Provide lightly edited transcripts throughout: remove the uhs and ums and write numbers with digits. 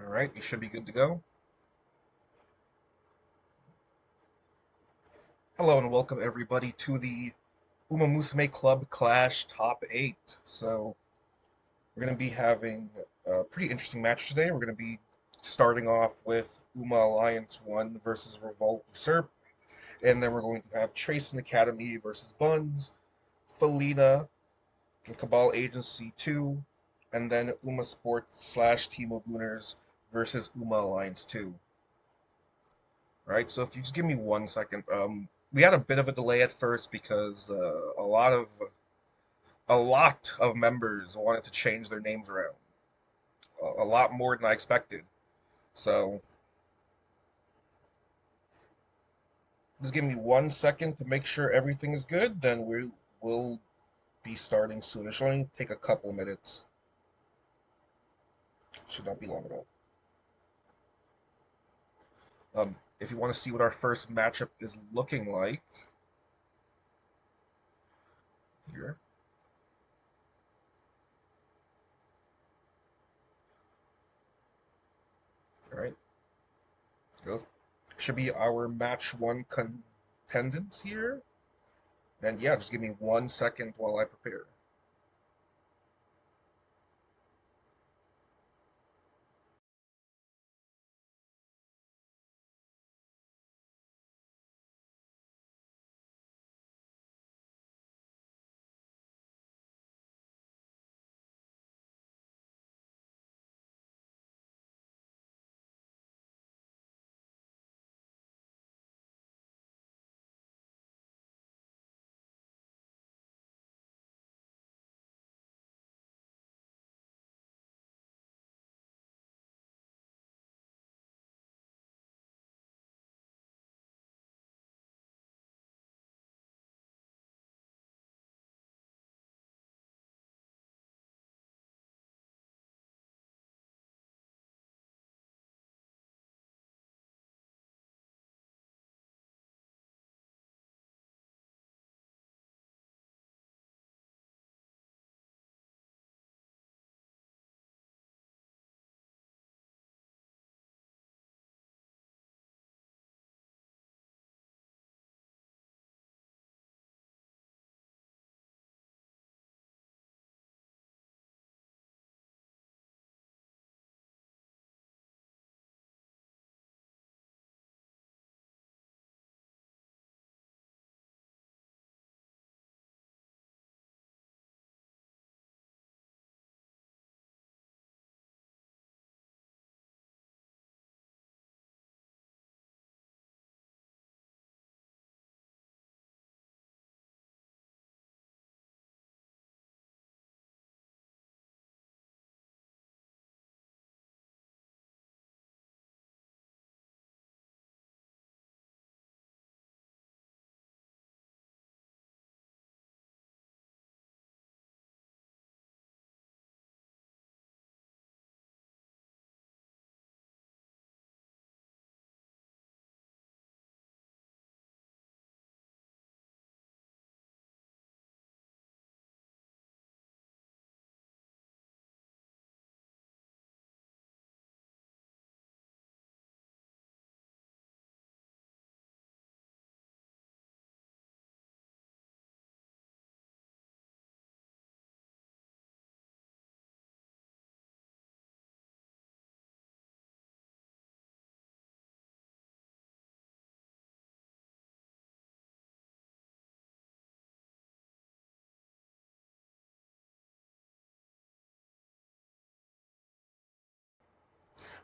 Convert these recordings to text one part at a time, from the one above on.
All right, you should be good to go. Hello and welcome everybody to the Umamusume Club Clash Top 8. So we're going to be having a pretty interesting match today. We're going to be starting off with Uma Alliance 1 versus Revolt Usurp, and then we're going to have Trace and Academy versus Buns, Felina and Cabal Agency 2, and then Uma Sports slash Team Lagooners versus Uma Alliance 2. Right? So if you just give me 1 second, we had a bit of a delay at first because a lot of members wanted to change their names around, a lot more than I expected. So just give me 1 second to make sure everything is good. Then we will be starting soon. It should only take a couple minutes. Should not be long at all. If you want to see what our first matchup is looking like, here. All right. Go. Should be our match one contendants here. And yeah, just give me 1 second while I prepare.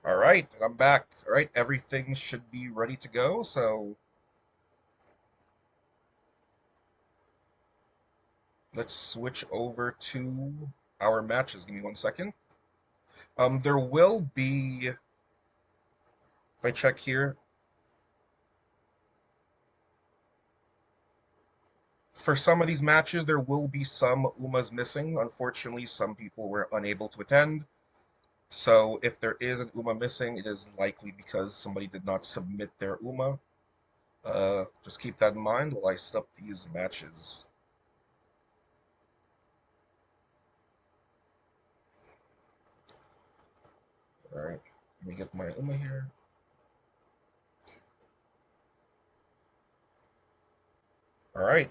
All right, I'm back. All right, everything should be ready to go. So let's switch over to our matches. Give me 1 second. There will be, if I check here, for some of these matches, there will be some Umas missing. Unfortunately, some people were unable to attend. So if there is an Uma missing, it is likely because somebody did not submit their Uma. Just keep that in mind while I set up these matches. All right. Let me get my Uma here. All right.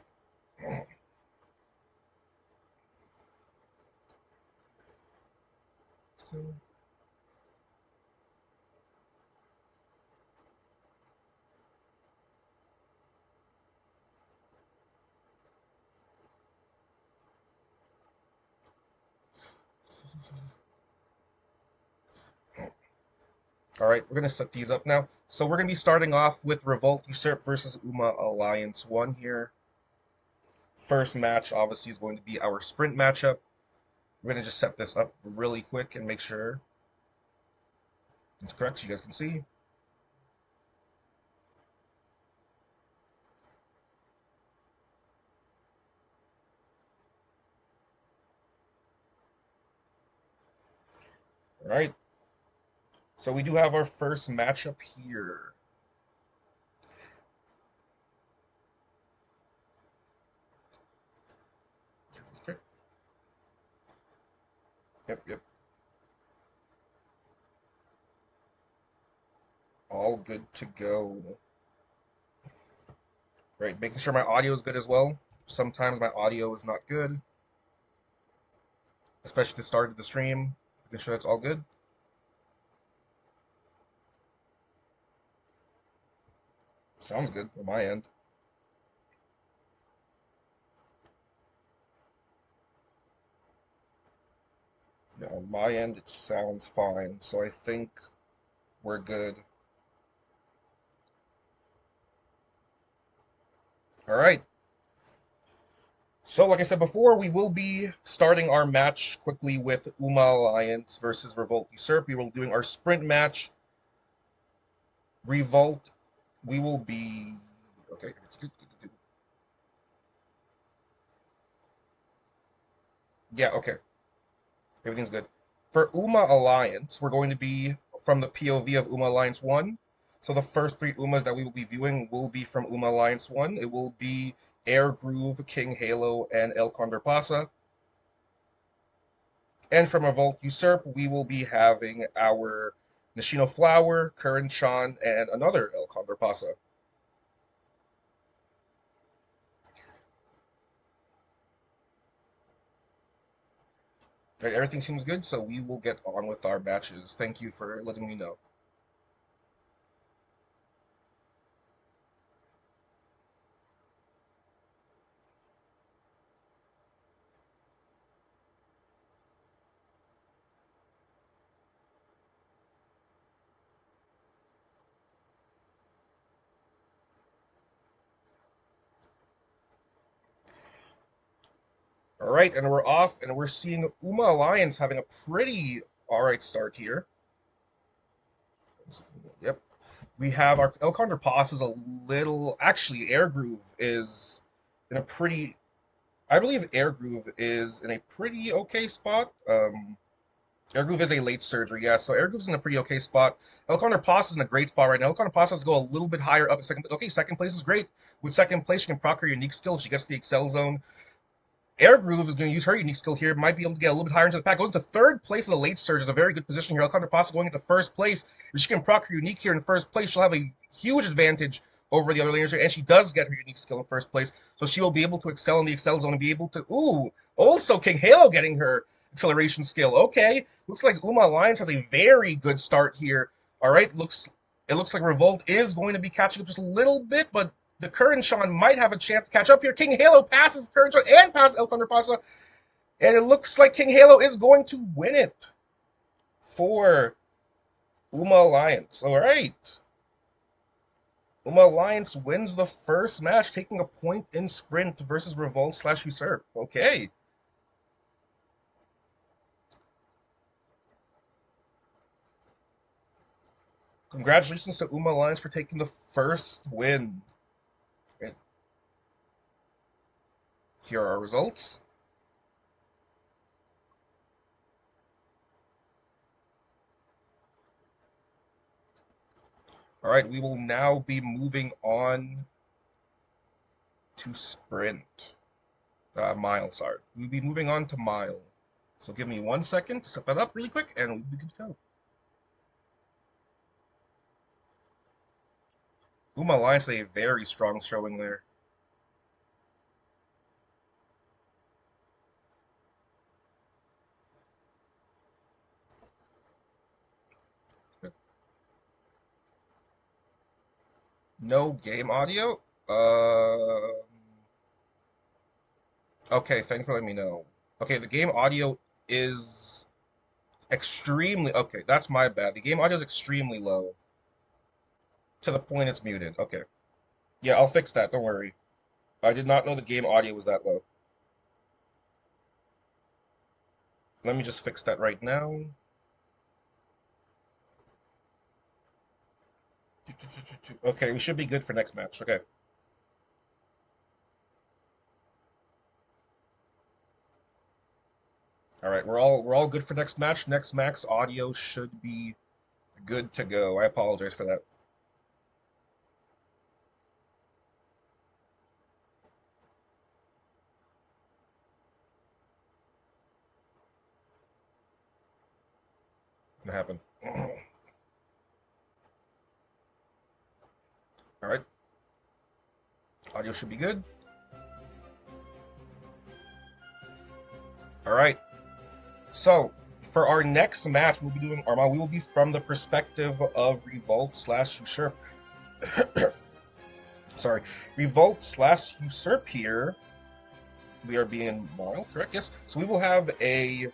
All right, we're gonna set these up now. So we're gonna be starting off with Revolt Usurp versus Uma Alliance 1 here. First match obviously is going to be our sprint matchup. We're gonna just set this up really quick and make sure it's correct so you guys can see. All right. So we do have our first matchup here. Okay. Yep. All good to go. Right, making sure my audio is good as well. Sometimes my audio is not good, especially the start of the stream. Making sure that's all good. Sounds good on my end. Yeah, on my end it sounds fine, so I think we're good. All right. So, like I said before, we will be starting our match quickly with Uma Alliance versus Revolt Usurp. We will be doing our sprint match. Revolt, we will be okay. Yeah, okay. Everything's good. For Uma Alliance, we're going to be from the POV of Uma Alliance 1. So the first three Umas that we will be viewing will be from Uma Alliance 1. It will be Air Groove, King Halo, and El Condor Pasa. And from Revolt Usurp, we will be having our Nishino Flower, Current Shan, and another El Condor Pasa. Okay, everything seems good, so we will get on with our matches. Thank you for letting me know. All right, and we're off, and we're seeing Uma Alliance having a pretty all right start here. Yep. We have our El Condor Pass is a little. Actually, Air Groove is in a pretty. I believe Air Groove is in a pretty okay spot. Air Groove is a late surgery, yeah. So Air Groove's in a pretty okay spot. El Condor Pass is in a great spot right now. El Condor Pass has to go a little bit higher up at second. Okay, second place is great. With second place, she can proc her unique skill if she gets to the Excel zone. Air Groove is going to use her unique skill here. Might be able to get a little bit higher into the pack. Goes into third place in the late surge. Is a very good position here. Alcantara Pasa going into first place. If she can proc her unique here in first place, she'll have a huge advantage over the other laners here. And she does get her unique skill in first place. So she will be able to excel in the Excel zone and be able to. Ooh, also King Halo getting her acceleration skill. Okay. Looks like Uma Alliance has a very good start here. All right. It looks like Revolt is going to be catching up just a little bit, but the current Sean might have a chance to catch up here. King Halo passes current Sean and passes El Condor Pasa, and it looks like King Halo is going to win it for Uma Alliance. All right. Uma Alliance wins the first match, taking a point in sprint versus Revolt / Usurp. Okay. Congratulations to Uma Alliance for taking the first win. And here are our results. All right, we will now be moving on to sprint. Mile, sorry. We'll be moving on to mile. So give me 1 second to set that up really quick and we'll be good to go. Uma Alliance had a very strong showing there. No game audio? Okay, thanks for letting me know. Okay, the game audio is extremely... Okay, that's my bad. The game audio is extremely low. To the point it's muted. Okay. Yeah, I'll fix that. Don't worry. I did not know the game audio was that low. Let me just fix that right now. Okay, we should be good for next match. Okay. All right, we're all good for next match. Next max audio should be good to go. I apologize for that. What happened? All right. Audio should be good. All right. So for our next match, we'll be doing Armand. We will be from the perspective of Revolt slash Usurp. Sorry, Revolt slash Usurp here. We are being moral, correct? Yes. So we will have a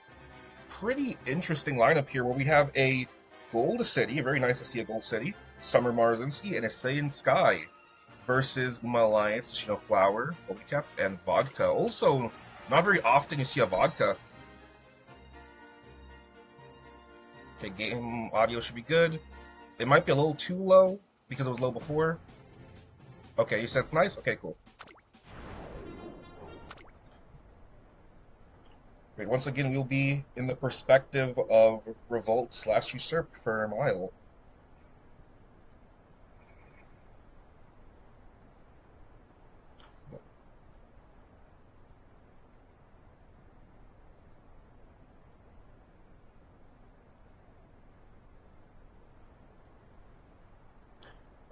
pretty interesting lineup here where we have a Gold City. Very nice to see a Gold City. Summer Marzinski and a Saiyan Sky versus Uma Alliance, Flower, Bobbycap, and Vodka. Also, not very often you see a Vodka. Okay, game audio should be good. It might be a little too low because it was low before. Okay, you said it's nice? Okay, cool. Great. Once again, we'll be in the perspective of Revolt slash Usurp for a mile.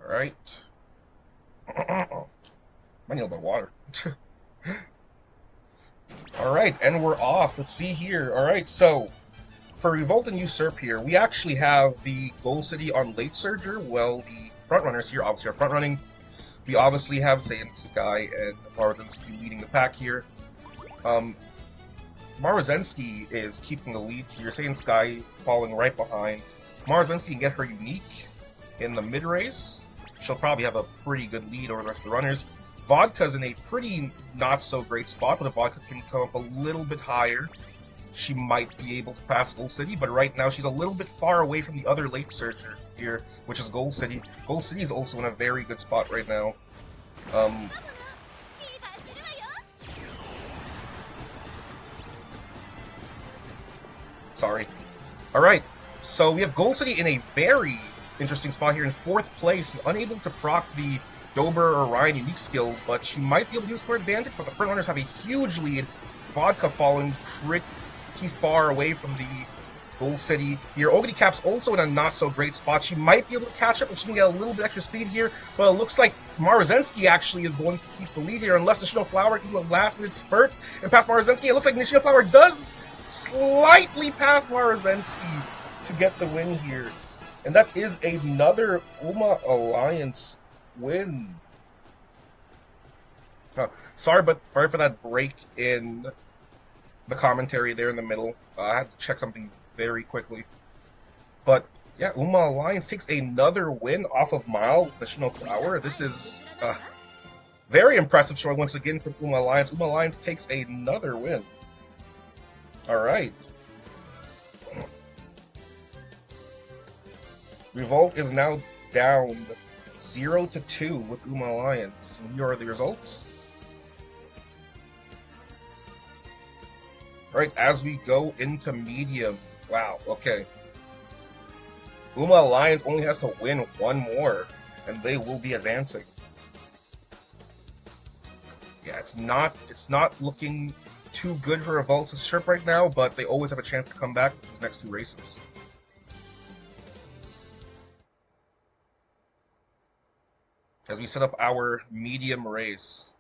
All right. I need a little bit of water. All right, and we're off. Let's see here. All right, so for Revolt and Usurp here, we actually have the Goal City on late Surger. Well, the frontrunners here obviously are front running. We obviously have Saiyan Sky and Marzinski leading the pack here. Marzinski is keeping the lead here. Saiyan Sky falling right behind. Marzinski can get her unique in the mid race. She'll probably have a pretty good lead over the rest of the runners. Vodka's in a pretty not so great spot, but if Vodka can come up a little bit higher, she might be able to pass Gold City, but right now she's a little bit far away from the other late surger here, which is Gold City. Gold City is also in a very good spot right now. Sorry. Alright, so we have Gold City in a very interesting spot here in 4th place, unable to proc the Dober or Ryan unique skills, but she might be able to use her advantage, but the front runners have a huge lead. Vodka falling pretty far away from the Gold City here. Ogre Cap's also in a not-so-great spot. She might be able to catch up if she can get a little bit extra speed here, but it looks like Marzinski actually is going to keep the lead here unless Nishino Flower can do a last-minute spurt and pass Marzinski. It looks like Nishino Flower does slightly pass Marzinski to get the win here. And that is another Uma Alliance win. Sorry for that break in the commentary there in the middle. I had to check something very quickly. But yeah, Uma Alliance takes another win off of Mile with Nishino Flower. This is very impressive showing once again from Uma Alliance. Uma Alliance takes another win. Alright. Revolt is now down 0-2 with Uma Alliance. And here are the results. Alright, as we go into medium. Wow, okay. Uma Alliance only has to win one more, and they will be advancing. Yeah, it's not looking too good for Revolt's Usurp right now, but they always have a chance to come back with these next 2 races. as we set up our medium race.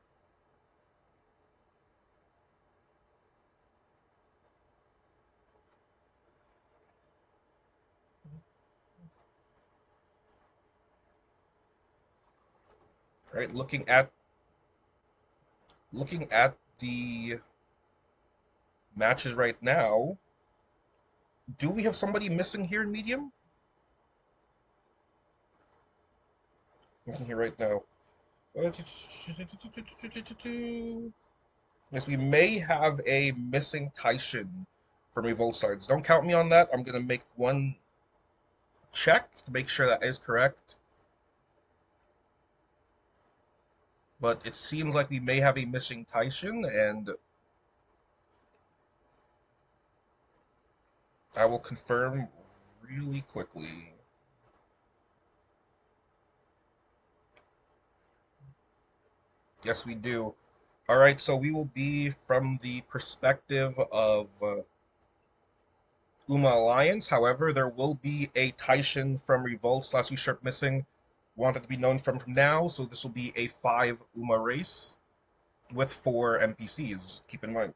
Right, looking at the matches right now, do we have somebody missing here in medium? Looking here right now. Yes, we may have a missing Taishin from Revolt sides. Don't count me on that. I'm gonna make one check to make sure that is correct. But it seems like we may have a missing Taishin, and I will confirm really quickly. Yes, we do. All right, so we will be from the perspective of Uma Alliance. However, there will be a Taishin from Revolt / Usurp missing. Wanted to be known from now, so this will be a 5 Uma race with 4 NPCs. Keep in mind.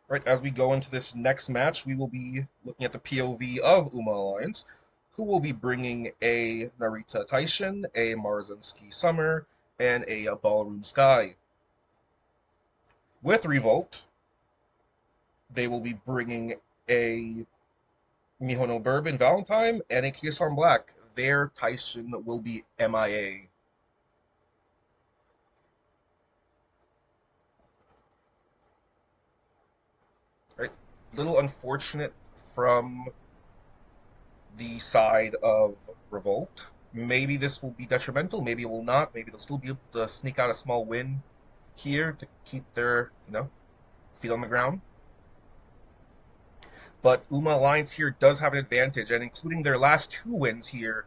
Right, as we go into this next match, we will be looking at the POV of Uma Alliance, who will be bringing a Narita Taishin, a Marzinski Summer, and a Ballroom Sky. With Revolt, they will be bringing a Mihono Bourbon Valentine and a Kiyosan Black. Their Taishin will be MIA. Right, little unfortunate from the side of Revolt. Maybe this will be detrimental, maybe it will not. Maybe they'll still be able to sneak out a small win here to keep their, feet on the ground. But Uma Alliance here does have an advantage, and including their last 2 wins here,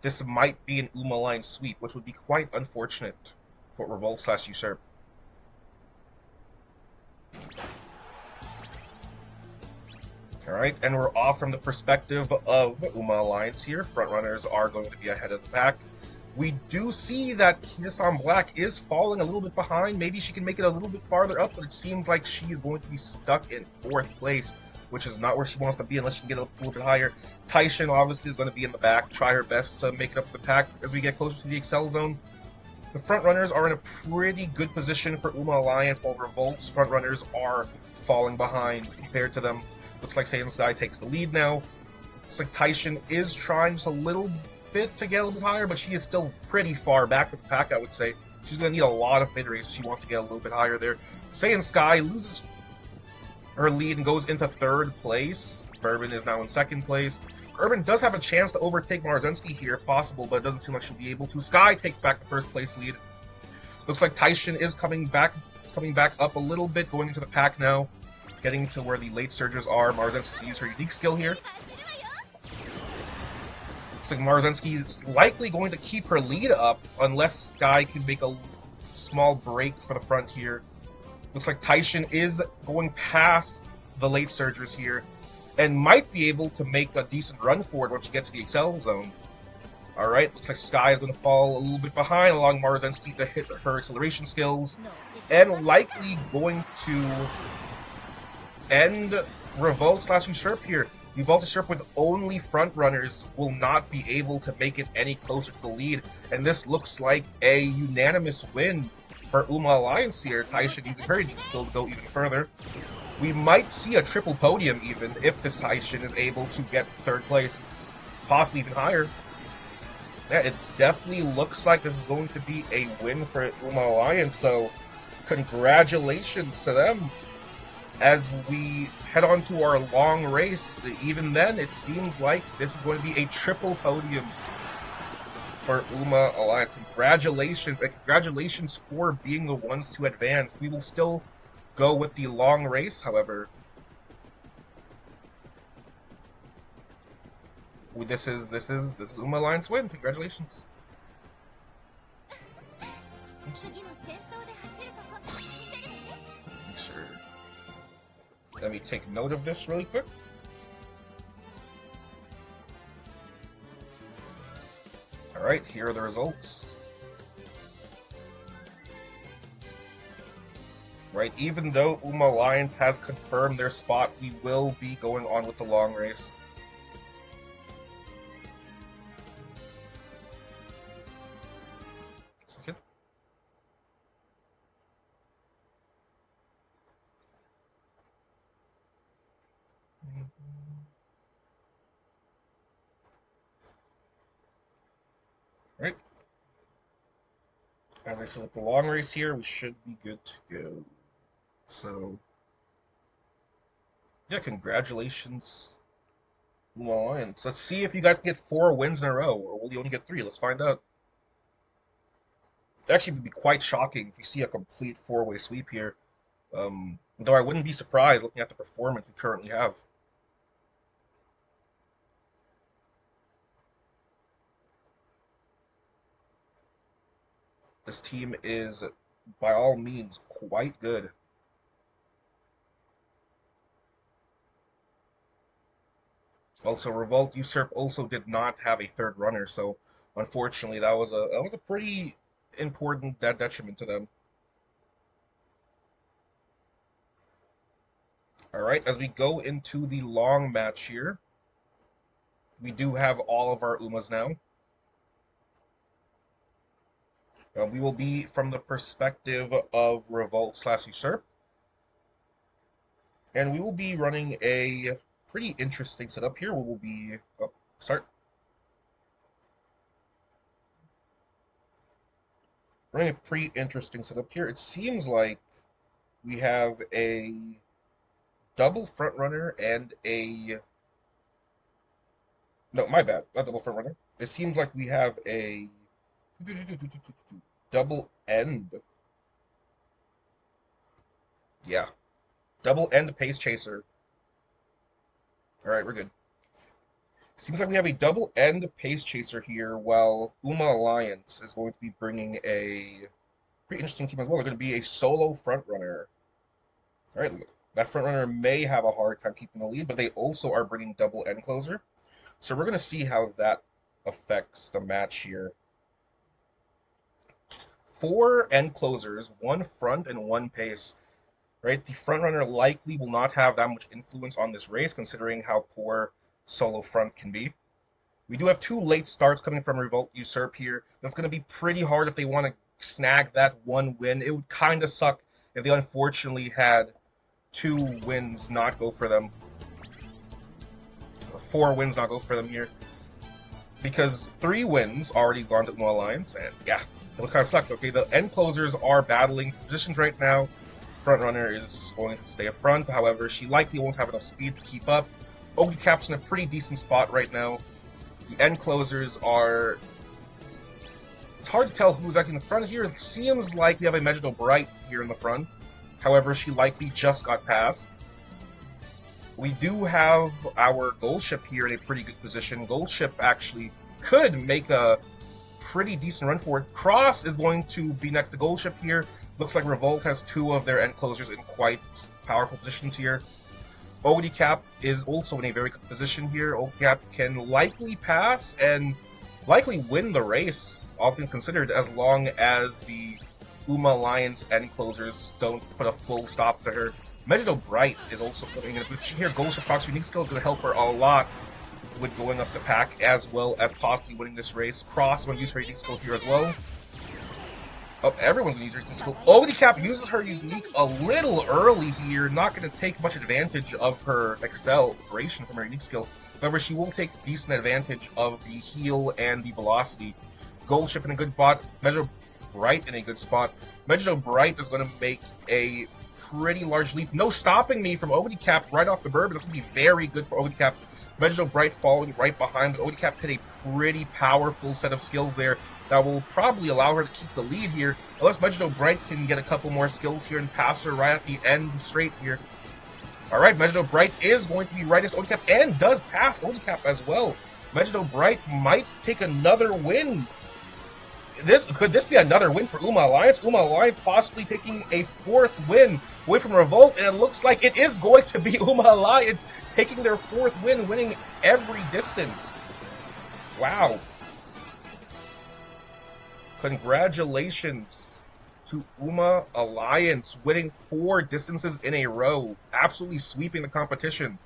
this might be an Uma Alliance sweep, which would be quite unfortunate for Revolt / Usurp. Alright, and we're off from the perspective of Uma Alliance here. Frontrunners are going to be ahead of the pack. We do see that Kiyosan Black is falling a little bit behind. Maybe she can make it a little bit farther up, but it seems like she is going to be stuck in 4th place, which is not where she wants to be unless she can get a little bit higher. Taishin obviously is going to be in the back, try her best to make it up the pack as we get closer to the Excel Zone. The frontrunners are in a pretty good position for Uma Alliance, while Revolt's frontrunners are falling behind compared to them. Looks like Saiyan Sky takes the lead now. Looks like Taishin is trying just a little bit to get a little bit higher, but she is still pretty far back from the pack, I would say. She's going to need a lot of mid-race if she wants to get a little bit higher there. Saiyan Sky loses her lead and goes into 3rd place. Bourbon is now in 2nd place. Urban does have a chance to overtake Marzinski here if possible, but it doesn't seem like she'll be able to. Sky takes back the 1st place lead. Looks like Taishin is coming back up a little bit, going into the pack now. Getting to where the late surgers are. Marzinski can use her unique skill here. Looks like Marzinski is likely going to keep her lead up unless Sky can make a small break for the front here. Looks like Taishin is going past the late surgers here and might be able to make a decent run for it once you get to the Excel Zone. Alright, looks like Sky is going to fall a little bit behind, allowing Marzinski to hit her acceleration skills, and likely going to end Revolt / Usurp here. Revolt Usurp with only front runners will not be able to make it any closer to the lead, and this looks like a unanimous win for Uma Alliance here. Taishin using her unique skill to go even further. We might see a triple podium even if this Taishin is able to get 3rd place, possibly even higher. Yeah, it definitely looks like this is going to be a win for Uma Alliance, so congratulations to them. As we head on to our long race, even then, it seems like this is going to be a triple podium for Uma Alliance. Congratulations, and congratulations for being the ones to advance. We will still go with the long race, however. This is Uma Alliance win. Congratulations. Sure. Let me take note of this really quick. Alright, here are the results. Right, even though Uma Alliance has confirmed their spot, we will be going on with the long race. Second. Right. As I said with the long race here, we should be good to go. So, yeah, congratulations, Uma Alliance. Let's see if you guys can get 4 wins in a row, or will you only get 3? Let's find out. It actually would be quite shocking if you see a complete 4-way sweep here. Though I wouldn't be surprised looking at the performance we currently have. This team is, by all means, quite good. Also, Revolt Usurp also did not have a third runner, so unfortunately that was a pretty important detriment to them. Alright, as we go into the long match here, we do have all of our Umas now. We will be from the perspective of Revolt/Usurp. And we will be running a pretty interesting setup here. We will be... Oh, start. Running a pretty interesting setup here. It seems like we have a double front runner and a... No, my bad. Not double front runner. It seems like we have a double end. Yeah. Double end pace chaser. Alright, we're good. Seems like we have a double end pace chaser here, while Uma Alliance is going to be bringing a pretty interesting team as well. They're going to be a solo front runner. Alright, that front runner may have a hard time keeping the lead, but they also are bringing double end closer. So we're going to see how that affects the match here. 4 end closers, 1 front and 1 pace. Right, the front runner likely will not have that much influence on this race, considering how poor solo front can be. We do have 2 late starts coming from Revolt Usurp here. That's going to be pretty hard if they want to snag that 1 win. It would kind of suck if they unfortunately had 2 wins not go for them. 4 wins not go for them here. Because 3 wins already gone to Uma Alliance, and yeah, it would kind of suck. Okay, the end closers are battling for positions right now. Front runner is going to stay up front, however, she likely won't have enough speed to keep up. Cap's in a pretty decent spot right now. The end closers are... It's hard to tell who's actually in the front here. It seems like we have a Megiddo Bright here in the front. However, she likely just got past. We do have our Gold Ship here in a pretty good position. Gold Ship actually could make a pretty decent run for it. Cross is going to be next to Gold Ship here. Looks like Revolt has 2 of their end closers in quite powerful positions here. Cap is also in a very good position here. Cap can likely pass and likely win the race, often considered, as long as the Uma Alliance end closers don't put a full stop to her. Megiddo Bright is also putting in a position here. Gold Ship's unique skill is going to help her a lot with going up the pack, as well as possibly winning this race. Cross is going to use her unique skill here as well. Oh, everyone's going to use her unique skill. Cap uses her unique a little early here, not going to take much advantage of her acceleration from her unique skill. However, she will take decent advantage of the heal and the velocity. Gold Ship in a good spot, Megiddo Bright in a good spot. Megiddo Bright is going to make a pretty large leap. No stopping me from Cap right off the bird, but it's going to be very good for Cap. Megiddo Bright following right behind, but Cap hit a pretty powerful set of skills there that will probably allow her to keep the lead here, unless Megiddo Bright can get a couple more skills here and pass her right at the end straight here. Alright, Megiddo Bright is going to be right as Cap and does pass Cap as well. Megiddo Bright might take another win. Could this be another win for Uma Alliance? Uma Alliance possibly taking a 4th win away from Revolt, and it looks like it is going to be Uma Alliance taking their 4th win, winning every distance. Wow. Congratulations to Uma Alliance, winning 4 distances in a row, absolutely sweeping the competition.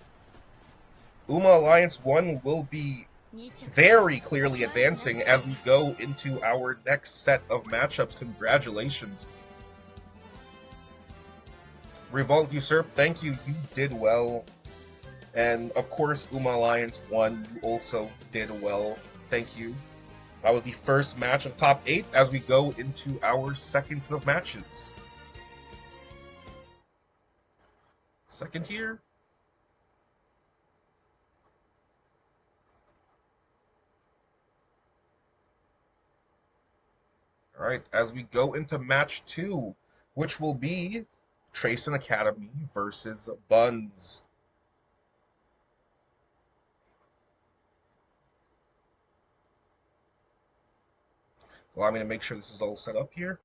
Uma Alliance 1 will be very clearly advancing as we go into our next set of matchups. Congratulations. Revolt Usurp, thank you. You did well. And of course, Uma Alliance 1, you also did well. Thank you. That was the first match of top 8 as we go into our second set of matches. Second here. All right, as we go into match 2, which will be Trayson Academy versus Buns. Allow me to make sure this is all set up here.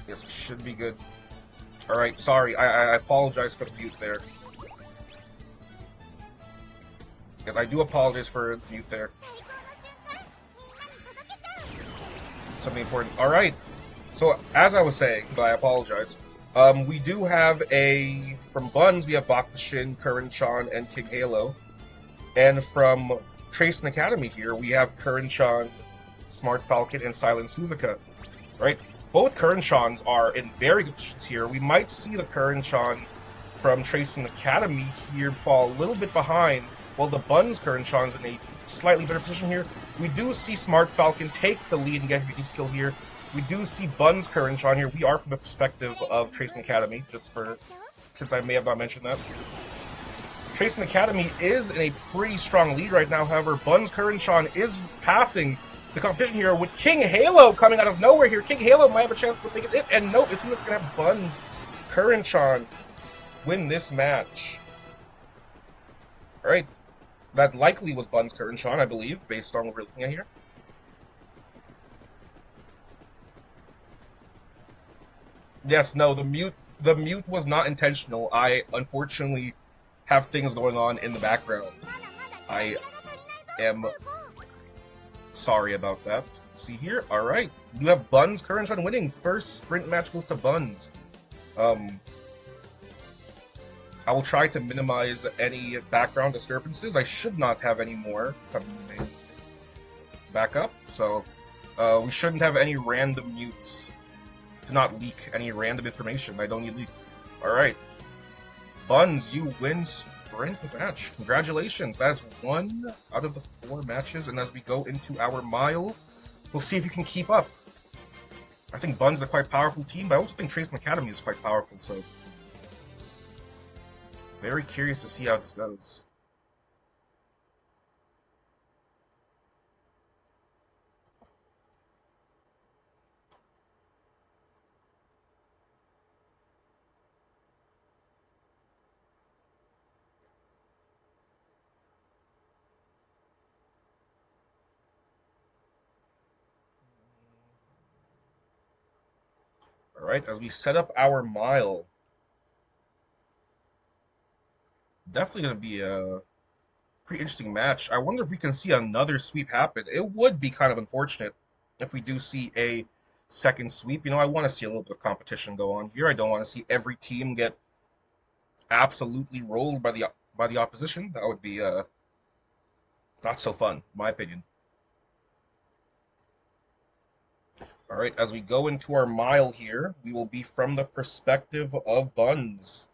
Yes, we should be good. Alright, sorry, I apologize for the mute there. Yes, I do apologize for the mute there. Something important. Alright, so as I was saying, but I apologize, we do have from Buns, we have Bakushin, Curran-chan, and King Halo. And from Trayson Academy here, we have Curran-chan, Smart Falcon, and Silent Suzuka. Right? Both Curran-chans are in very good positions here. We might see the Curran-chan from Trayson Academy here fall a little bit behind, while the Buns Curran-chan's in a slightly better position here. We do see Smart Falcon take the lead and get a unique skill here. We do see Buns Curran-chan here. We are from the perspective of Trayson Academy, since I may have not mentioned that. Trayson Academy is in a pretty strong lead right now, however, Buns Curran-chan is passing the competition here with King Halo coming out of nowhere here. King Halo might have a chance to make it, and no, it's not going to have Buns Curran-chan win this match. Alright, that likely was Buns Curran-chan, I believe, based on what we're looking at here. Yes, no, the mute was not intentional. I unfortunately have things going on in the background. I am Sorry about that. See here? Alright. You have Buns current on winning. First sprint match goes to Buns. Um, I will try to minimize any background disturbances. I should not have any more coming back up, so we shouldn't have any random mutes to not leak any random information. I don't need leak. Alright. Buns, you win sprint match. Congratulations. That's 1 out of the 4 matches, and as we go into our mile, we'll see if you can keep up. I think Buns is a quite powerful team, but I also think Trace Academy is quite powerful, so very curious to see how this goes. Alright, as we set up our mile, definitely going to be a pretty interesting match. I wonder if we can see another sweep happen. It would be kind of unfortunate if we do see a second sweep. You know, I want to see a little bit of competition go on here. I don't want to see every team get absolutely rolled by the opposition. That would be not so fun, in my opinion. All right, as we go into our mile here, we will be from the perspective of Buns.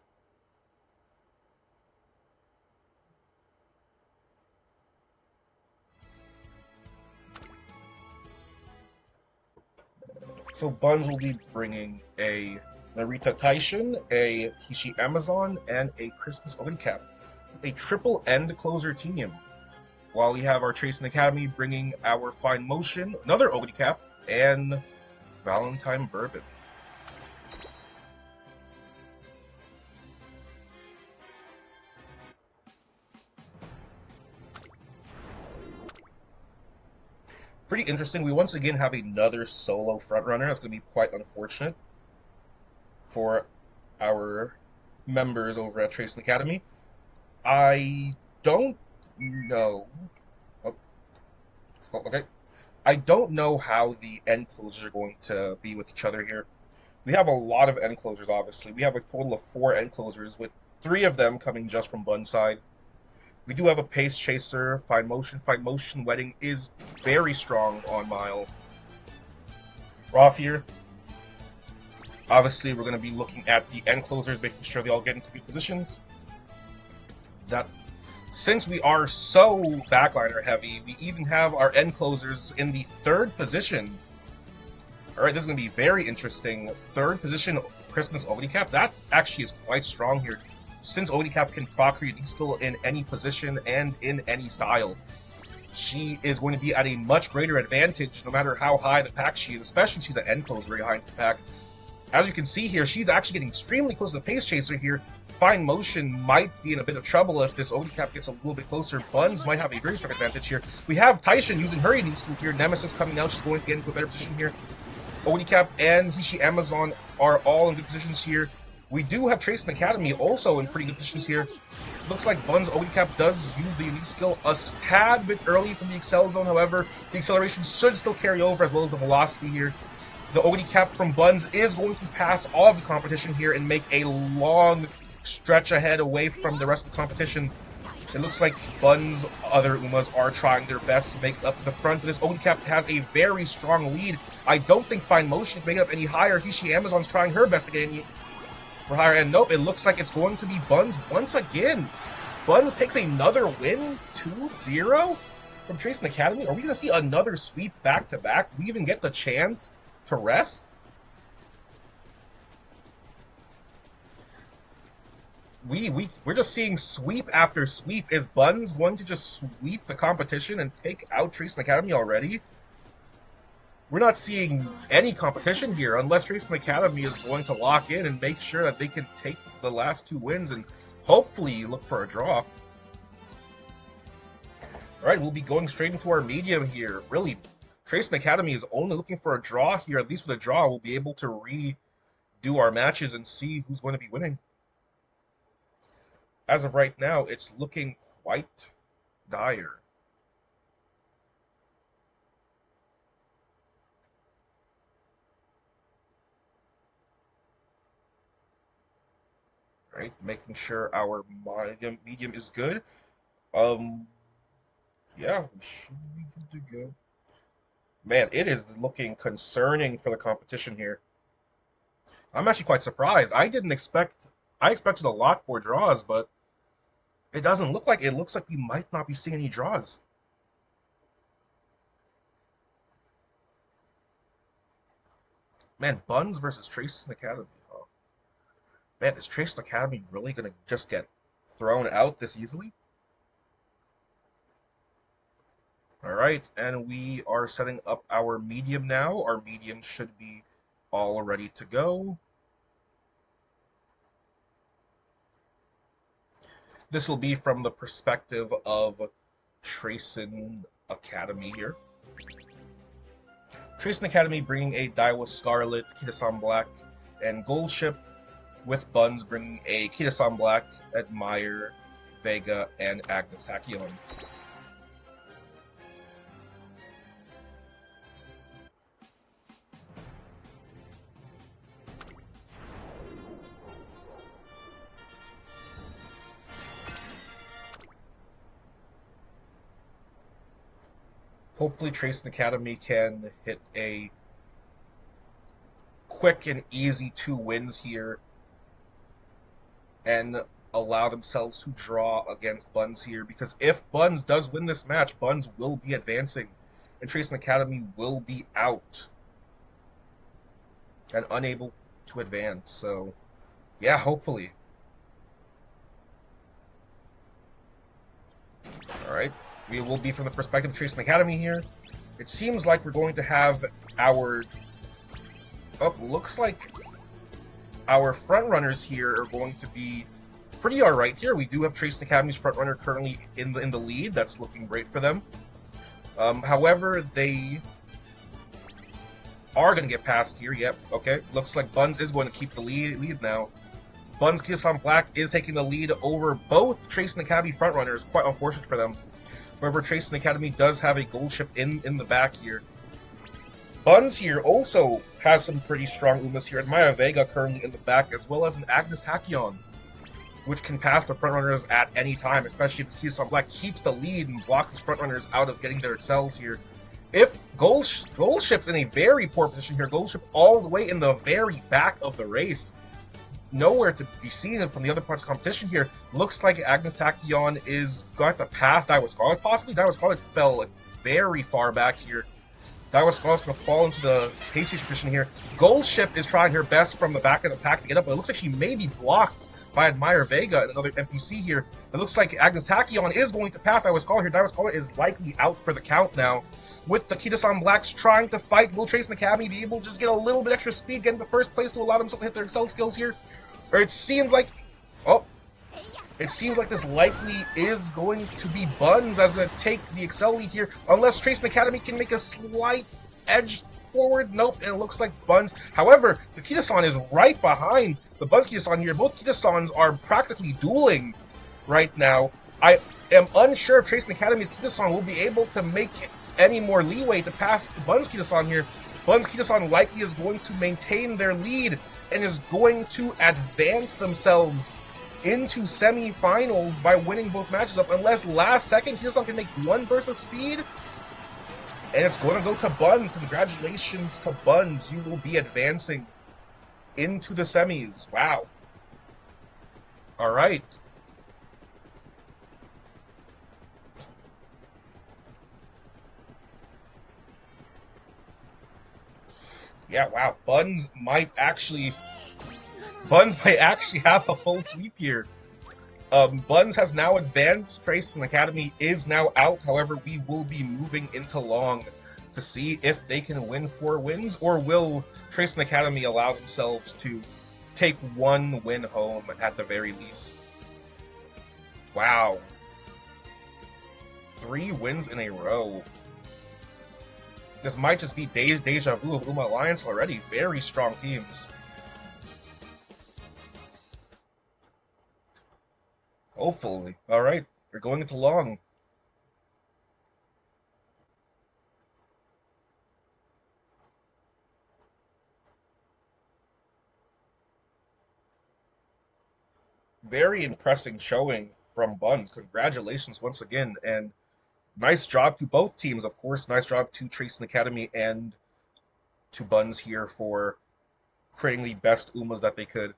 So Buns will be bringing a Narita Taishin, a Hishi Amazon, and a Christmas Odin Cap. A triple end closer team. While we have our Tracing Academy bringing our Fine Motion, another Odin Cap, and Valentine Bourbon. Pretty interesting. We once again have another solo frontrunner. That's going to be quite unfortunate for our members over at Tracing Academy. I don't know. Oh, okay. I don't know how the end closers are going to be with each other here. We have a lot of end closers, obviously. We have a total of 4 end closers, with 3 of them coming just from Bun's side. We do have a Pace Chaser, Fine Motion. Fine Motion Wedding is very strong on Mile. We're off here. Obviously, we're going to be looking at the end closers, making sure they all get into good positions. That, since we are so backliner heavy, we even have our end closers in the 3rd position. Alright, this is going to be very interesting. 3rd position Christmas Oni Cap. That actually is quite strong here, since Oni Cap can proc her unique skill in any position and in any style. She is going to be at a much greater advantage no matter how high the pack she is, especially if she's an end closer behind the pack. As you can see here, she's actually getting extremely close to the Pace Chaser here. Fine Motion might be in a bit of trouble if this Oni Cap gets a little bit closer. Buns might have a very strong advantage here. We have Taishin using her unique skill here. Nemesis coming out. She's going to get into a better position here. Oni Cap and Hishi Amazon are all in good positions here. We do have Tracing Academy also in pretty good positions here. Looks like Bun's Oni Cap does use the unique skill a tad bit early from the Excel Zone, however, the acceleration should still carry over as well as the velocity here. The Oni Cap from Buns is going to pass all of the competition here and make a long stretch ahead away from the rest of the competition. It looks like Bun's other Umas are trying their best to make it up to the front. This Oni Cap has a very strong lead. I don't think Fine Motion can make it up any higher. Hishi Amazon's trying her best to get any for higher, and nope, it looks like it's going to be Buns once again. Buns takes another win, 2-0 from Tracing Academy. Are we going to see another sweep back-to-back? We even get the chance to rest? We're just seeing sweep after sweep. Is Buns going to just sweep the competition and take out Tracing Academy already? We're not seeing any competition here unless Tracing Academy is going to lock in and make sure that they can take the last 2 wins and hopefully look for a draw. Alright, we'll be going straight into our medium here. Really, Tracing Academy is only looking for a draw here. At least with a draw, we'll be able to redo our matches and see who's going to be winning. As of right now, it's looking quite dire. Right, making sure our medium is good. Um, yeah, we should be good to go. Man, it is looking concerning for the competition here. I'm actually quite surprised. I expected a lot more draws, but it doesn't look like it. Looks like we might not be seeing any draws. Man, Buns versus Trace Academy. Oh, man, is Trace Academy really gonna just get thrown out this easily? All right, and we are setting up our medium now. Our medium should be all ready to go. This will be from the perspective of Tracen Academy here. Tracen Academy bringing a Daiwa Scarlet, Kitasan Black, and Gold Ship, with Buns bringing a Kitasan Black, Admire, Vega, and Agnes Tachyon. Hopefully Tracen Academy can hit a quick and easy 2 wins here and allow themselves to draw against Buns here, because if Buns does win this match, Buns will be advancing and Tracen Academy will be out and unable to advance. So yeah, hopefully. Alright. We will be from the perspective of Tracen Academy here. It seems like we're going to have our looks like our front runners here are going to be pretty alright here. We do have Tracen Academy's front runner currently in the lead. That's looking great for them. However, they are going to get past here. Yep, okay. Looks like Buns is going to keep the lead now. Buns Kitasan Black is taking the lead over both Tracen Academy front runners. Quite unfortunate for them. However, Tracen Academy does have a gold ship in the back here. Buns here also has some pretty strong Umas here. Admire Vega currently in the back, as well as an Agnes Tachyon, which can pass the frontrunners at any time, especially if this Kitasan Black keeps the lead and blocks his frontrunners out of getting their excels here. If Gold Ship's in a very poor position here, Gold Ship all the way in the very back of the race, nowhere to be seen from the other parts of the competition here. Looks like Agnes Tachyon is going to pass Daiwa Scarlet. Possibly Daiwa Scarlet fell like very far back here. Daiwa Scarlet's going to fall into the pace station position here. Gold Ship is trying her best from the back of the pack to get up, but it looks like she may be blocked by Admire Vega and another NPC here. It looks like Agnes Tachyon is going to pass Daiwa Scarlet here. Daiwa Scarlet is likely out for the count now. With the Kitasan Blacks trying to fight, will Tracen Academy be able to just get a little bit extra speed, get into first place to allow themselves to hit their excel skills here? Or it seems like this likely is going to be Buns as going to take the Excel lead here, unless Tracen Academy can make a slight edge forward. Nope, and it looks like Buns. However, the Kitasan is right behind the Buns Kitasan here. Both Kitasans are practically dueling right now. I am unsure if Tracen Academy's Kitasan will be able to make any more leeway to pass the Buns Kitasan here. Buns Kitasan likely is going to maintain their lead and is going to advance themselves into semi-finals by winning both matches up, unless last second Kitasan can make one burst of speed. And it's going to go to Buns. Congratulations to Buns. You will be advancing into the semis. Wow. All right. Yeah, wow. Buns might actually have a full sweep here. Buns has now advanced. Tracen Academy is now out. However, we will be moving into long to see if they can win 4 wins, or will Tracen Academy allow themselves to take 1 win home at the very least. Wow. 3 wins in a row. This might just be deja vu of Uma Alliance already. Very strong teams. Hopefully. Alright, we're going into long. Very impressive showing from Buns. Congratulations once again, and nice job to both teams, of course. Nice job to Trace and Academy and to Buns here for creating the best Umas that they could.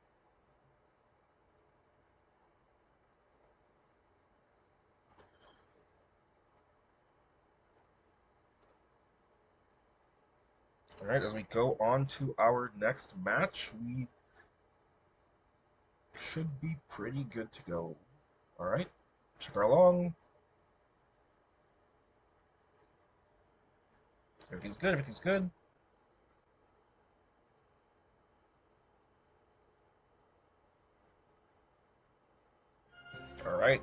All right, as we go on to our next match, we should be pretty good to go. All right, check our along. Everything's good, everything's good. All right,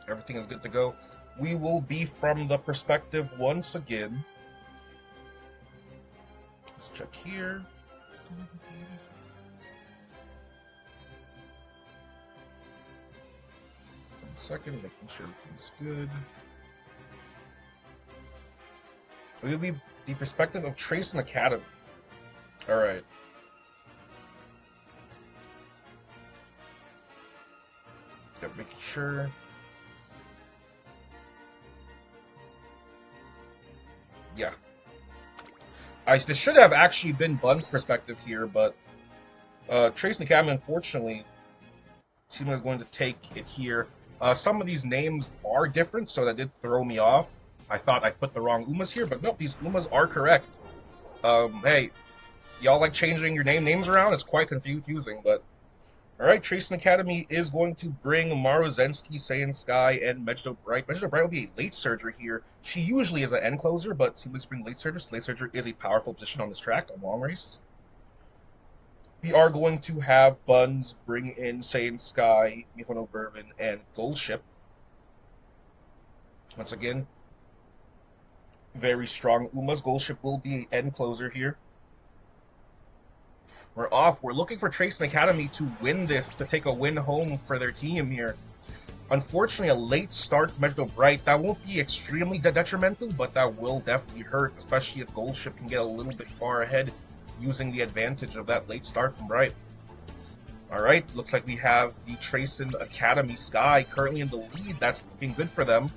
everything is good to go. We will be from the perspective once again. Let's check here. 1 second, making sure everything's good. We'll be the perspective of Trace and Academy. All right. Yep, making sure. Yeah. This should have actually been Bun's perspective here, but Trace and Academy, unfortunately, Team is going to take it here. Some of these names are different, so that did throw me off. I thought I put the wrong Umas here, but nope, these Umas are correct. Hey, y'all like changing your names around? It's quite confusing, but... Alright, Trace and Academy is going to bring Maruzensky, Saiyan Sky, and Megiddo Bright. Megiddo Bright will be a late surger here. She usually is an end closer, but seems to bring late surger. So late surger is a powerful position on this track on long races. We are going to have Buns bring in Saiyan Sky, Mihono Bourbon, and Gold Ship. Once again, very strong Umas. Gold Ship will be end closer here. We're off. We're looking for Trace and Academy to win this, to take a win home for their team here. Unfortunately, a late start from Megiddo Bright. That won't be extremely detrimental, but that will definitely hurt, especially if Gold Ship can get a little bit far ahead using the advantage of that late start from Bright. Alright, looks like we have the Trace and Academy Sky currently in the lead. That's looking good for them.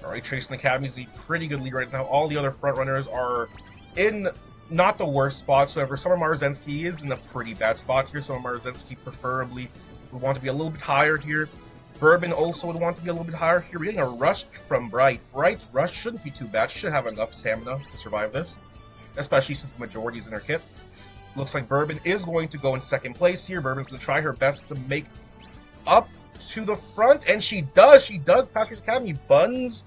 Alright, Trace and Academy is a pretty good lead right now. All the other frontrunners are in not the worst spots. However, Summer Maruzensky is in a pretty bad spot here. Summer Maruzensky preferably would want to be a little bit higher here. Bourbon also would want to be a little bit higher here. We're getting a rush from Bright. Bright's rush shouldn't be too bad. She should have enough stamina to survive this, especially since the majority is in her kit. Looks like Bourbon is going to go in second place here. Bourbon's going to try her best to make up to the front, and she does. She does pass Trace Academy. Buns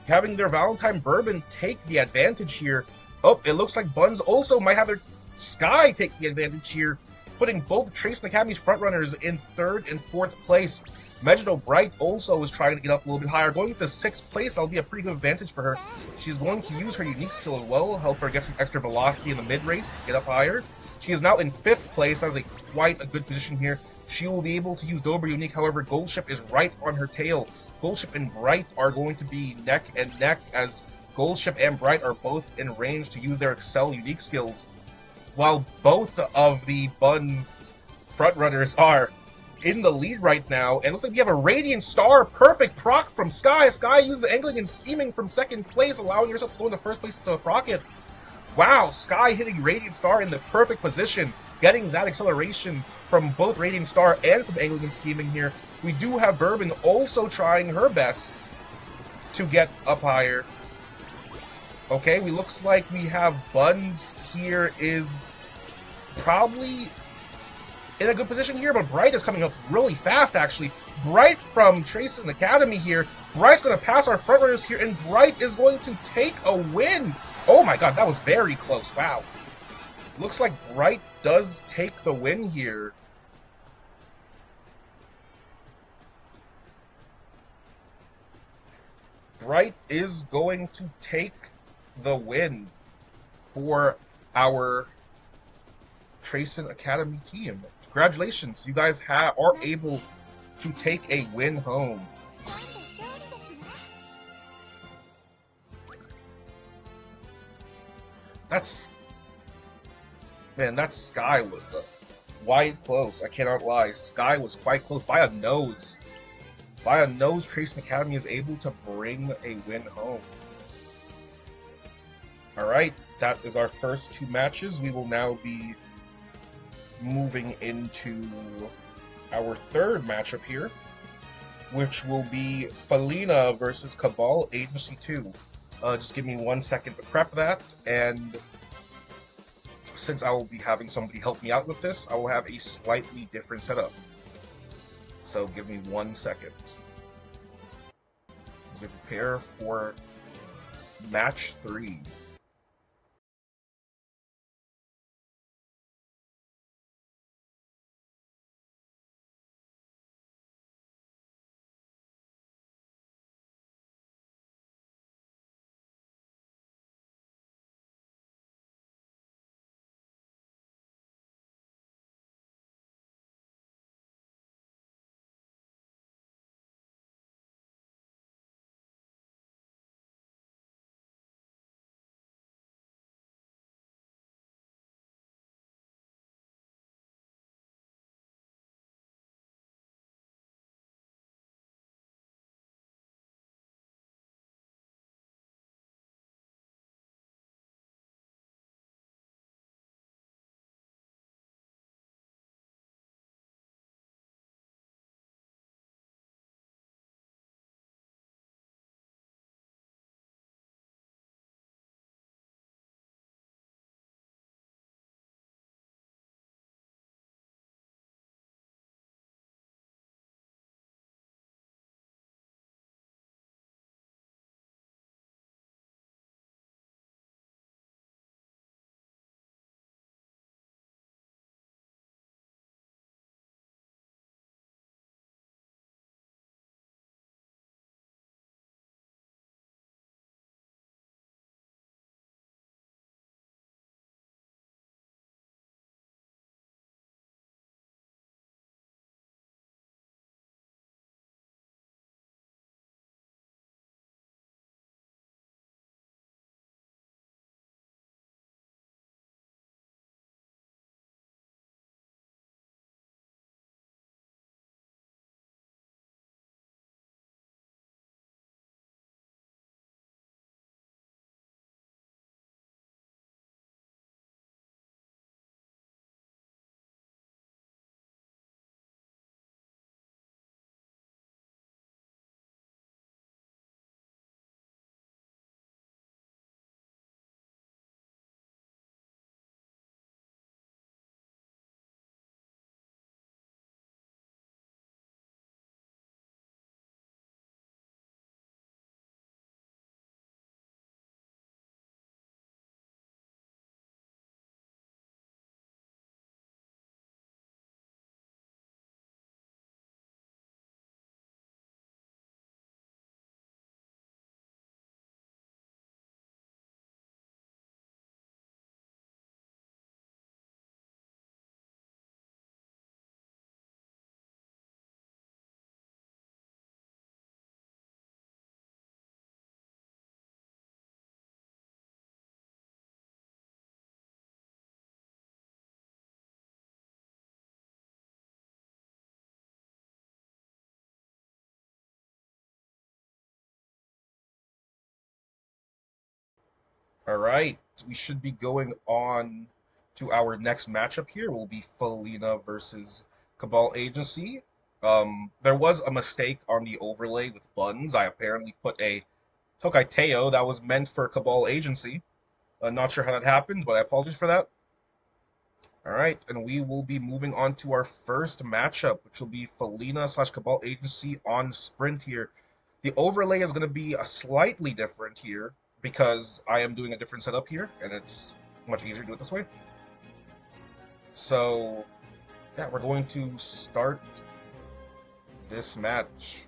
having their Valentine Bourbon take the advantage here. Oh, it looks like Buns also might have their Sky take the advantage here, putting both Trace and Academy's frontrunners in 3rd and 4th place. Megiddo Bright also is trying to get up a little bit higher. Going to 6th place, that'll be a pretty good advantage for her. She's going to use her unique skill as well, help her get some extra velocity in the mid-race, get up higher. She is now in 5th place, has quite a good position here. She will be able to use Dobra Unique, however, Gold Ship is right on her tail. Gold Ship and Bright are going to be neck and neck, as Gold Ship and Bright are both in range to use their Excel unique skills, while both of the Buns frontrunners are in the lead right now. And looks like we have a Radiant Star, perfect proc from Sky. Sky uses Angling and Scheming from 2nd place, allowing herself to go in the 1st place to proc it. Wow, Sky hitting Radiant Star in the perfect position, getting that acceleration from both Radiant Star and from Angling and Scheming here. We do have Bourbon also trying her best to get up higher. Okay, looks like we have Buns here is probably in a good position here, but Bright is coming up really fast, actually. Bright from Trace and Academy here. Bright's going to pass our frontrunners here, and Bright is going to take a win. Oh my god, that was very close. Wow. Looks like Bright does take the win here. Bright is going to take the win for our Trace and Academy team. Congratulations, you guys are able to take a win home. That Sky was quite close. I cannot lie. Sky was quite close by a nose. By a nose, Trace Academy is able to bring a win home. Alright, that is our first two matches. We will now be moving into our third matchup here, which will be Felina versus Cabal Agency 2. Just give me 1 second to prep that, and since I will be having somebody help me out with this, I will have a slightly different setup. So give me 1 second. As we prepare for match 3. Alright, we should be going on to our next matchup here. Will be Felina versus Cabal Agency. There was a mistake on the overlay with buttons. I apparently put a Tokaiteo that was meant for Cabal Agency. Not sure how that happened, but I apologize for that. Alright, and we will be moving on to our first matchup, which will be Felina slash Cabal Agency on Sprint here. The overlay is going to be a slightly different here because I am doing a different setup here, and it's much easier to do it this way. So, yeah, we're going to start this match.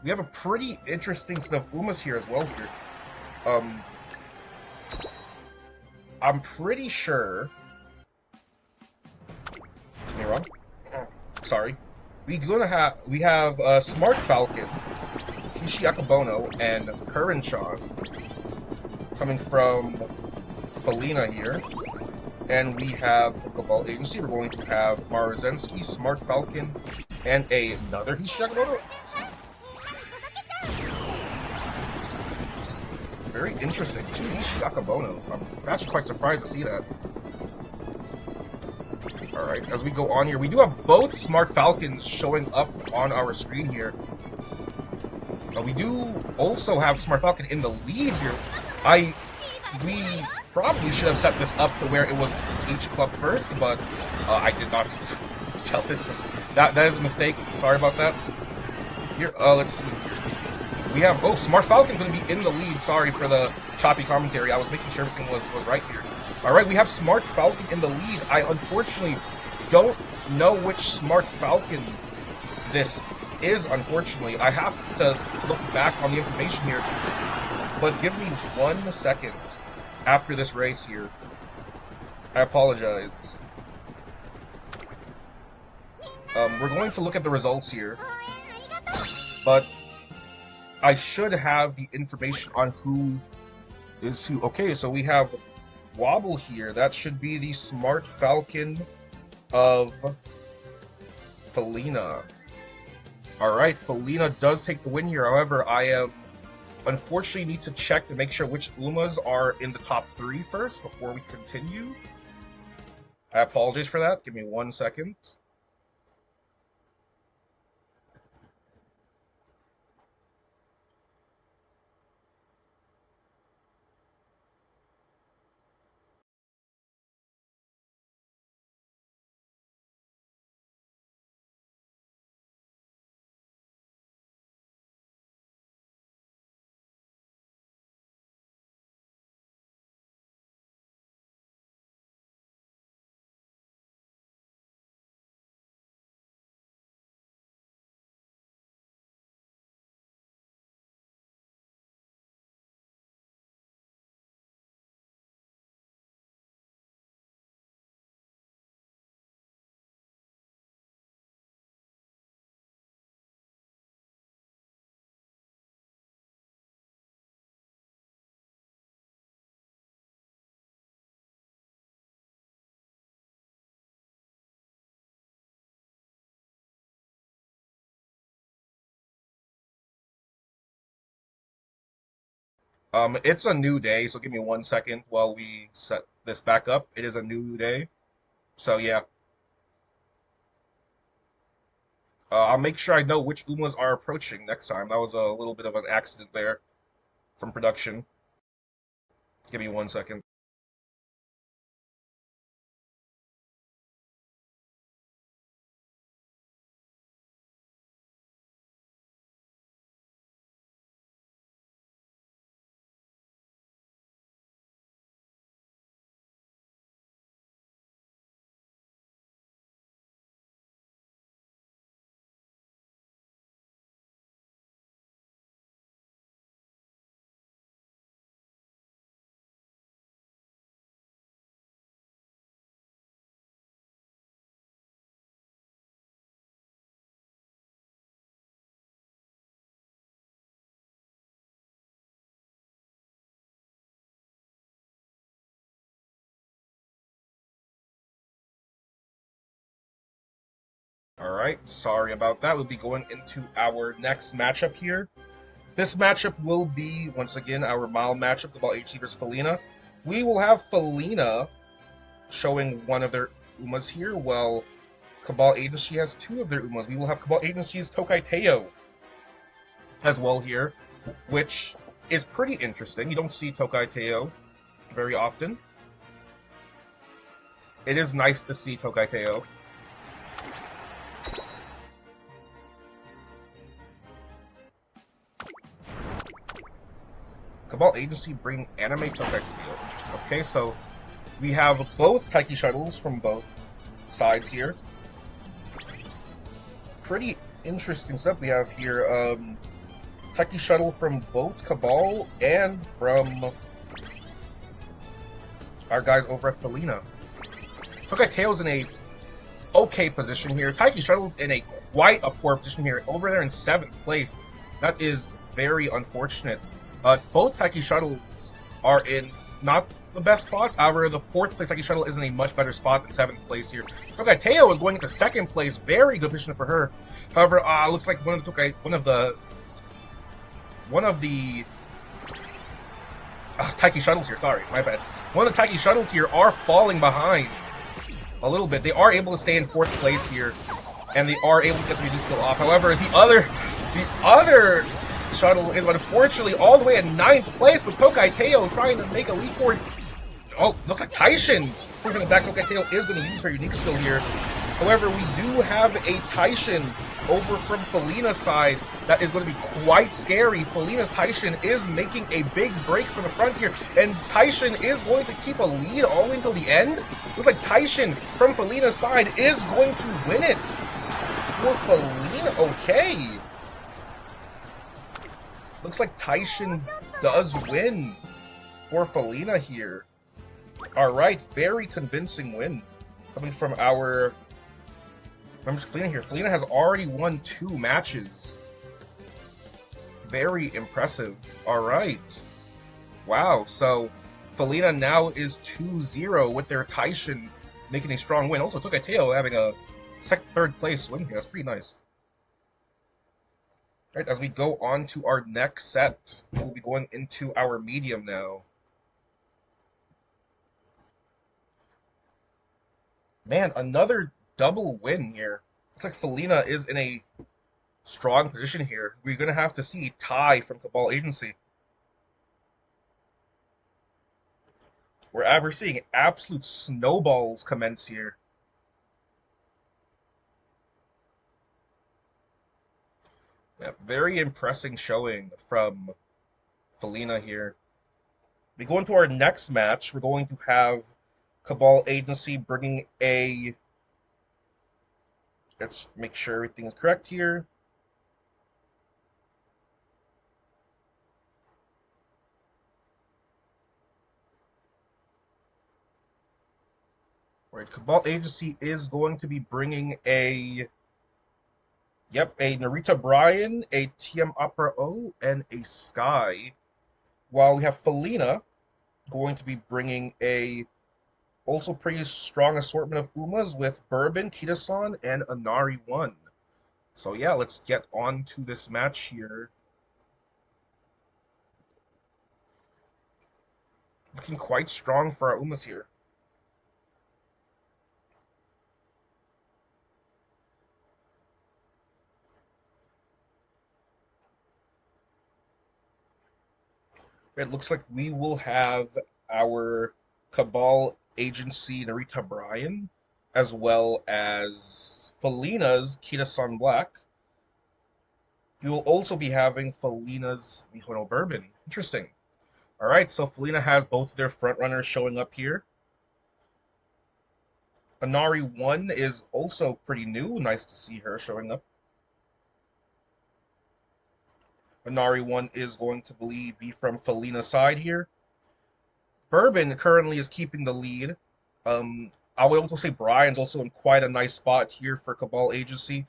We have a pretty interesting set of Umas here as well here. I'm pretty sure... Am I wrong? Sorry. We have Smart Falcon, Kishi Akabono, and Curran Chan coming from Felina here. And we have from Cabal Agency, we're going to have Maruzensky, Smart Falcon, and another Hishiagamoto. Very interesting. 2 Hishiagamotos. I'm actually quite surprised to see that. Alright, as we go on here, we do have both Smart Falcons showing up on our screen here. We do also have Smart Falcon in the lead here. We probably should have set this up to where it was each club first, but I did not tell this. That is a mistake. Sorry about that. Here, let's see. We have Smart Falcon going to be in the lead. Sorry for the choppy commentary. I was making sure everything was right here. All right, we have Smart Falcon in the lead. I unfortunately don't know which Smart Falcon this is. Unfortunately, I have to look back on the information here. But give me 1 second after this race here. I apologize. We're going to look at the results here. But I should have the information on who is who. Okay, so we have Wobble here. That should be the Smart Falcon of Felina. Alright, Felina does take the win here. However, I unfortunately need to check to make sure which Umas are in the top 3 first before we continue. I apologize for that. Give me 1 second. It's a new day, so give me 1 second while we set this back up. It is a new day. So yeah. I'll make sure I know which Umas are approaching next time. That was a little bit of an accident there from production. Give me 1 second. Alright, sorry about that. We'll be going into our next matchup here. This matchup will be, once again, our mild matchup, Cabal HC versus Felina. We will have Felina showing one of their Umas here, while Cabal Agency has 2 of their Umas. We will have Cabal Agency's Tokai Teo as well here, which is pretty interesting. You don't see Tokai Teo very often. It is nice to see Tokai Teo. Cabal Agency bring anime Tokai Teo. Interesting. Okay, so we have both Taiki Shuttles from both sides here. Pretty interesting stuff we have here. Taiki Shuttle from both Cabal and from our guys over at Felina. Tokai Teo's in a okay position here. Taiki Shuttle's in a quite a poor position here. Over there in 7th place. That is very unfortunate. Both Taiki Shuttles are in not the best spots. However, the 4th place Taiki Shuttle is in a much better spot than 7th place here. Tokai Teo is going into 2nd place. Very good position for her. However, looks like one of the Taiki Shuttles here. Sorry, my bad. One of the Taiki Shuttles here are falling behind a little bit. They are able to stay in 4th place here, and they are able to get the reduced skill off. However, the other shuttle is unfortunately all the way in 9th place, with Tokai Teo trying to make a leap forward. Oh, looks like Taishin proving that Tokai Teo is going to use her unique skill here. However, we do have a Taishin over from Felina's side that is going to be quite scary. Felina's Taishin is making a big break from the front here, and Taishin is going to keep a lead all the way until the end. Looks like Taishin from Felina's side is going to win it for Felina. Okay. Looks like Taishin does win for Felina here. Alright, very convincing win coming from our... Remember Felina here. Felina has already won 2 matches. Very impressive. Alright. Wow, so Felina now is 2-0 with their Taishin making a strong win. Also, Tokai Teo having a 3rd place win here. That's pretty nice. Alright, as we go on to our next set, we'll be going into our medium now. Man, another double win here. Looks like Felina is in a strong position here. We're going to have to see Tai from Cabal Agency. We're seeing absolute snowballs commence here. Yeah, very impressive showing from Felina here. We go into our next match. We're going to have Cabal Agency bringing a... Let's make sure everything is correct here. All right, Cabal Agency is going to be bringing a... Yep, a Narita Bryan, a TM Opera O, and a Sky. While we have Felina going to be bringing a also pretty strong assortment of Umas with Bourbon, Kitasan, and Inari 1. So yeah, let's get on to this match here. Looking quite strong for our Umas here. It looks like we will have our Cabal Agency Narita Bryan, as well as Felina's Kitasan Black. We will also be having Felina's Mihono Bourbon. Interesting. Alright, so Felina has both their frontrunners showing up here. Inari 1 is also pretty new. Nice to see her showing up. Inari 1 is going to be from Felina's side here. Bourbon currently is keeping the lead. I would also say Brian's also in quite a nice spot here for Cabal Agency.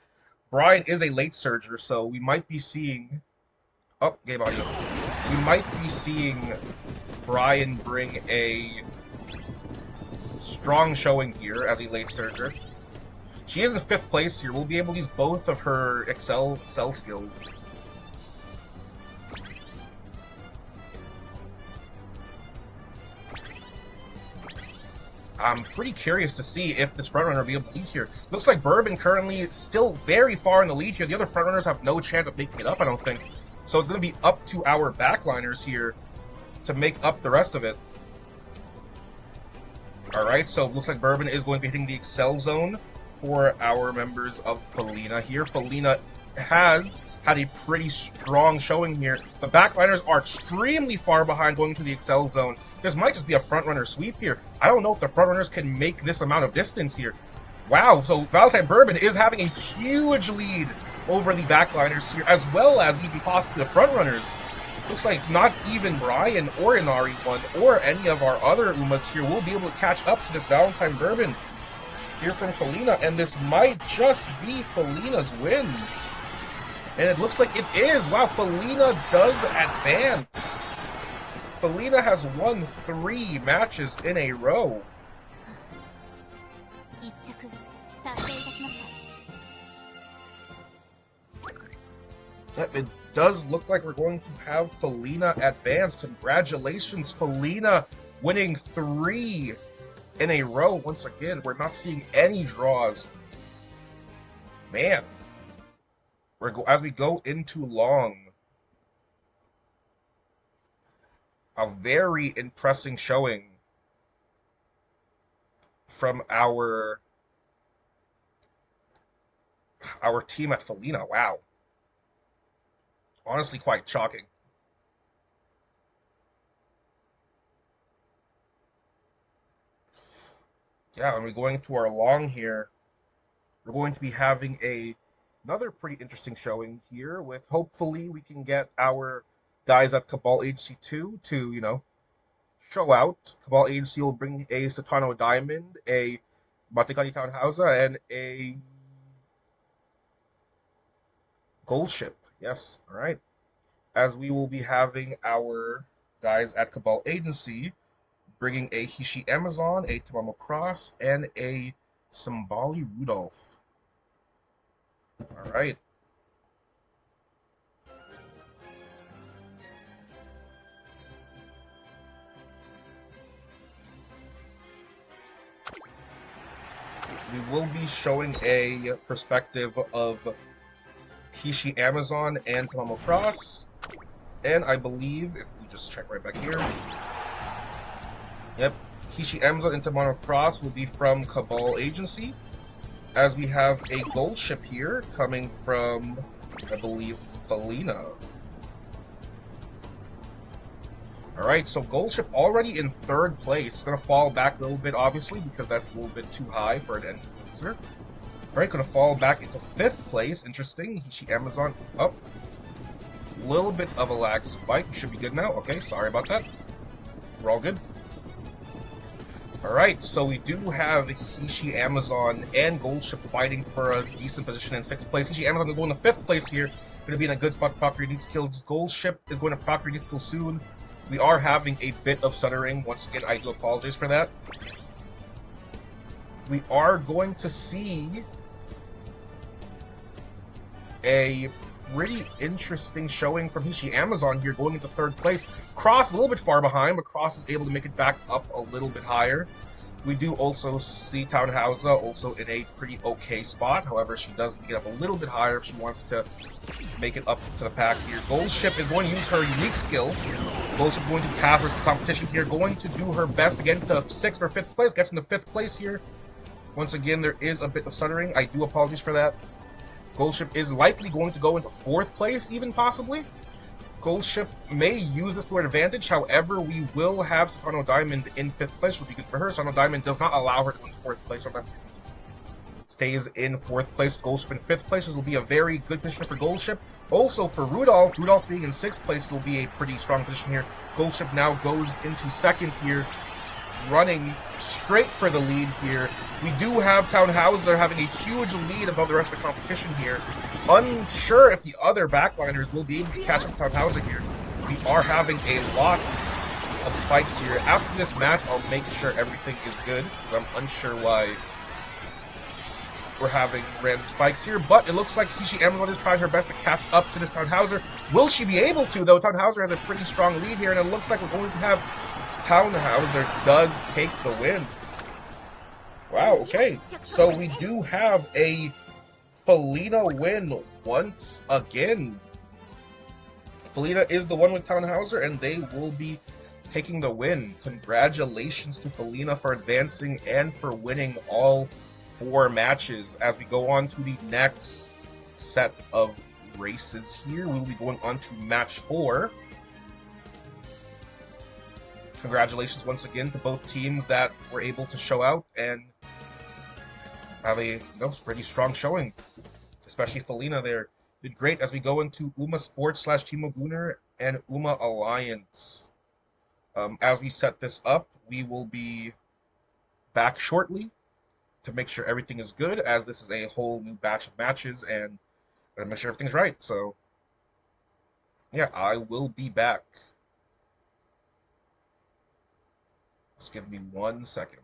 Brian is a late surger, so we might be seeing... Oh, game audio. We might be seeing Brian bring a strong showing here as a late surger. She is in 5th place here. We'll be able to use both of her Excel skills. I'm pretty curious to see if this frontrunner will be able to lead here. Looks like Bourbon currently still very far in the lead here. The other frontrunners have no chance of making it up, I don't think. So it's going to be up to our backliners here to make up the rest of it. Alright, so it looks like Bourbon is going to be hitting the Excel zone for our members of Felina here. Felina has had a pretty strong showing here. The backliners are extremely far behind going to the Excel zone. This might just be a front-runner sweep here. I don't know if the front-runners can make this amount of distance here. Wow, so Valentine Bourbon is having a huge lead over the backliners here, as well as even possibly the front-runners. Looks like not even Brian or Inari 1 or any of our other Umas here will be able to catch up to this Valentine Bourbon here from Felina, and this might just be Felina's win. And it looks like it is. Wow, Felina does advance. Felina has won 3 matches in a row. It does look like we're going to have Felina advance. Congratulations, Felina, winning 3 in a row. Once again, we're not seeing any draws. Man, as we go into long, a very impressive showing from our team at Felina. Wow. Honestly, quite shocking. Yeah, and we're going to our long here. We're going to be having another pretty interesting showing here with hopefully we can get our guys at Cabal Agency 2 to, show out. Cabal Agency will bring a Satano Diamond, a Matikani Townhausa, and a Gold Ship. Yes, all right. As we will be having our guys at Cabal Agency bringing a Hishi Amazon, a Tamamo Cross, and a Simbali Rudolph. All right. We will be showing a perspective of Hishi Amazon and Tamamo Cross. And I believe, if we just check right back here, yep, Hishi Amazon and Tamamo Cross will be from Cabal Agency. As we have a Gold Ship here coming from, I believe, Felina. Alright, so Gold Ship already in 3rd place. It's going to fall back a little bit, obviously, because that's a little bit too high for an end user. Alright, going to fall back into 5th place. Interesting. Hishi Amazon up. Little bit of a lag spike. We should be good now. Okay, sorry about that. We're all good. Alright, so we do have Hishi Amazon and Gold Ship fighting for a decent position in 6th place. Hishi Amazon is going to 5th place here. Going to be in a good spot to proc your needs kills. Gold Ship is going to proc your needs kill soon. We are having a bit of stuttering. Once again, I do apologize for that. We are going to see a pretty interesting showing from Hishi Amazon here going into 3rd place. Cross is a little bit far behind, but Cross is able to make it back up a little bit higher. We do also see Townhausa also in a pretty okay spot. However, she does get up a little bit higher if she wants to make it up to the pack here. Gold Ship is going to use her unique skill. Gold Ship going to path the competition here, going to do her best to get into 6th or 5th place. Gets into 5th place here. Once again, there is a bit of stuttering. I do apologize for that. Gold Ship is likely going to go into 4th place, even possibly. Gold Ship may use this to her advantage. However, we will have Satano Diamond in 5th place, which would be good for her. Satano Diamond does not allow her to go into 4th place. So stays in 4th place. Gold Ship in 5th place. This will be a very good position for Gold Ship. Also for Rudolph. Rudolph being in 6th place will be a pretty strong position here. Gold Ship now goes into 2nd here, running straight for the lead here. We do have Townhauser having a huge lead above the rest of the competition here. Unsure if the other backliners will be able to catch up to Townhauser here. We are having a lot of spikes here. After this match, I'll make sure everything is good. I'm unsure why we're having random spikes here, but it looks like Hishi Amazon is trying her best to catch up to this Townhauser. Will she be able to, though? Townhauser has a pretty strong lead here, and it looks like we're going to have Townhauser does take the win. Wow, okay. So we do have a Felina win once again. Felina is the one with Townhauser, and they will be taking the win. Congratulations to Felina for advancing and for winning all 4 matches. As we go on to the next set of races here, we will be going on to match 4. Congratulations once again to both teams that were able to show out and have a pretty strong showing, especially Felina there. Did great as we go into Uma Sports / Team Gunner and Uma Alliance. As we set this up, we will be back shortly to make sure everything is good, as this is a whole new batch of matches and make sure everything's right. So, yeah, I will be back. Just give me 1 second.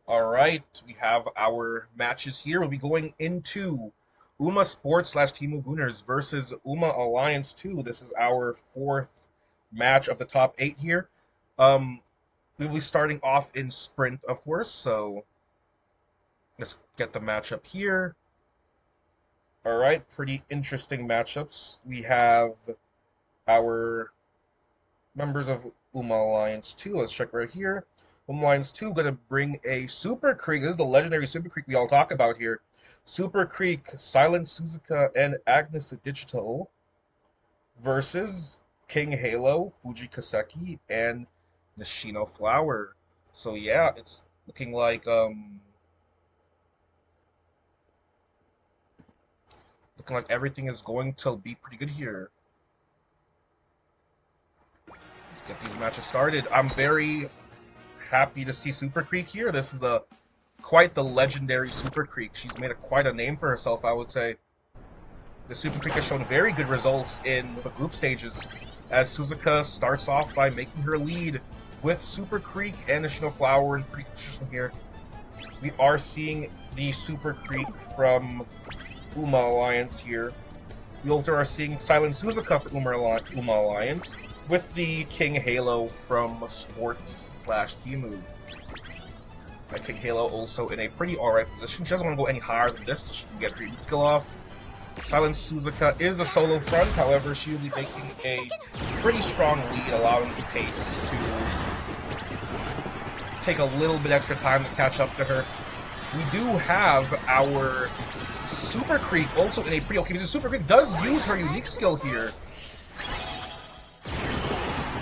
All right, we have our matches here. We'll be going into Uma Sports slash Team Gooners versus Uma Alliance 2. This is our fourth match of the top 8 here. We will be starting off in sprint, of course, so let's get the matchup here. All right, pretty interesting matchups. We have our members of Uma Alliance 2. Let's check right here. Uma Alliance 2 going to bring a Super Creek. This is the legendary Super Creek we all talk about here. Super Creek, Silent Suzuka, and Agnes Digital versus King Halo, Fuji Kaseki, and Nishino Flower. So yeah, it's looking like everything is going to be pretty good here. Let's get these matches started. I'm very happy to see Super Creek here. This is quite the legendary Super Creek. She's made quite a name for herself, I would say. The Super Creek has shown very good results in the group stages, as Suzuka starts off by making her lead with Super Creek and Nishino Flower in pretty position here. We are seeing the Super Creek from Uma Alliance here. We also are seeing Silent Suzuka for Uma Alliance, with the King Halo from Sports slash Timu. King Halo also in a pretty alright position. She doesn't want to go any higher than this, so she can get her heat skill off. Silent Suzuka is a solo front, however, she will be making a pretty strong lead, allowing the pace to take a little bit extra time to catch up to her. We do have our Super Creek also in a pretty okay position. Super Creek does use her unique skill here.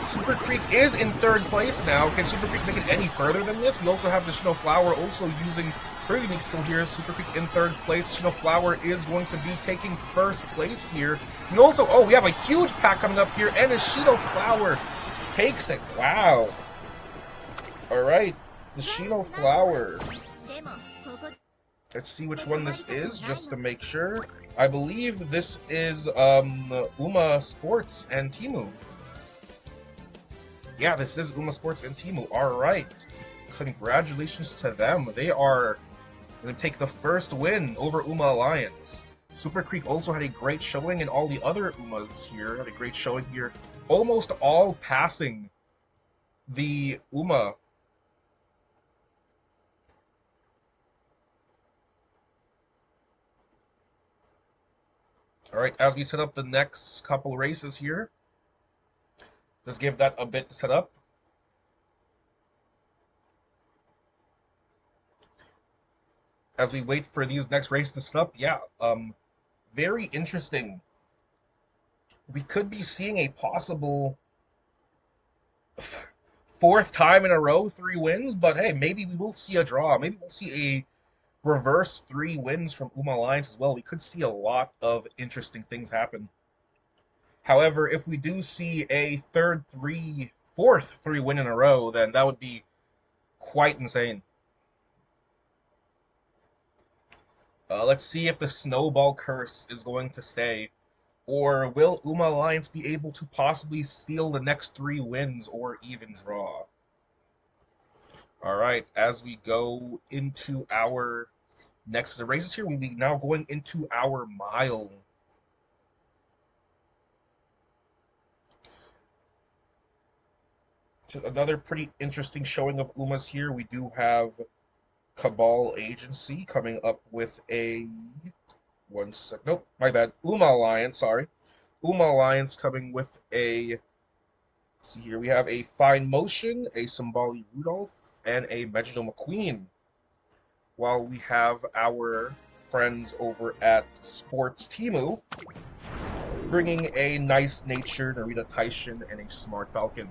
Super Creek is in third place now. Can Super Creek make it any further than this? We also have the Nishino Flower also using her unique skill here. Super Creek in third place. Nishino Flower is going to be taking first place here. And also, oh, we have a huge pack coming up here, and Nishino Flower takes it. Wow. Alright, Nishino Flower. Let's see which one this is, just to make sure. I believe this is Uma Sports and Timu. Yeah, this is Uma Sports and Timu. Alright. Congratulations to them. They are going to take the first win over Uma Alliance. Super Creek also had a great showing, and all the other Umas here had a great showing here. Almost all passing the Uma. All right, as we set up the next couple races here, just give that a bit to set up. As we wait for these next races to set up, yeah, very interesting. We could be seeing a possible fourth time in a row 3 wins, but hey, maybe we will see a draw. Maybe we'll see a reverse 3 wins from Uma Alliance as well. We could see a lot of interesting things happen. However, if we do see a fourth 3 win in a row, then that would be quite insane. Let's see if the snowball curse is going to stay. Or will Uma Alliance be able to possibly steal the next 3 wins or even draw? All right, as we go into our next the races here, we'll be now going into our mile. Another pretty interesting showing of Umas here. We do have Cabal Agency coming up with a one sec. Nope, my bad. Uma Alliance, sorry. Uma Alliance coming with a. See here, we have a Fine Motion, a Symboli Rudolph, and a Megiddo McQueen. While we have our friends over at Sports Timu bringing a Nice Nature, Narita Taishin, and a Smart Falcon.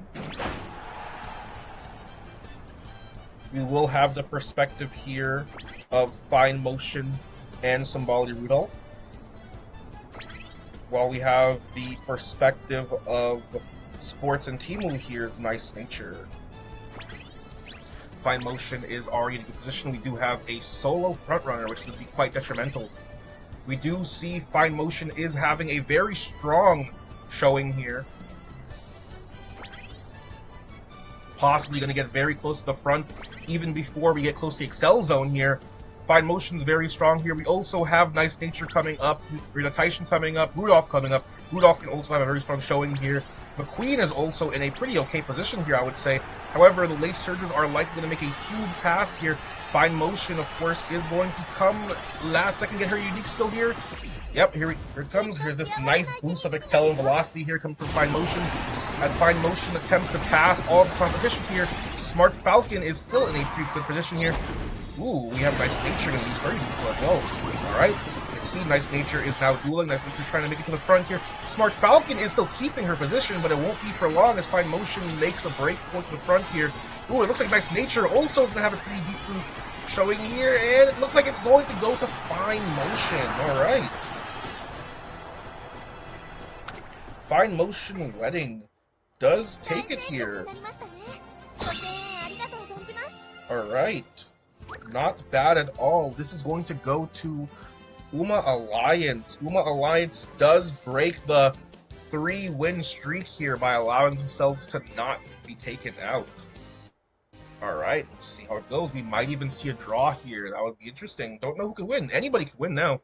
We will have the perspective here of Fine Motion and Symboli Rudolph, while we have the perspective of Sports and Timu here's Nice Nature. Fine Motion is already in a good position. We do have a solo frontrunner, which would be quite detrimental. We do see Fine Motion is having a very strong showing here. Possibly going to get very close to the front even before we get close to the Excel Zone here. Fine Motion's very strong here. We also have Nice Nature coming up, Rita Taishin coming up, Rudolph coming up. Rudolph can also have a very strong showing here. McQueen is also in a pretty okay position here, I would say. However, the late surges are likely going to make a huge pass here. Fine Motion, of course, is going to come last second, get her unique skill here. Yep, here it comes. Here's this nice boost of Excel and Velocity here coming from Fine Motion. As Fine Motion attempts to pass all the competition here, Smart Falcon is still in a pretty good position here. Ooh, we have Nice Nature going to use very useful as well. Alright, let's see, Nice Nature is now dueling. Nice Nature is trying to make it to the front here. Smart Falcon is still keeping her position, but it won't be for long as Fine Motion makes a break for the front here. Ooh, it looks like Nice Nature also is going to have a pretty decent showing here, and it looks like it's going to go to Fine Motion. Alright. Fine Motion Wedding does take it here. Alright. Not bad at all. This is going to go to Uma Alliance. Uma Alliance does break the 3-win streak here by allowing themselves to not be taken out. Alright, let's see how it goes. We might even see a draw here. That would be interesting. Don't know who can win. Anybody can win now.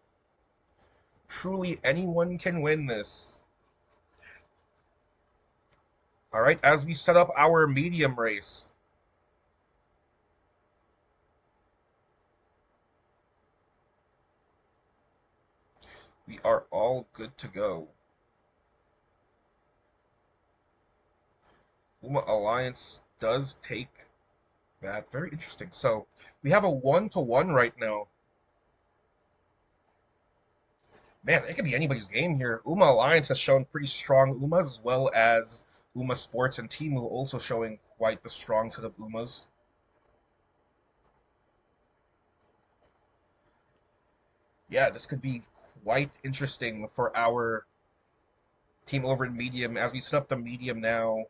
Truly, anyone can win this. Alright, as we set up our medium race. We are all good to go. Uma Alliance does take that. Very interesting. So we have a 1-to-1 right now. Man, it could be anybody's game here. Uma Alliance has shown pretty strong Umas, as well as Uma Sports and Timu also showing quite the strong set of Umas. Yeah, this could be quite interesting for our team over in medium. As we set up the medium now,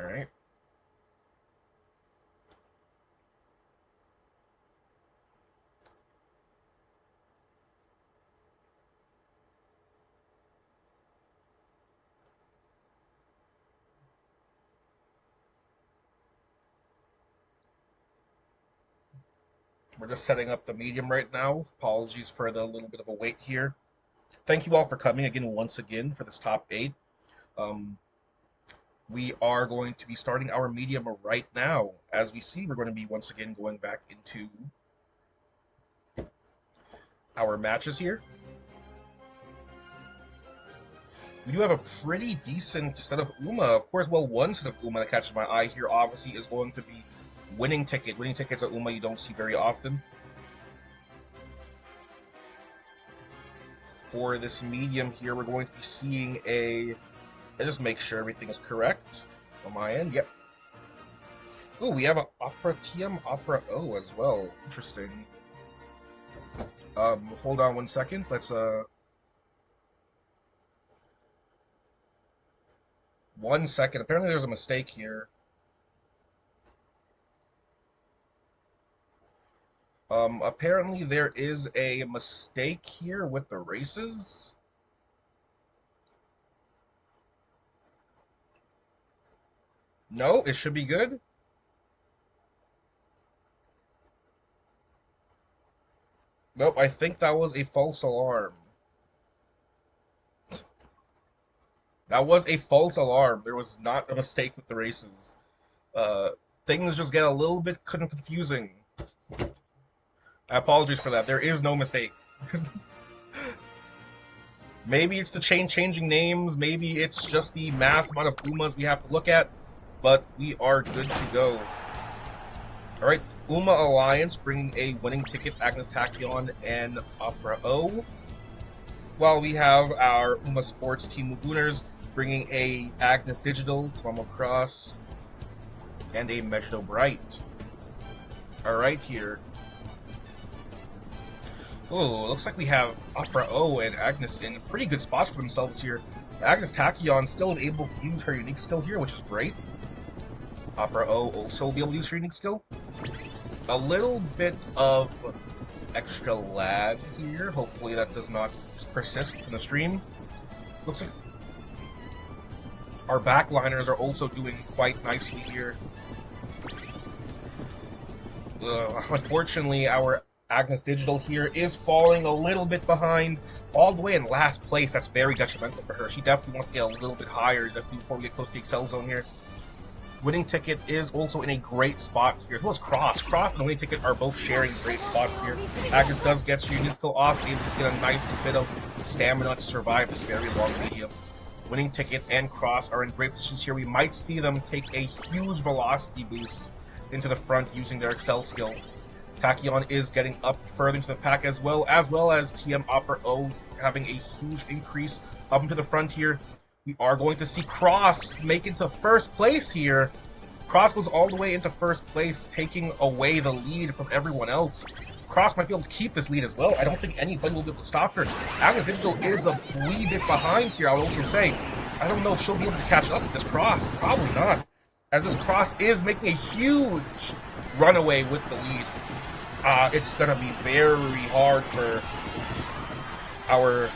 All right. We're just setting up the medium right now. Apologies for the little bit of a wait here. Thank you all for coming again once again for this top 8. Um, we are going to be starting our medium right now. As we see, we're going to be once again going back into our matches here. We do have a pretty decent set of UMA. Of course, well, one set of UMA that catches my eye here obviously is going to be Winning Ticket. Winning Ticket's at UMA you don't see very often. For this medium here, we're going to be seeing I just make sure everything is correct on my end. Yep. Oh, we have an Opera TM Opera O as well. Interesting. Hold on one second. Let's 1 second. Apparently there's a mistake here. Apparently there is a mistake here with the races. No, it should be good. Nope, I think that was a false alarm. That was a false alarm. There was not a mistake with the races. Uh, Things just get a little bit confusing. I apologize for that. There is no mistake. Maybe it's the changing names. Maybe it's just the mass amount of UMAs we have to look at. But we are good to go. All right, UMA Alliance bringing a Winning Ticket, Agnes Tachyon, and Opera O. While we have our UMA Sports Team Lagooners bringing a Agnes Digital, Tomo Cross, and a Megiddo Bright. All right, here. Oh, looks like we have Opera O and Agnes in pretty good spots for themselves here. Agnes Tachyon still is able to use her unique skill here, which is great. Opera O also will be able to use her unique skill. A little bit of extra lag here. Hopefully that does not persist in the stream. Looks like our backliners are also doing quite nicely here. Unfortunately, our Agnes Digital here is falling a little bit behind, all the way in last place. That's very detrimental for her. She definitely wants to get a little bit higher, definitely before we get close to the Excel zone here. Winning Ticket is also in a great spot here, as well as Cross. Cross and Winning Ticket are both sharing great spots here. Agnes does get her unique skill off, able to get a nice bit of stamina to survive this very long medium. Winning Ticket and Cross are in great positions here. We might see them take a huge velocity boost into the front using their Excel skills. Tachyon is getting up further into the pack as well as TM Opera O having a huge increase up into the front here. We are going to see Cross make it to first place here. Cross goes all the way into first place, taking away the lead from everyone else. Cross might be able to keep this lead as well. I don't think anybody will be able to stop her. Agnes Digital is a wee bit behind here, I would also say. I don't know if she'll be able to catch up with this Cross. Probably not. As this Cross is making a huge runaway with the lead. It's going to be very hard for our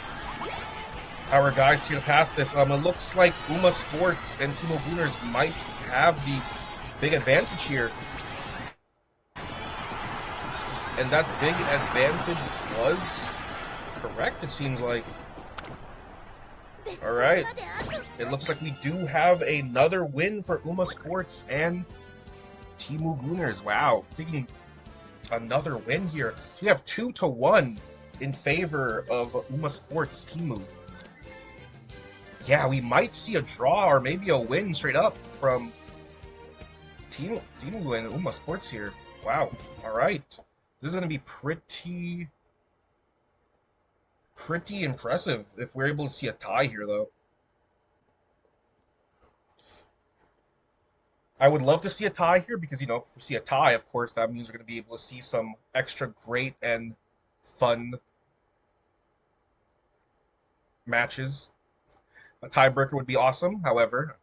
guys here to pass this. It looks like UMA Sports and Team Lagooners might have the big advantage here. And that big advantage was correct, it seems like. Alright. It looks like we do have another win for UMA Sports and Team Lagooners. Wow. Taking another win here. So we have 2-1 in favor of UMA Sports Team. Yeah, we might see a draw or maybe a win straight up from Team and UMA Sports here. Wow. Alright. This is going to be pretty impressive if we're able to see a tie here, though. I would love to see a tie here because, you know, if we see a tie, of course, that means we're going to be able to see some extra great and fun matches. A tiebreaker would be awesome, however.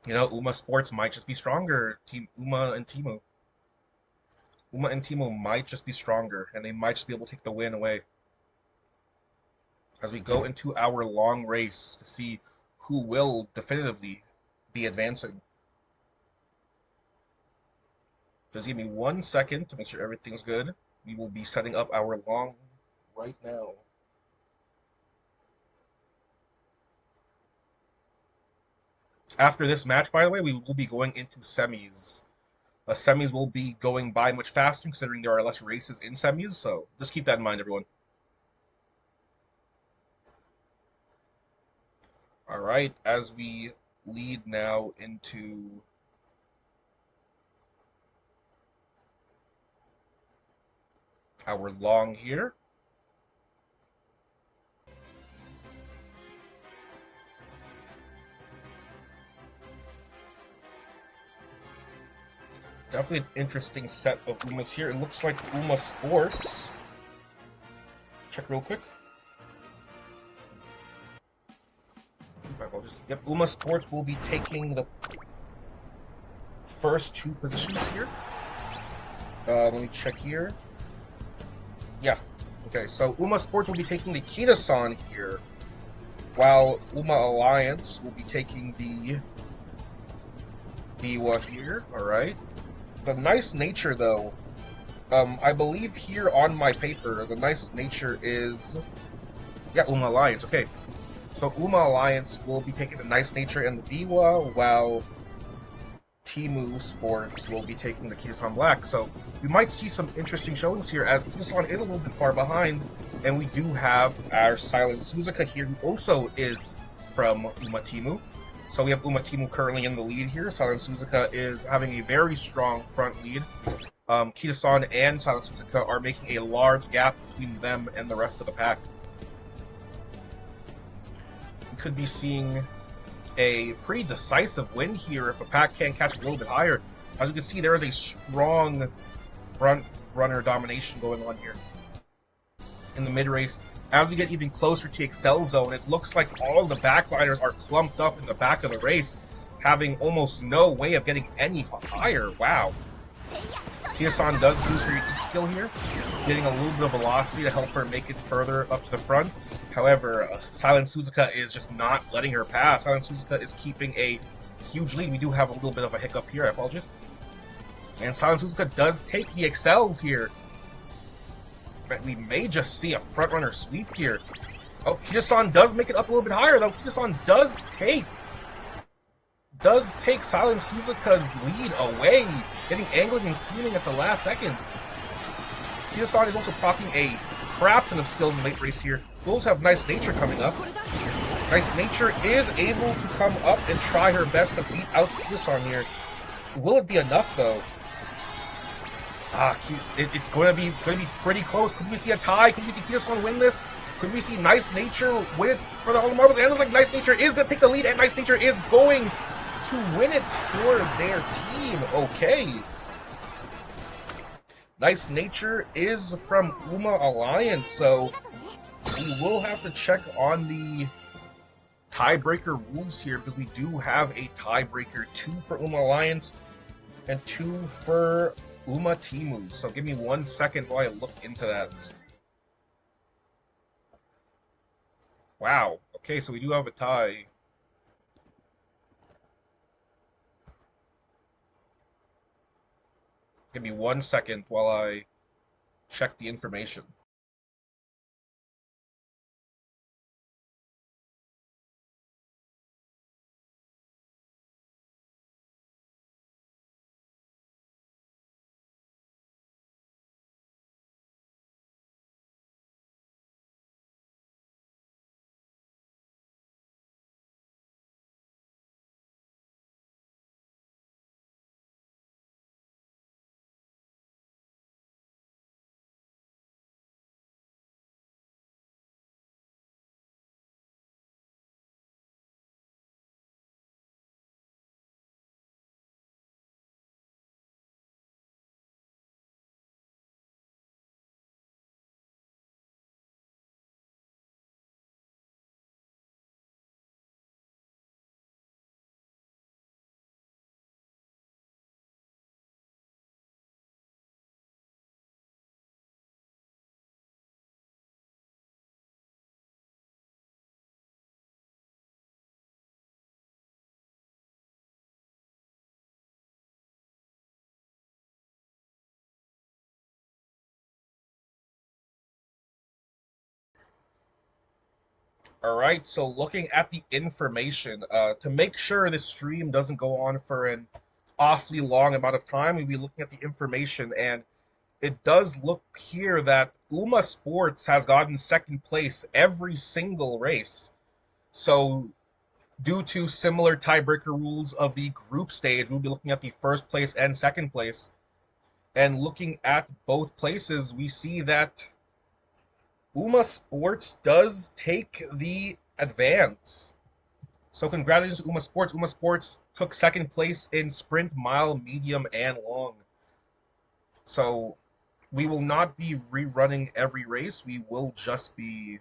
You know, Uma Sports might just be stronger. Team Uma and Timu. Uma and Timu might just be stronger, and they might just be able to take the win away. As we go into our long race to see who will definitively be advancing. Just give me 1 second to make sure everything's good. We will be setting up our long right now. After this match, by the way, we will be going into semis. Semis will be going by much faster considering there are less races in semis, so just keep that in mind, everyone. All right, as we lead now into our long here. Definitely an interesting set of Umas here. It looks like Uma Sports. Check real quick. Yep, Uma Sports will be taking the first two positions here. Let me check here. Yeah. Okay, so Uma Sports will be taking the Kita-san here, while Uma Alliance will be taking the Biwa here. All right. The nice nature, though, I believe here on my paper, the nice nature is, yeah, Uma Alliance. Okay, so Uma Alliance will be taking the nice nature and the Biwa, while Timu Sports will be taking the Kita-san Black. So we might see some interesting showings here, as Kita-san is a little bit far behind, and we do have our Silent Suzuka here, who also is from Uma Timu. So we have Uma Timu currently in the lead here. Silent Suzuka is having a very strong front lead. Kita-san and Silent Suzuka are making a large gap between them and the rest of the pack. We could be seeing a pretty decisive win here if a pack can catch a little bit higher. As you can see, there is a strong front runner domination going on here in the mid race. As we get even closer to Excel Zone, it looks like all the backliners are clumped up in the back of the race, having almost no way of getting any higher. Wow. Kita-san does use her unique skill here, getting a little bit of velocity to help her make it further up to the front. However, Silent Suzuka is just not letting her pass. Silent Suzuka is keeping a huge lead. We do have a little bit of a hiccup here, I apologize. And Silent Suzuka does take the Excels here. But we may just see a front-runner sweep here. Oh, Kita-san does make it up a little bit higher, though. Kita-san does take Silent Suzuka's lead away, getting angling and scheming at the last second. Kita-san is also proccing a crap ton of skills in late race here. Wolves have Nice Nature coming up. Nice Nature is able to come up and try her best to beat out Kita-san here. Will it be enough, though? It's going to be pretty close. Could we see a tie? Could we see Kita-san win this? Could we see Nice Nature win it for the All Marbles? And it looks like Nice Nature is going to take the lead, and Nice Nature is going to win it for their team. Okay. Nice Nature is from Uma Alliance, so we will have to check on the tiebreaker rules here, because we do have a tiebreaker, 2 for Uma Alliance and 2 for Uma Timu. So give me 1 second while I look into that. Wow. Okay, so we do have a tie. Give me 1 second while I check the information. All right, so looking at the information, to make sure this stream doesn't go on for an awfully long amount of time, we'll be looking at the information, and it does look here that Uma Sports has gotten second place every single race. So, due to similar tiebreaker rules of the group stage, we'll be looking at the first place and second place. And looking at both places, we see that Uma Sports does take the advance. So congratulations to Uma Sports. Uma Sports took second place in sprint, mile, medium, and long. So we will not be rerunning every race. We will just be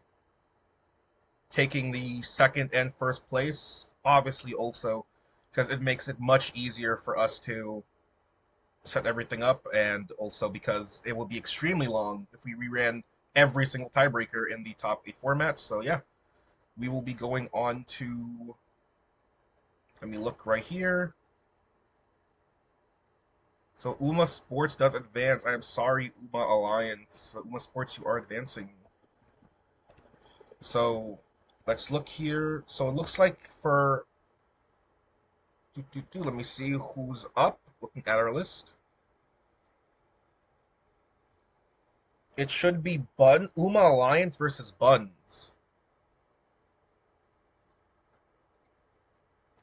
taking the second and first place, obviously also because it makes it much easier for us to set everything up, and also because it would be extremely long if we reran every single tiebreaker in the top 8 formats. So yeah, we will be going on to, let me look right here. So Uma Sports does advance. I am sorry, Uma Alliance. Uma Sports, you are advancing. So let's look here. So it looks like for let me see who's up. Looking at our list, it should be Uma Alliance versus Buns.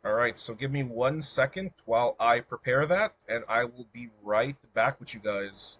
All right, so give me 1 second while I prepare that, and I will be right back with you guys.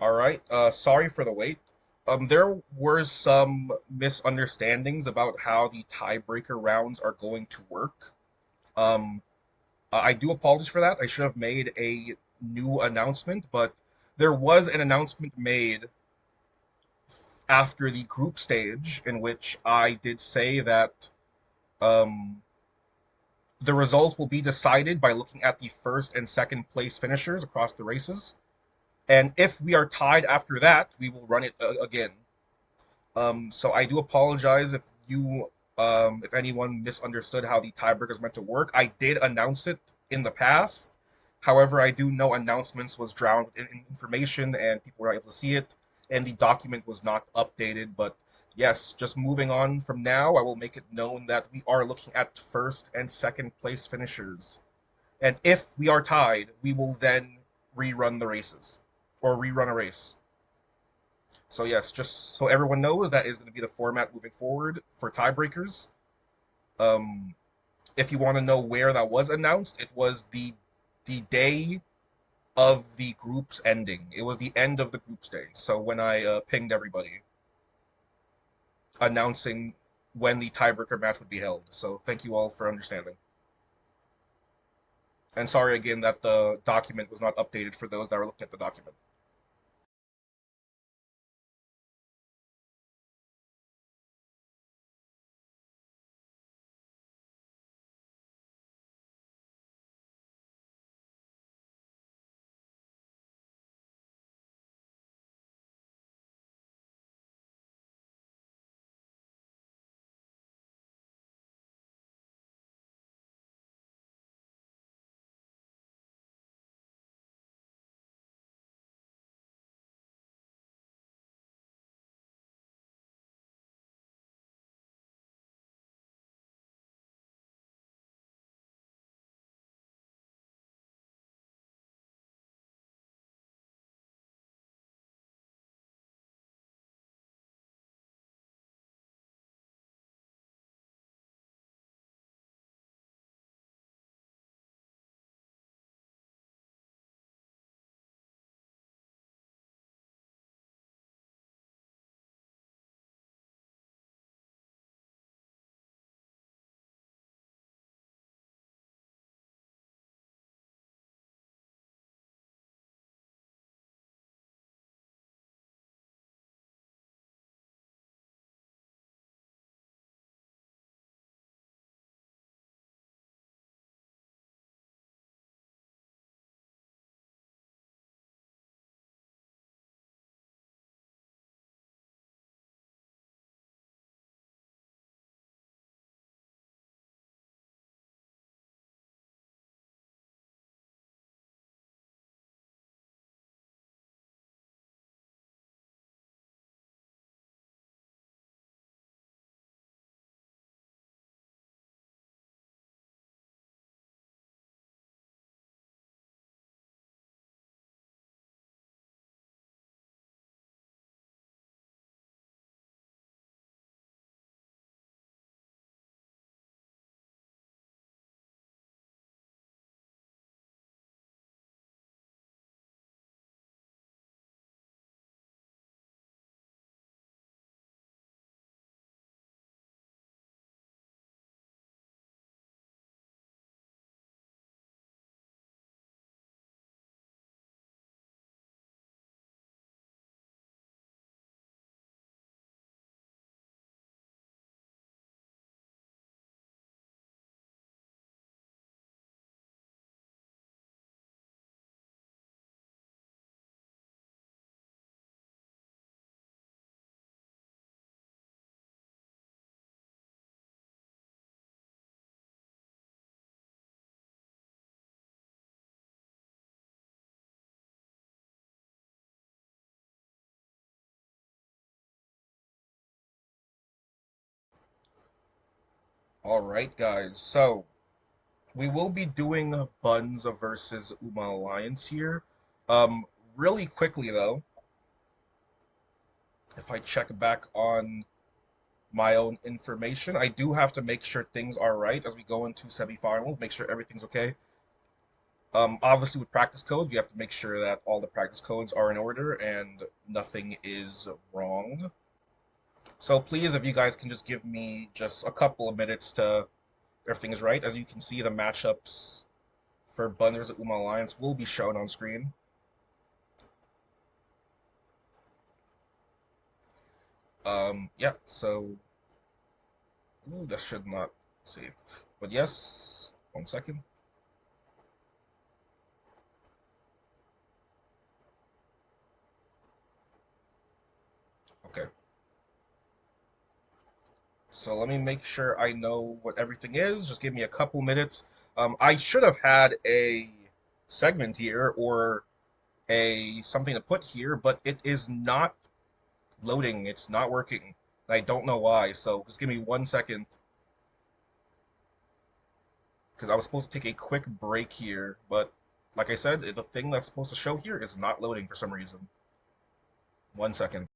All right. Sorry for the wait. There were some misunderstandings about how the tiebreaker rounds are going to work. Um, I do apologize for that. I should have made a new announcement, but there was an announcement made after the group stage in which I did say that um, the results will be decided by looking at the first and second place finishers across the races. And if we are tied after that, we will run it again. So I do apologize if anyone misunderstood how the tiebreaker is meant to work. I did announce it in the past. However, I do know announcements was drowned in information and people were not able to see it, and the document was not updated. But yes, just moving on from now, I will make it known that we are looking at first and second place finishers. And if we are tied, we will then rerun the races or rerun a race. So yes, just so everyone knows, that is going to be the format moving forward for tiebreakers. Um, if you want to know where that was announced, it was the day of the group's ending. It was the end of the group's day. So when I pinged everybody announcing when the tiebreaker match would be held. So thank you all for understanding. And sorry again that the document was not updated for those that were looking at the document. All right, guys. So we will be doing Buns versus Uma Alliance here. Um, Really quickly though, if I check back on my own information, I do have to make sure things are right as we go into semifinals, make sure everything's okay. Obviously, with practice codes, you have to make sure that all the practice codes are in order and nothing is wrong. So please, if you guys can just give me just a couple of minutes to everything is right. As you can see, the matchups for Bun vs. Uma Alliance will be shown on screen. Yeah, so ooh, that should not save. But yes, 1 second. Okay. So let me make sure I know what everything is. Just give me a couple minutes. I should have had a segment here or a something to put here, but it is not loading. It's not working. I don't know why. So just give me 1 second because I was supposed to take a quick break here, but like I said, the thing that's supposed to show here is not loading for some reason. 1 second.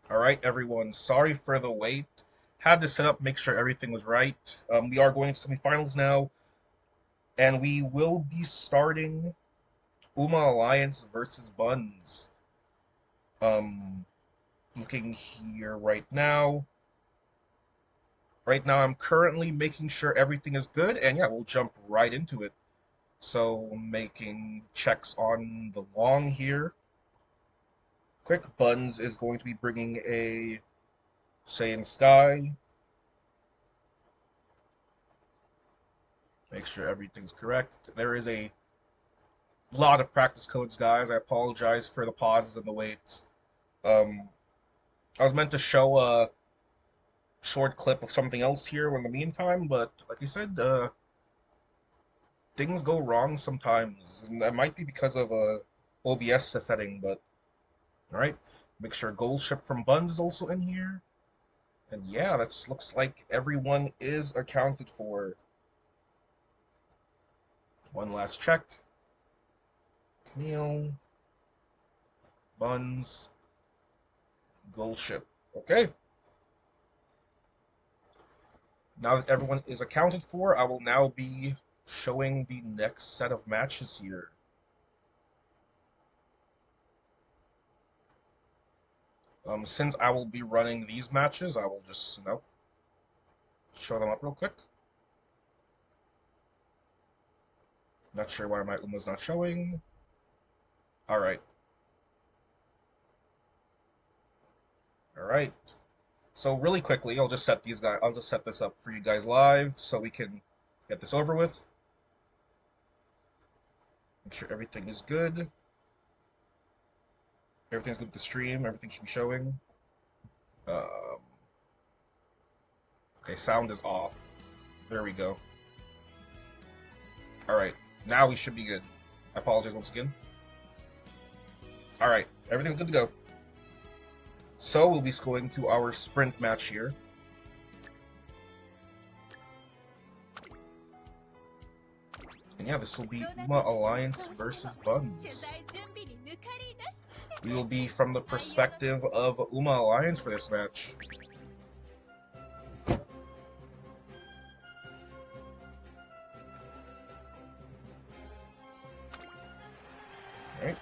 All right, everyone. Sorry for the wait. Had to set up, make sure everything was right. We are going to semifinals now, and we will be starting Uma Alliance versus Buns. Um, Looking here right now. Right now, I'm currently making sure everything is good, and yeah, we'll jump right into it. So, making checks on the long here. Quick, Buns is going to be bringing a Saiyan Sky. Make sure everything's correct. There is a lot of practice codes, guys. I apologize for the pauses and the waits. Um, I was meant to show a short clip of something else here in the meantime, but like you said, things go wrong sometimes. And that might be because of a OBS setting, but alright. Make sure gold ship from Buns is also in here. And yeah, that looks like everyone is accounted for. One last check. Camille, Buns, gold ship. Okay. Now that everyone is accounted for, I will now be showing the next set of matches here. Since I will be running these matches, I will just, show them up real quick. Not sure why my Uma's not showing. Alright. Alright. So really quickly, I'll just set this up for you guys live so we can get this over with. Make sure everything is good. Everything's good with the stream, everything should be showing. Okay, sound is off. There we go. Alright, now we should be good. I apologize once again. Alright, everything's good to go. So we'll be going to our sprint match here. And yeah, this will be Uma Alliance versus Buns. We will be from the perspective of Uma Alliance for this match. Alright.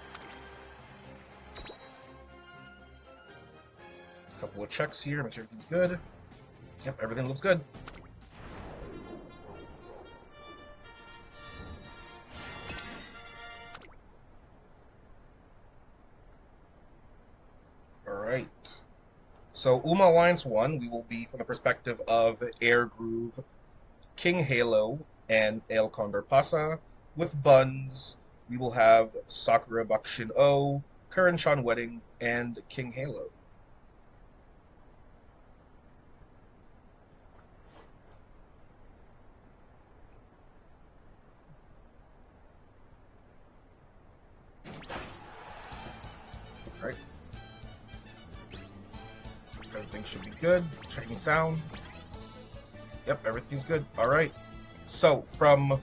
Couple of checks here, make sure everything's good. Yep, everything looks good. Alright. So, Uma Alliance 1, we will be from the perspective of Air Groove, King Halo, and El Condor Pasa. With Buns, we will have Sakura Bakushin O, Current Shan Wedding, and King Halo. Alright. Everything should be good. Checking sound. Yep, everything's good. Alright. So, from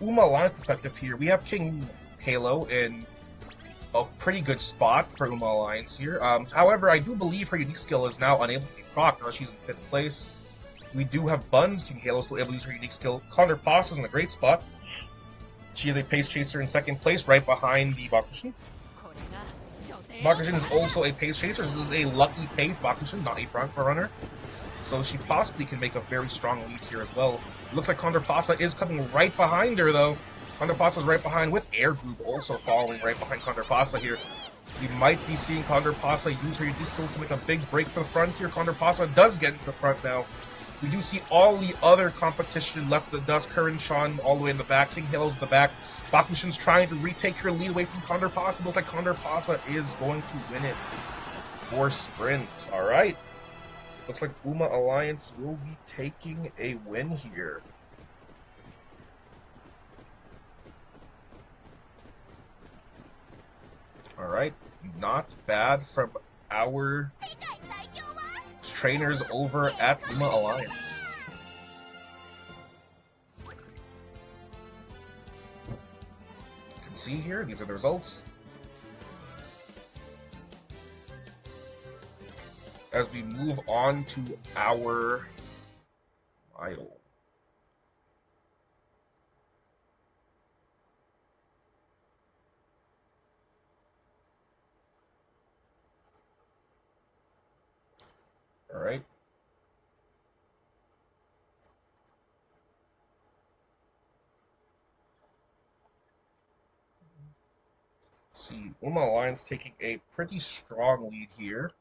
Uma Alliance perspective here, we have King Halo in a pretty good spot for Uma Alliance here. However, I do believe her unique skill is now unable to be procced unless she's in 5th place. We do have Buns. King Halo still able to use her unique skill. Condor Pasa is in a great spot. She is a pace chaser in 2nd place, right behind the Bakushin. Bakushin is also a pace chaser. This is a lucky pace Bakushin, not a front runner. So she possibly can make a very strong lead here as well. It looks like Condor Pasa is coming right behind her, though. Condor Pasa is right behind, with Air Group also following right behind Condor Pasa here. We might be seeing Condor Pasa use her unique skills to make a big break for the front here. Condor Pasa does get into the front now. We do see all the other competition left that does. Current Sean all the way in the back. King Halo's in the back. Bakushin's trying to retake her lead away from Condor Pasa. Looks like Condor Pasa is going to win it for sprint. Alright. Looks like Uma Alliance will be taking a win here. Alright. Not bad from our trainers over at Uma Alliance. You can see here, these are the results. as we move on to our mile. All right. See, Umamusume taking a pretty strong lead here.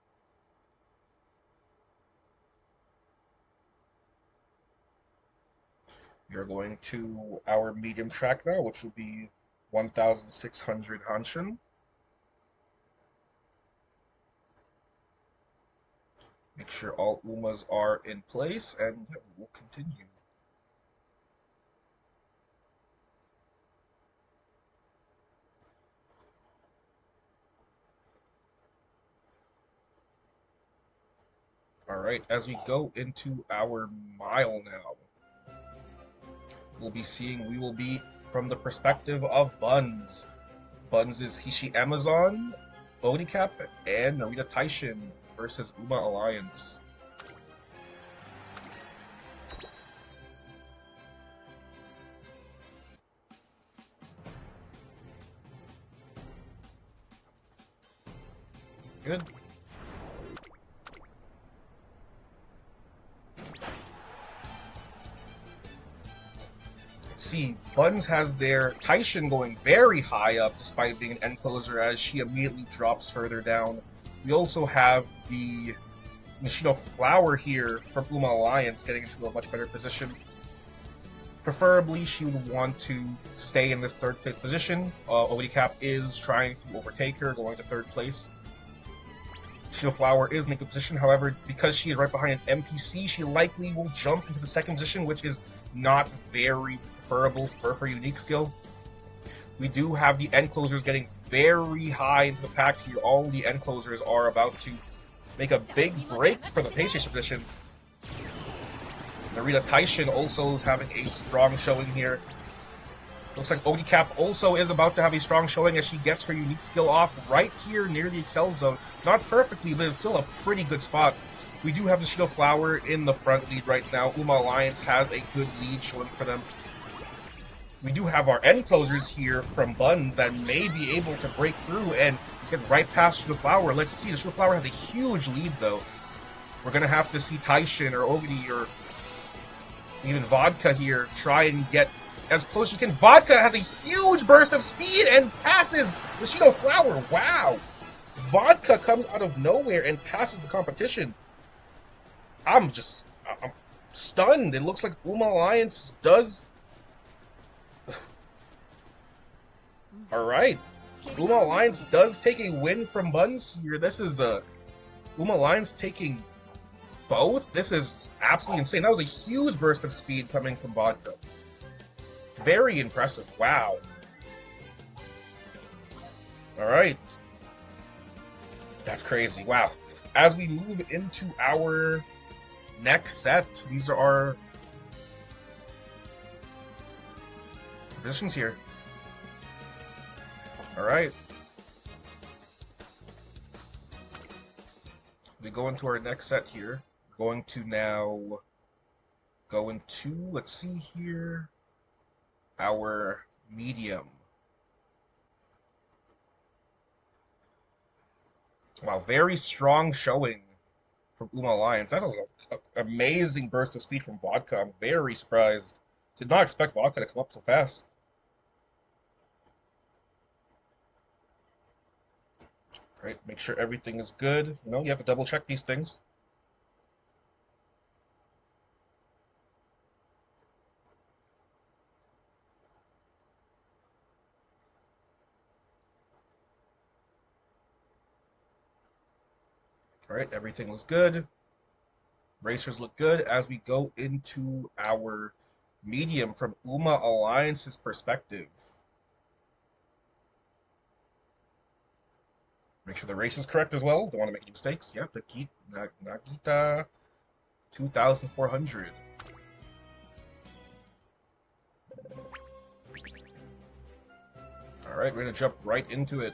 We are going to our medium track now, which will be 1,600 Hanshin. Make sure all Umas are in place, and yeah, we will continue. Alright, as we go into our mile now, we will be from the perspective of Buns. Buns is Hishi Amazon, Odicap, and Narita Taishin versus Uma Alliance. Good. See, Buns has their Taishin going very high up despite being an end closer as she immediately drops further down. We also have the Nishino Flower here from Uma Alliance getting into a much better position. Preferably, she would want to stay in this third place position. Odicap is trying to overtake her, going to third place. Nishino Flower is in a good position, however, because she is right behind an NPC, she likely will jump into the second position, which is not very preferable for her unique skill. We do have the end closers getting very high into the pack here. All the end closers are about to make a big break for the PlayStation position. Narita Taishin also having a strong showing here. Looks like Odicap also is about to have a strong showing as she gets her unique skill off right here near the Excel Zone. Not perfectly, but it's still a pretty good spot. We do have the Shield Flower in the front lead right now. Uma Alliance has a good lead showing for them. We do have our end closers here from Buns that may be able to break through and get right past Shield Flower. Let's see, the Shield Flower has a huge lead though. We're going to have to see Taishin or Ogdi or even Vodka here try and get as close as you can. Vodka has a huge burst of speed and passes the Shield Flower. Wow! Vodka comes out of nowhere and passes the competition. I'm stunned. It looks like Uma Alliance does. Alright. Uma Alliance does take a win from Buns here. This is Uma Alliance taking both. This is absolutely insane. That was a huge burst of speed coming from Vodka. Very impressive. Wow. Alright. That's crazy. Wow. As we move into our next set, these are our positions here. Alright. We go into our next set here. We're going to now go into, let's see here, our medium. Wow, very strong showing from Uma Alliance. That's an amazing burst of speed from Vodka. I'm very surprised. Did not expect Vodka to come up so fast. Right, make sure everything is good. You know, you have to double check these things. All right, everything looks good. Racers look good as we go into our medium from Uma Alliance's perspective. Make sure the race is correct as well. Don't want to make any mistakes. Yep, Nagita 2,400. Alright, we're going to jump right into it.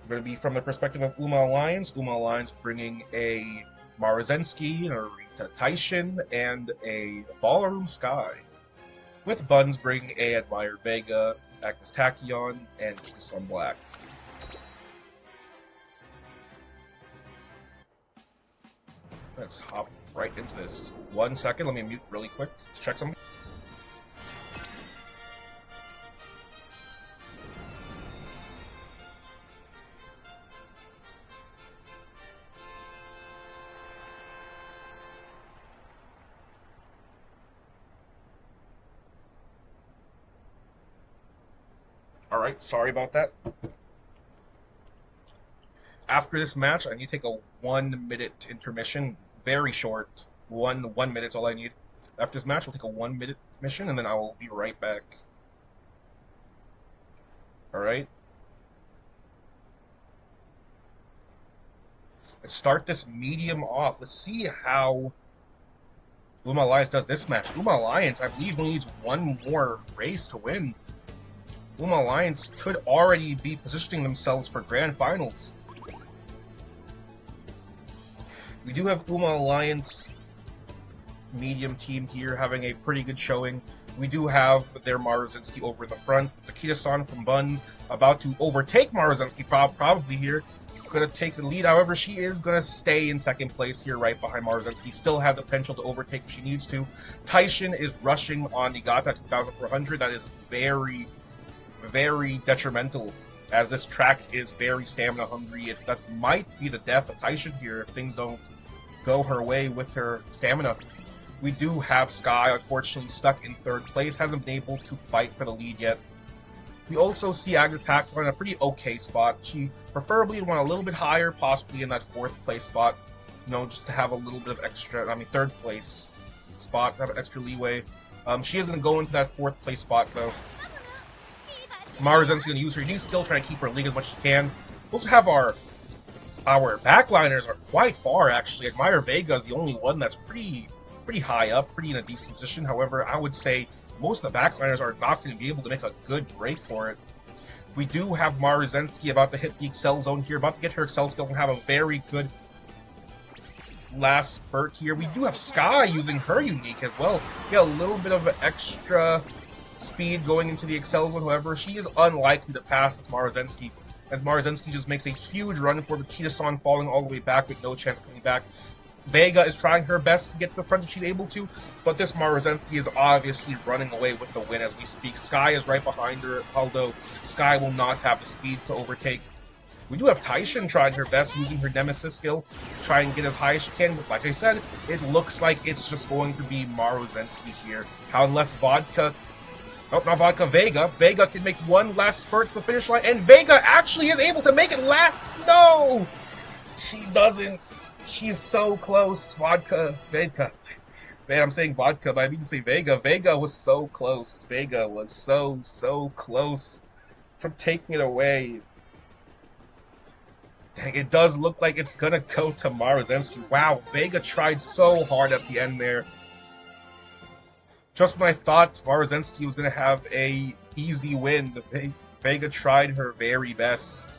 Going to be from the perspective of Uma Alliance. Uma Alliance bringing a Marzensky, a Rita Taishin, and a Ballroom Sky. With Buns bringing a Admire Vega, Agnes Tachyon, and Kiss on Black. Let's hop right into this. 1 second, let me mute really quick to check something. Alright, sorry about that. After this match, I need to take a 1 minute intermission. Very short. One minute's all I need. After this match, we'll take a 1 minute intermission, and then I will be right back. Alright. Let's start this medium off. Let's see how Uma Alliance does this match. Uma Alliance, I believe, only needs one more race to win. Uma Alliance could already be positioning themselves for grand finals. We do have Uma Alliance medium team here having a pretty good showing. We do have their Maruzinski over in the front. Takita-san from Buns about to overtake Maruzinski probably here. Going to take the lead. However, she is going to stay in second place here right behind Maruzinski. Still have the potential to overtake if she needs to. Taishin is rushing on Niigata 2400. That is very, very detrimental as this track is very stamina hungry. That might be the death of Taishin here if things don't go her way with her stamina. We do have Sky, unfortunately, stuck in third place. Hasn't been able to fight for the lead yet. We also see Agnes Tachyon in a pretty okay spot. She preferably would want a little bit higher, possibly in that fourth place spot. You know, just to have a little bit of extra, third place spot, have extra leeway. She is going to go into that fourth place spot, though. Maruzen's going to use her unique skill, trying to keep her league as much as she can. We also have our backliners are quite far, actually. Admire Vega is the only one that's pretty high up, pretty in a decent position. However, I would say most of the backliners are not going to be able to make a good break for it. We do have Maruzensky about to hit the Excel zone here, about to get her Excel skills and have a very good last spurt here. We do have Sky using her unique as well. Get a little bit of extra speed going into the Excel zone. However, she is unlikely to pass this Maruzensky, as Maruzensky just makes a huge run for the Kita-san, falling all the way back with no chance of coming back. Vega is trying her best to get to the front if she's able to, but this Maruzensky is obviously running away with the win as we speak. Sky is right behind her, although Sky will not have the speed to overtake. We do have Taishin trying her best, using her Nemesis skill to try and get as high as she can, but like I said, it looks like it's just going to be Maruzensky here. Unless Vodka... Oh, not Vodka, Vega. Vega can make one last spurt to the finish line, and Vega actually is able to make it last. No! She doesn't. She's so close. Vodka, Vega. Man, I'm saying Vodka, but I mean to say Vega. Vega was so close. Vega was so close from taking it away. Dang, it does look like it's gonna go to Maruzensky. Wow, Vega tried so hard at the end there. Just when I thought Maruzensky was going to have a easy win, Vega tried her very best.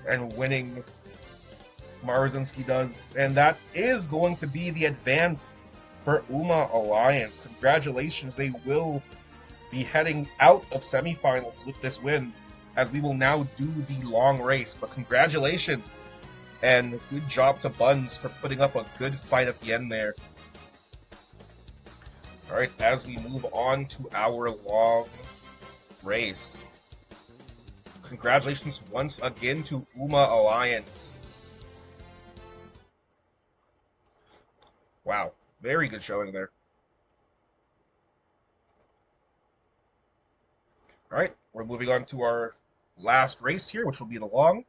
And winning, Maruzensky does. And that is going to be the advance for Uma Alliance. Congratulations, they will be heading out of semifinals with this win, as we will now do the long race. But congratulations, and good job to Buns for putting up a good fight at the end there. Alright, as we move on to our long race. Congratulations once again to Uma Alliance. Wow, very good showing there. Alright, we're moving on to our last race here, which will be the long.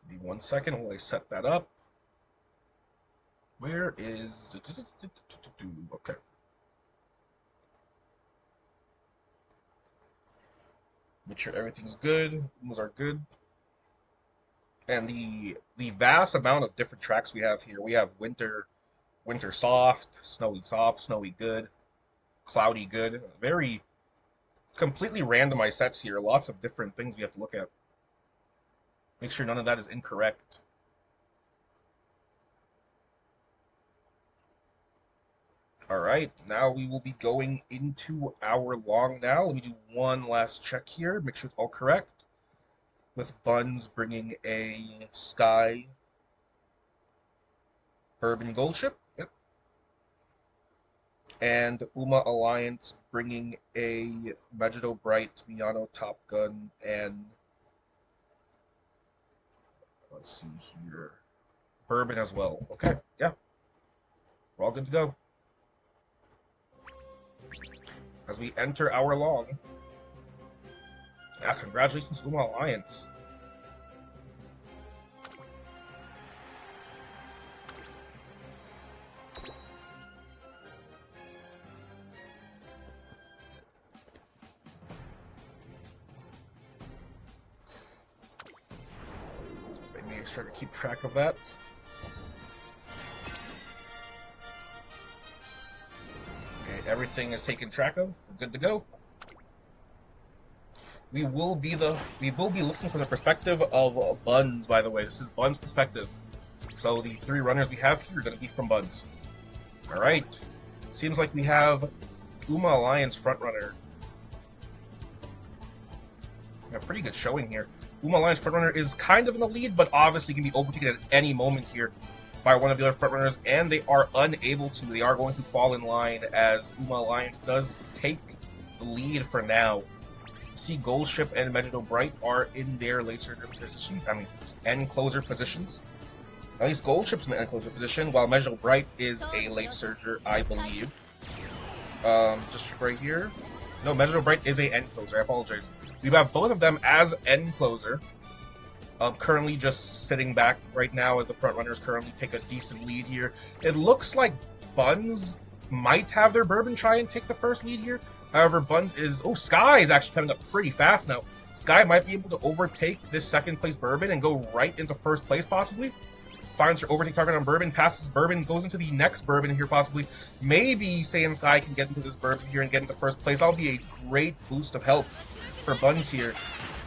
Give me 1 second while I set that up. Where is... Okay. Make sure everything's good. Umas are good. And the vast amount of different tracks we have here. We have winter soft, snowy good, cloudy good. Very completely randomized sets here. Lots of different things we have to look at. Make sure none of that is incorrect. All right, now we will be going into our long now. Let me do one last check here, make sure it's all correct. With Buns bringing a Sky Bourbon Gold Ship. Yep. And Uma Alliance bringing a Megiddo Bright, Miyano Top Gun, and let's see here, Bourbon as well. Okay, yeah, we're all good to go. As we enter our long. Yeah, congratulations, Uma Alliance. Make sure to keep track of that. Okay, everything is taken track of. We're good to go. We will be looking from the perspective of Buns, by the way. This is Buns' perspective. So the three runners we have here are going to be from Buns. Alright. Seems like we have Uma Alliance frontrunner. A pretty good showing here. Uma Alliance frontrunner is kind of in the lead, but obviously can be overtaken at any moment here by one of the other frontrunners, and they are unable to. They are going to fall in line as Uma Alliance does take the lead for now. See, Gold Ship and Megiddo Bright are in their late surger positions. I mean, end closer positions. At least Gold Ship's in the end closer position, while Megiddo Bright is a late surger, I believe. Just right here. No, Megiddo Bright is a end closer. I apologize. We have both of them as end closer. Currently just sitting back right now as the front runners currently take a decent lead here. It looks like Buns might have their Bourbon try and take the first lead here. However, Buns is... Oh, Sky is actually coming up pretty fast now. Sky might be able to overtake this second place Bourbon and go right into first place possibly. Finds her overtake target on Bourbon, passes Bourbon, goes into the next Bourbon here possibly. Maybe Saiyan Sky can get into this Bourbon here and get into first place. That'll be a great boost of help for Buns here,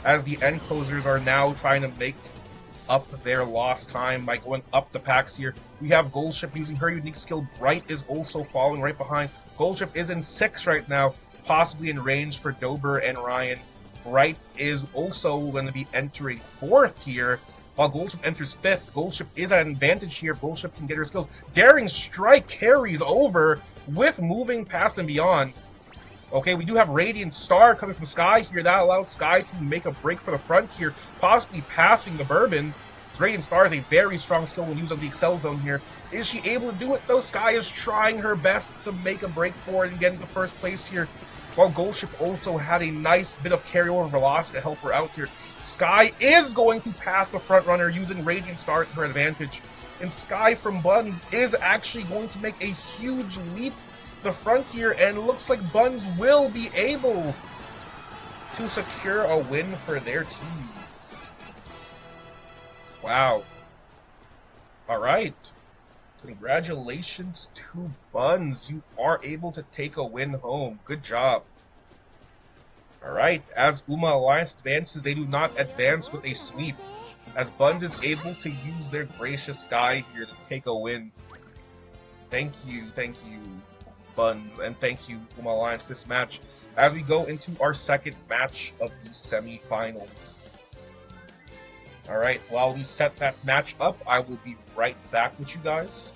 as the end closers are now trying to make up their lost time by going up the packs here. We have Gold Ship using her unique skill. Bright is also following right behind. Gold Ship is in 6th right now, possibly in range for Dober and Ryan. Bright is also going to be entering 4th here, while Gold Ship enters 5th. Gold Ship is at an advantage here. Gold Ship can get her skills. Daring Strike carries over with moving past and beyond. Okay, we do have Radiant Star coming from Sky here. That allows Sky to make a break for the front here, possibly passing the Bourbon. Radiant Star is a very strong skill when used on the Excel Zone here. Is she able to do it, though? Sky is trying her best to make a break for it and get into first place here, while Gold Ship also had a nice bit of carryover velocity to help her out here. Sky is going to pass the front runner using Radiant Star to her advantage, and Sky from Buns is actually going to make a huge leap the front here, and looks like Buns will be able to secure a win for their team. Wow. Alright. Congratulations to Buns. You are able to take a win home. Good job. Alright, as Uma Alliance advances, they do not advance with a sweep, as Buns is able to use their Gracious Sky here to take a win. Thank you, Buns, and thank you, Uma Alliance, for this match, as we go into our second match of the semifinals. Alright, while we set that match up, I will be right back with you guys.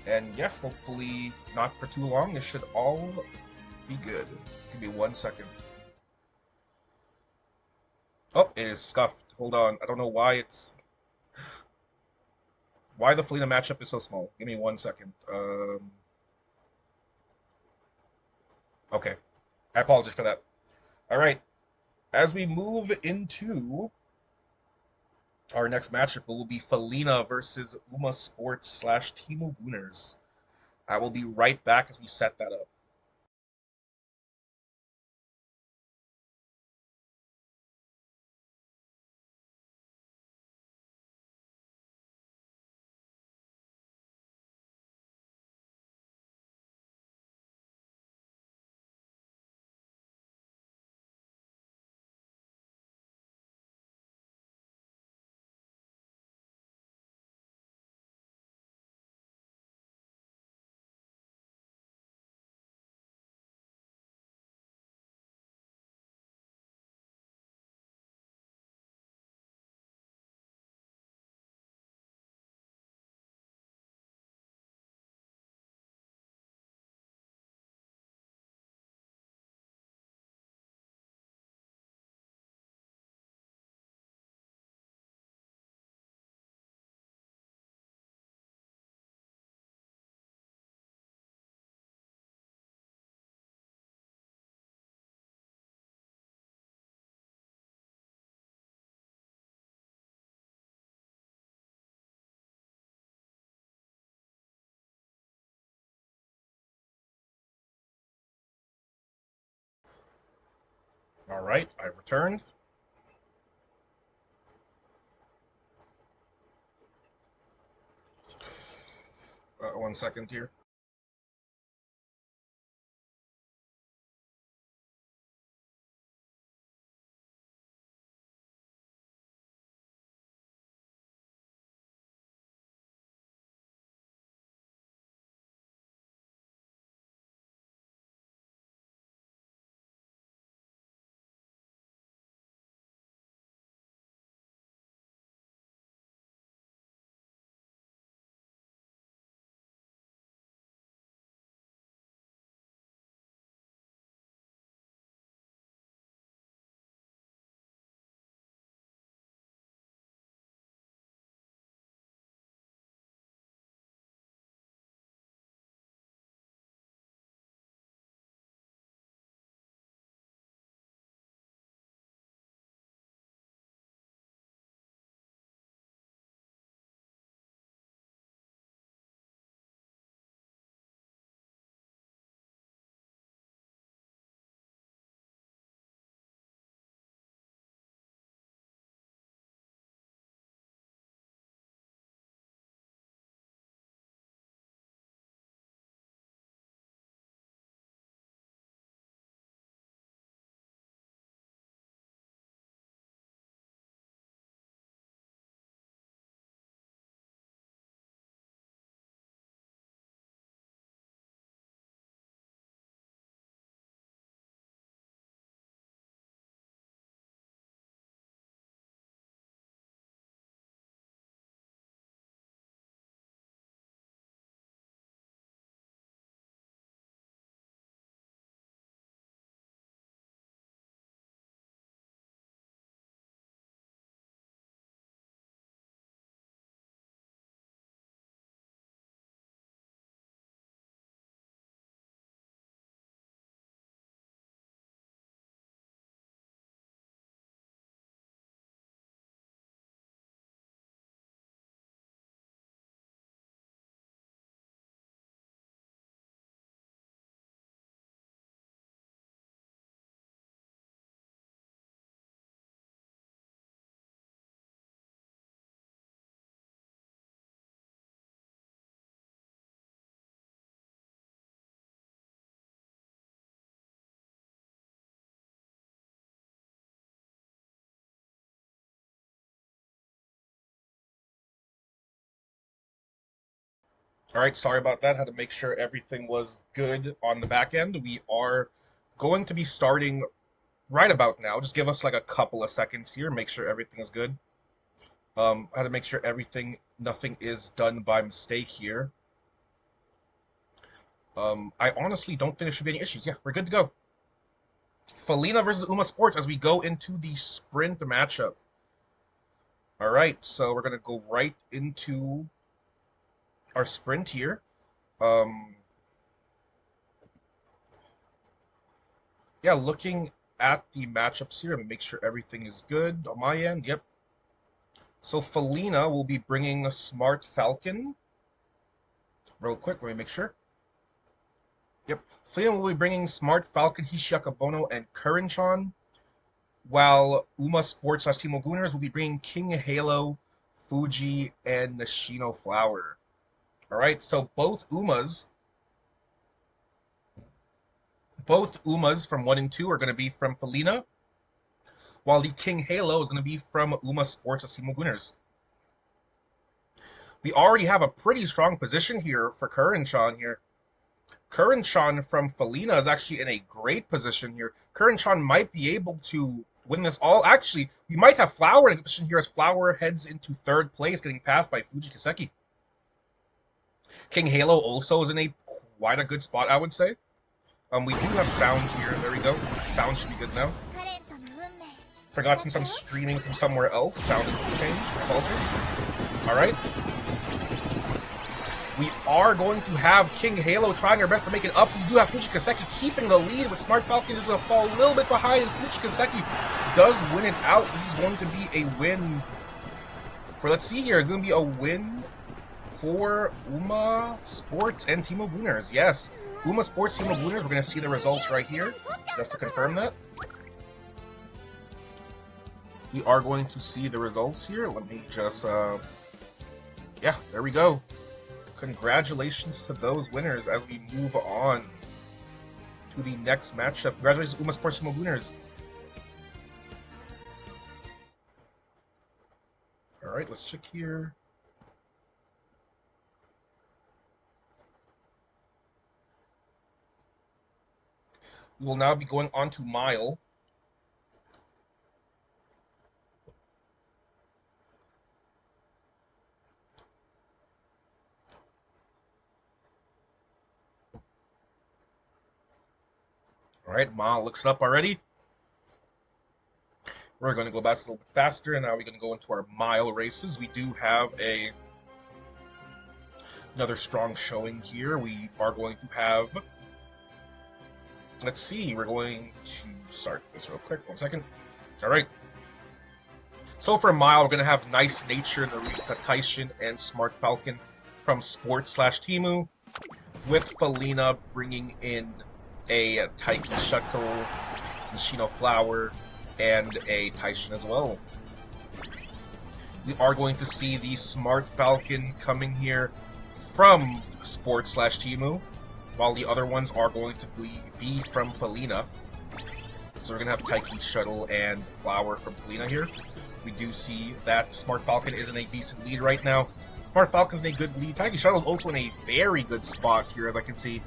And yeah, hopefully not for too long. It should all be good. Give me 1 second. Oh, it is scuffed. Hold on. I don't know why it's... Why the Felina matchup is so small. Give me 1 second. Okay. I apologize for that. Alright. As we move into our next matchup, it will be Felina versus Uma Sports / Teemu Gooners. I will be right back as we set that up. Alright, I've returned. One second here. Alright, sorry about that. Had to make sure everything was good on the back end. We are going to be starting right about now. Just give us like a couple of seconds here, make sure everything is good. Had to make sure nothing is done by mistake here. I honestly don't think there should be any issues. Yeah, we're good to go. Felina versus Uma Sports as we go into the sprint matchup. Alright, so we're going to go right into our sprint here. Yeah, looking at the matchups here, I'm going to make sure everything is good on my end. Yep. So Felina will be bringing a Smart Falcon. Real quick, let me make sure. Yep. Felina will be bringing Smart Falcon, Hishiakabono, and Kurinchan, while Uma Sports / Team Lagooners will be bringing King Halo, Fuji, and Nishino Flower. All right, so both Umas from 1 and 2 are going to be from Felina, while the King Halo is going to be from Uma Sports / Team Lagooners. We already have a pretty strong position here for Kurinchan here. Kurinchan from Felina is actually in a great position here. Kurinchan might be able to win this all. Actually, we might have Flower in a position here as Flower heads into 3rd place, getting passed by Fuji Kaseki. King Halo also is in quite a good spot, I would say. We do have sound here. There we go. Sound should be good now. Forgot since I'm streaming from somewhere else, sound is changed. Apologies. Alright. We are going to have King Halo trying her best to make it up. We do have Fuji Kaseki keeping the lead with Smart Falcon is going to fall a little bit behind, and Fuji Kaseki does win it out. This is going to be a win for, let's see here, it's going to be a win for Uma Sports and Team Lagooners. Yes, Uma Sports, Team Lagooners, we're going to see the results right here, just to confirm that. We are going to see the results here. Let me just, yeah, there we go. Congratulations to those winners as we move on to the next matchup. Congratulations, Uma Sports Team winners. All right, let's check here. We will now be going on to Mile. All right, Mile looks it up already. We're going to go back a little bit faster, and now we're going to go into our mile races. We do have another strong showing here. We are going to have, let's see, we're going to start this real quick. 1 second. All right. So for mile, we're going to have Nice Nature, Narita Taishin, and Smart Falcon from Sports/Timu, with Felina bringing in a Taiki Shuttle, Nishino Flower, and a Taishin as well. We are going to see the Smart Falcon coming here from Sports/Timu, while the other ones are going to be from Felina. So we're going to have Taiki Shuttle and Flower from Felina here. We do see that Smart Falcon is in a decent lead right now. Smart Falcon's in a good lead. Taiki Shuttle is also in a very good spot here, as I can see.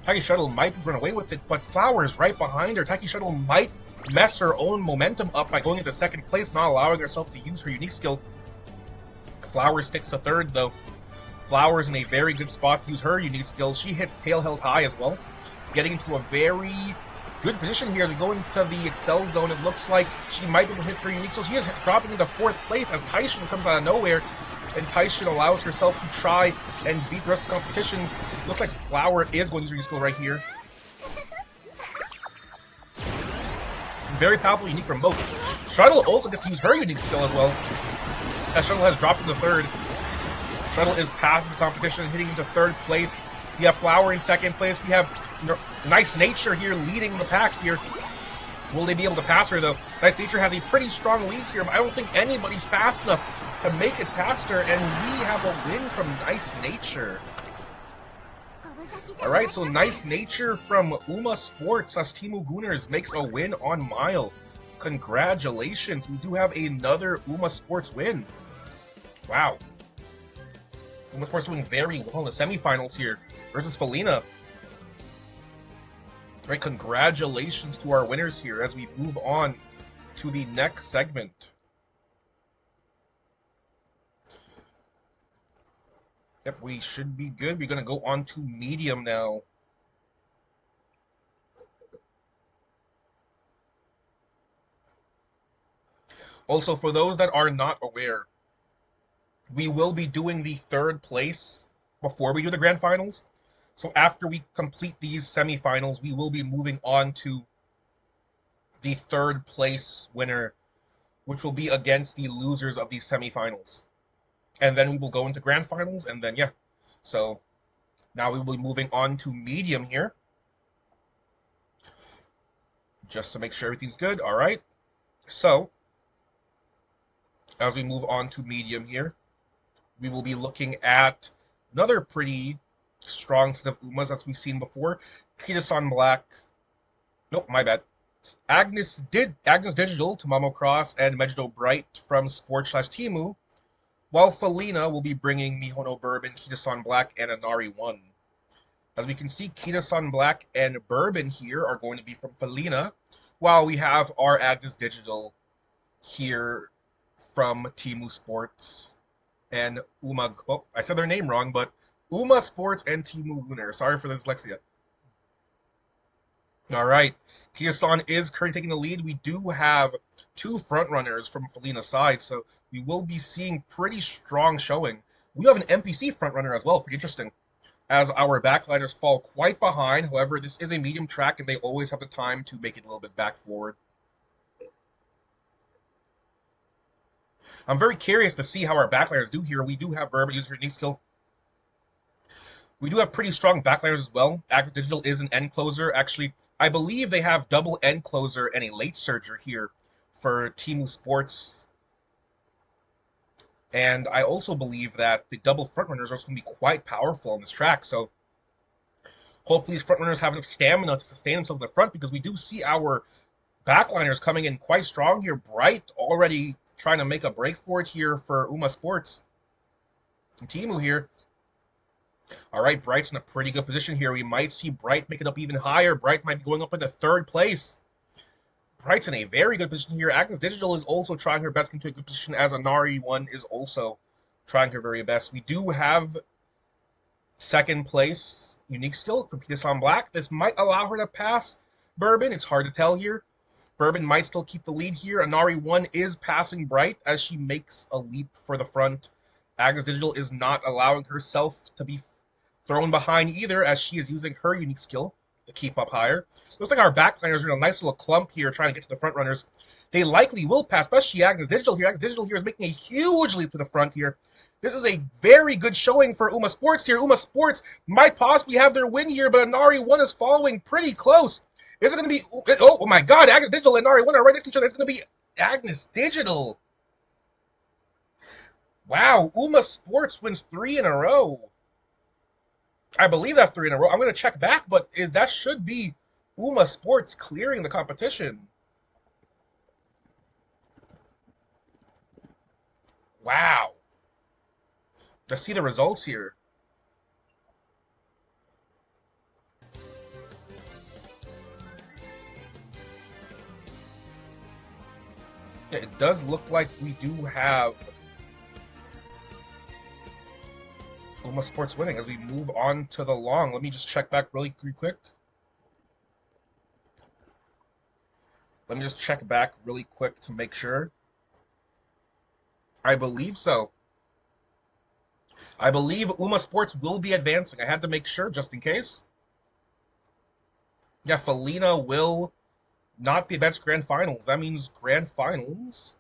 Taiki Shuttle might run away with it, but Flower is right behind her. Taiki Shuttle might mess her own momentum up by going into second place, not allowing herself to use her unique skill. Flower sticks to third, though. Flower's in a very good spot to use her unique skill. She hits tail held high as well, getting into a very good position here as we go into the Excel zone. It looks like she might be able to hit her unique skill. She is dropping into fourth place as Taishin comes out of nowhere, and Taishin allows herself to try and beat the rest of the competition. Looks like Flower is going to use her unique skill right here. Very powerful unique from both. Shuttle also gets to use her unique skill as well, as Shuttle has dropped into third. Shuttle is passing the competition, hitting into third place. We have Flower in second place. We have Nice Nature here leading the pack here. Will they be able to pass her, though? Nice Nature has a pretty strong lead here, but I don't think anybody's fast enough to make it past her, and we have a win from Nice Nature. Alright, so Nice Nature from Uma Sports as Timu Gooners makes a win on Mile. Congratulations, we do have another Uma Sports win. Wow. Uma Sports doing very well in the semifinals here versus Felina. Alright, congratulations to our winners here as we move on to the next segment. Yep, we should be good. We're going to go on to medium now. Also, for those that are not aware, we will be doing the third place before we do the grand finals. So after we complete these semifinals, we will be moving on to the third place winner, which will be against the losers of these semifinals. And then we will go into grand finals, and then, yeah. So now we will be moving on to medium here. Just to make sure everything's good. All right. So as we move on to medium here, we will be looking at another pretty strong set of Umas as we've seen before. Kitasan Black. Nope, my bad. Agnes Digital, Tamamo Cross, and Mejido Bright from Sports/Timu. While Felina will be bringing Mihono Bourbon, Kitasan Black, and Anari 1. As we can see, Kitasan Black and Bourbon here are going to be from Felina, while we have our Agnes Digital here from Timu Sports and Uma. Oh, I said their name wrong, but Uma Sports and Timu Lunar. Sorry for the dyslexia. All right, Kitasan is currently taking the lead. We do have two front runners from Felina's side, so we will be seeing pretty strong showing. We have an NPC front runner as well, pretty interesting, as our backliners fall quite behind. However, this is a medium track, and they always have the time to make it a little bit back forward. I'm very curious to see how our backliners do here. We do have Bourbon using her unique skill. We do have pretty strong backliners as well. Agnes Digital is an end closer. Actually, I believe they have double end closer and a late surger here for Teemu Sports. And I also believe that the double frontrunners are also going to be quite powerful on this track. So hopefully these frontrunners have enough stamina to sustain themselves in the front, because we do see our backliners coming in quite strong here. Bright already trying to make a break for it here for Uma Sports. And Teemu here. All right, Bright's in a pretty good position here. We might see Bright make it up even higher. Bright might be going up into third place. Bright's in a very good position here. Agnes Digital is also trying her best to get into a good position, as Anari1 is also trying her very best. We do have second place unique skill from Peterson Black. This might allow her to pass Bourbon. It's hard to tell here. Bourbon might still keep the lead here. Anari1 is passing Bright as she makes a leap for the front. Agnes Digital is not allowing herself to be thrown behind either, as she is using her unique skill to keep up higher. Looks like our backliners are in a nice little clump here trying to get to the front runners. They likely will pass, especially Agnes Digital here. Agnes Digital here is making a huge leap to the front here. This is a very good showing for Uma Sports here. Uma Sports might possibly have their win here, but Anari1 is following pretty close. Is it going to be... Oh my god, Agnes Digital and Anari1 are right next to each other. It's going to be Agnes Digital. Wow, Uma Sports wins 3 in a row. I believe that's 3 in a row. I'm going to check back, but that should be Uma Sports clearing the competition. Wow. Let's see the results here. Yeah, it does look like we do have Uma Sports winning as we move on to the long. Let me just check back really quick. Let me just check back really quick to make sure. I believe so. I believe Uma Sports will be advancing. I had to make sure just in case. Yeah, Felina will not be advanced Grand Finals. That means Grand Finals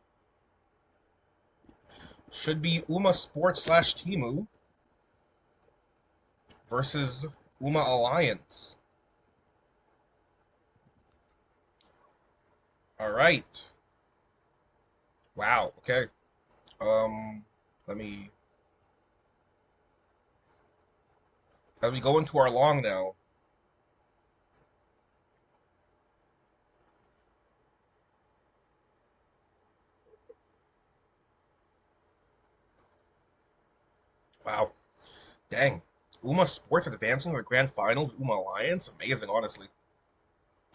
should be Uma Sports / Teemu versus Uma Alliance. All right. Wow. Okay. Let me. As we go into our long now. Wow. Dang. Uma Sports advancing to the Grand Finals, Uma Alliance. Amazing, honestly.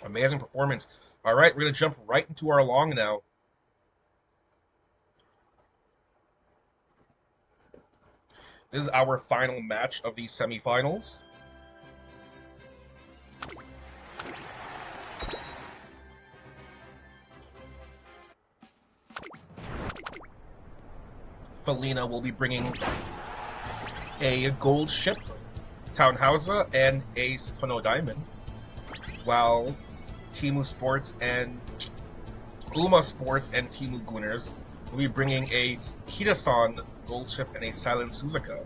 Amazing performance. All right, we're going to jump right into our long now. This is our final match of these semifinals. Felina will be bringing a gold ship, Townhauser, and a Sutono Diamond, while Teemu Sports and Uma Sports and Teemu Gunners will be bringing a Kitasan gold ship and a Silent Suzuka.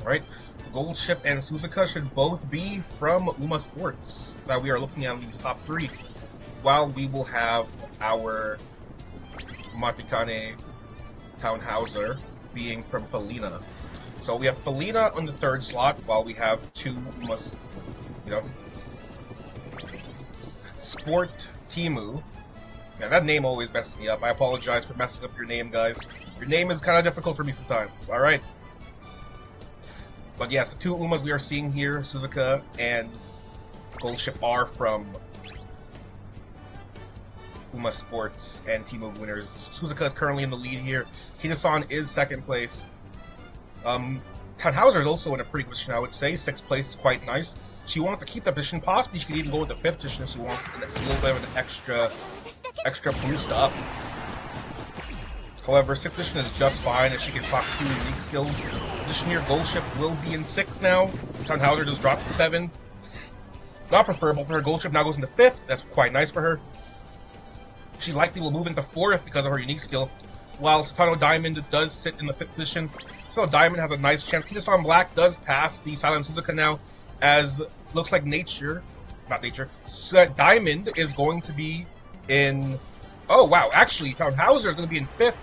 Alright, gold ship and Suzuka should both be from Uma Sports that we are looking at in these top 3, while we will have our Matikane Townhauser being from Felina. So we have Felina on the 3rd slot, while we have 2 Umas, Sport Teemu. Yeah, that name always messes me up. I apologize for messing up your name, guys. Your name is kind of difficult for me sometimes. Alright. But yes, the 2 Umas we are seeing here, Suzuka and Gold Ship, are from Uma Sports and Teemu Winners. Suzuka is currently in the lead here. Kitasan is 2nd place. Townhauser is also in a pretty good position, I would say. 6th place is quite nice. She wants to keep that position. Possibly she could even go with the 5th position if she wants a little bit of an extra boost up. However, 6th position is just fine as she can pop 2 unique skills. Position here, Gold Ship will be in 6th now. Townhauser just dropped to 7. Not preferable for her. Gold Ship now goes into 5th. That's quite nice for her. She likely will move into 4th because of her unique skill, while Sutono Diamond does sit in the 5th position. Sutono Diamond has a nice chance. Kitasan Black does pass the Silent Suzuka now, as looks like Diamond is going to be in Oh, wow. Actually, Town Hauser is going to be in 5th,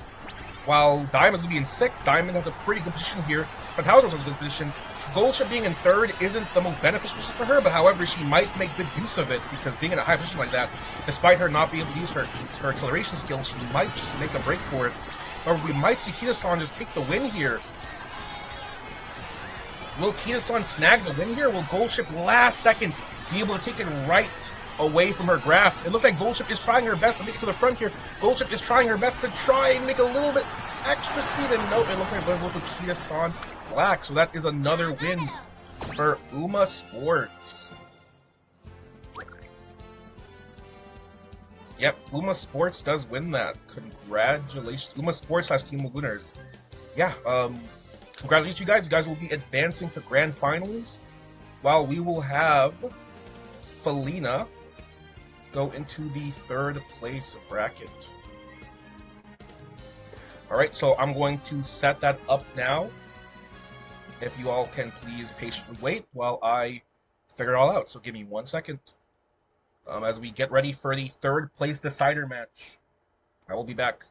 while Diamond's going to be in 6th. Diamond has a pretty good position here, but Hauser also has a good position. Goldship being in 3rd isn't the most beneficial position for her, but however, she might make good use of it, because being in a high position like that, despite her not being able to use her acceleration skills, she might just make a break for it. Or we might see Kita-san just take the win here. Will Kita-san snag the win here? Will Goldship last second be able to take it right away from her grasp? It looks like Goldship is trying her best to make it to the front here. Goldship is trying her best to try and make a little bit extra speed, and nope, it looks like we're with Kita-san black. So that is another win for Uma Sports. Yep, Uma Sports does win that. Congratulations. Uma Sports / Team Lagooners. Yeah, congratulations, you guys. You guys will be advancing to grand finals, while we will have Felina go into the 3rd place bracket. Alright, so I'm going to set that up now. If you all can please patiently wait while I figure it all out. So give me 1 second. As we get ready for the 3rd place decider match. I will be back.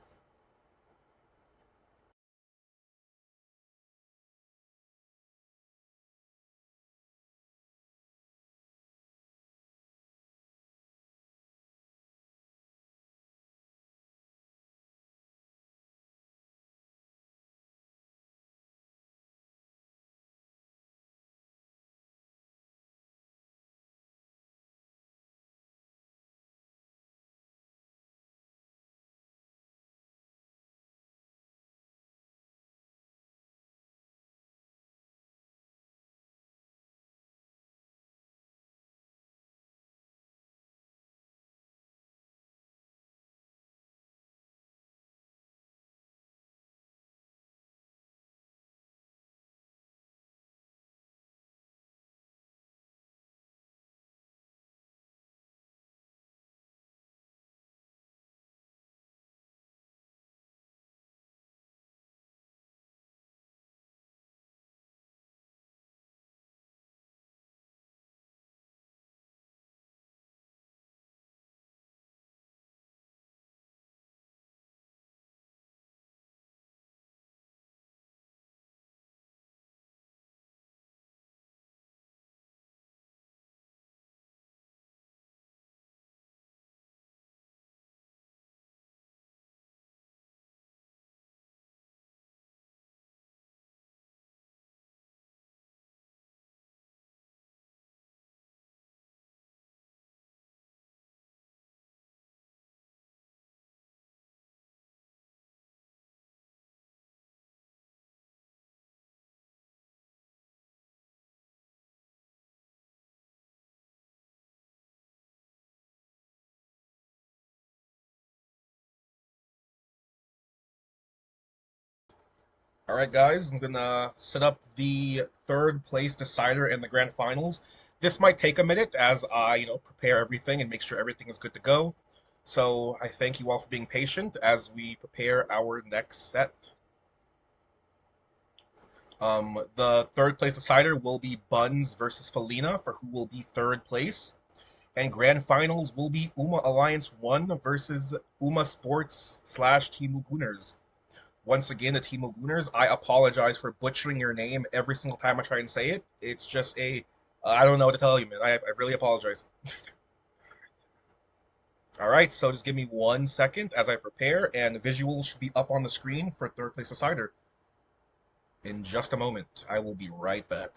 Alright guys, I'm gonna set up the 3rd place decider in the grand finals. This might take a minute as I, prepare everything and make sure everything is good to go. So I thank you all for being patient as we prepare our next set. The 3rd place decider will be Buns versus Felina for who will be 3rd place. And grand finals will be Uma Alliance 1 versus Uma Sports / Team Lagooners. Once again, the Team Lagooners, I apologize for butchering your name every single time I try and say it. It's just I don't know what to tell you, man. I really apologize. All right, so just give me 1 second as I prepare, and visuals should be up on the screen for 3rd place decider in just a moment. I will be right back.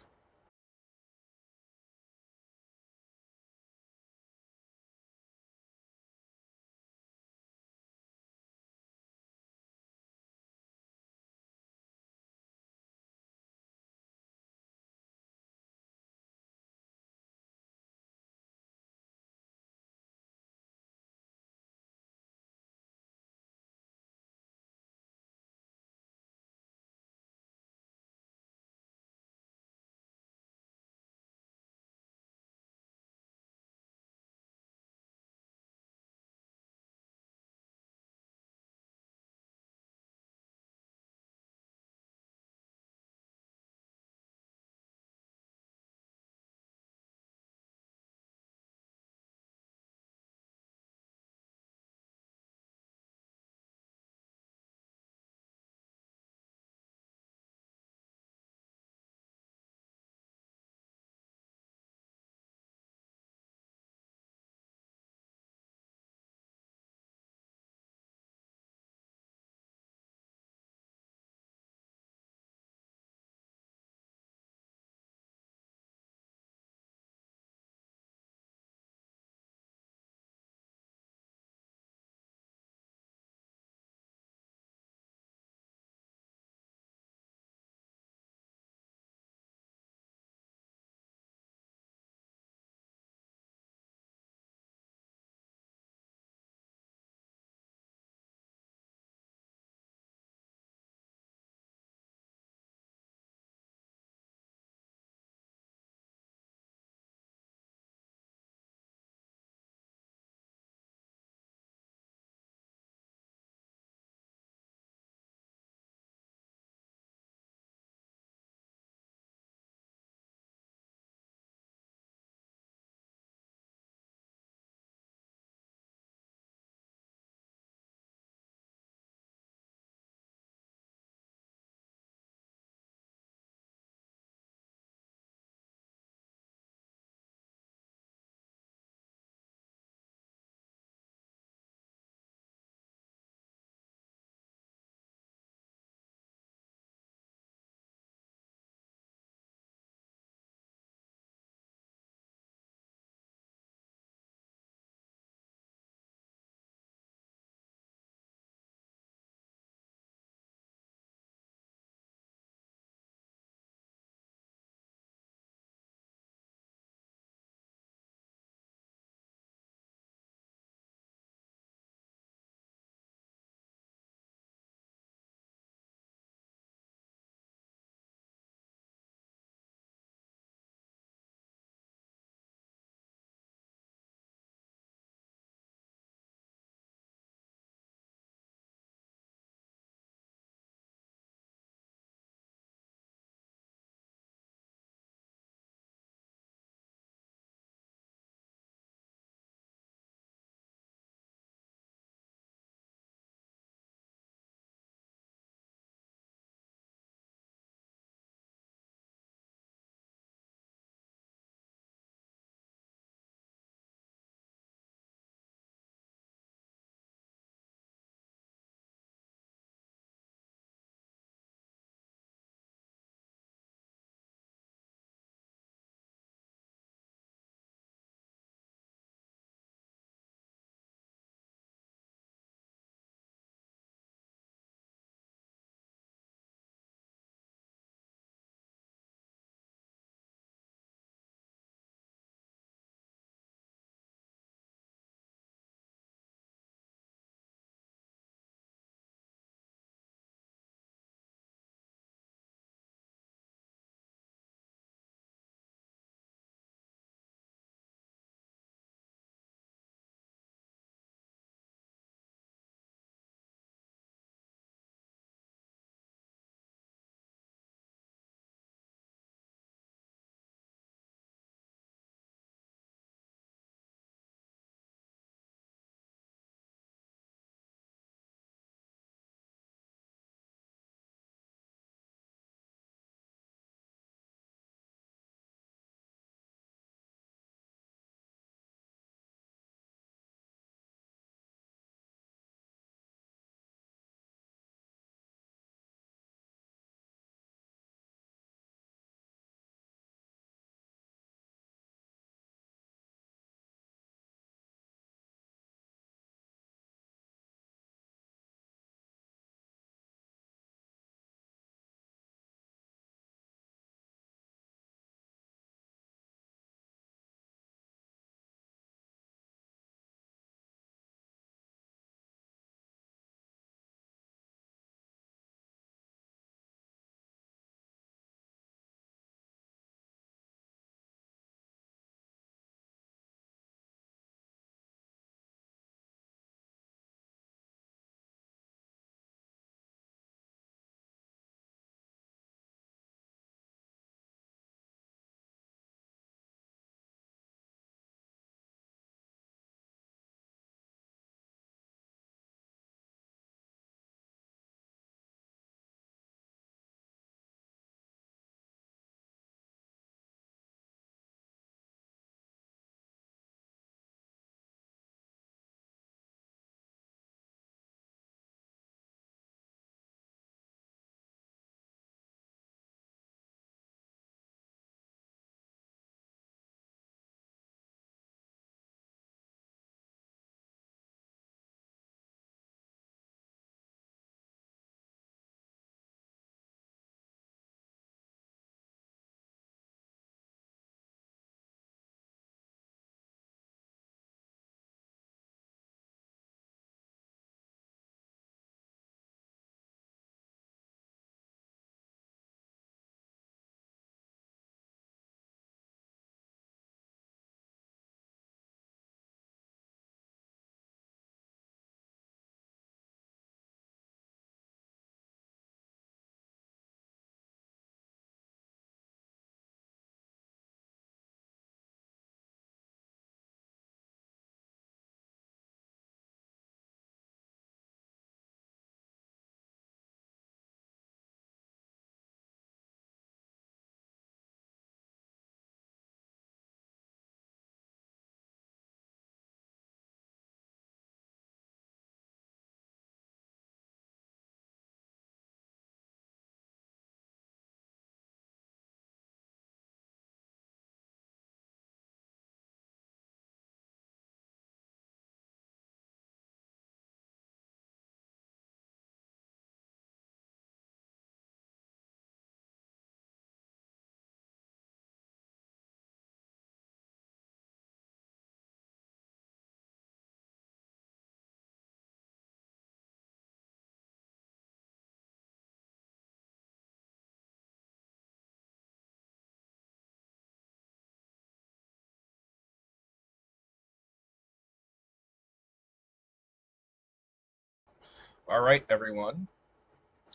All right, everyone.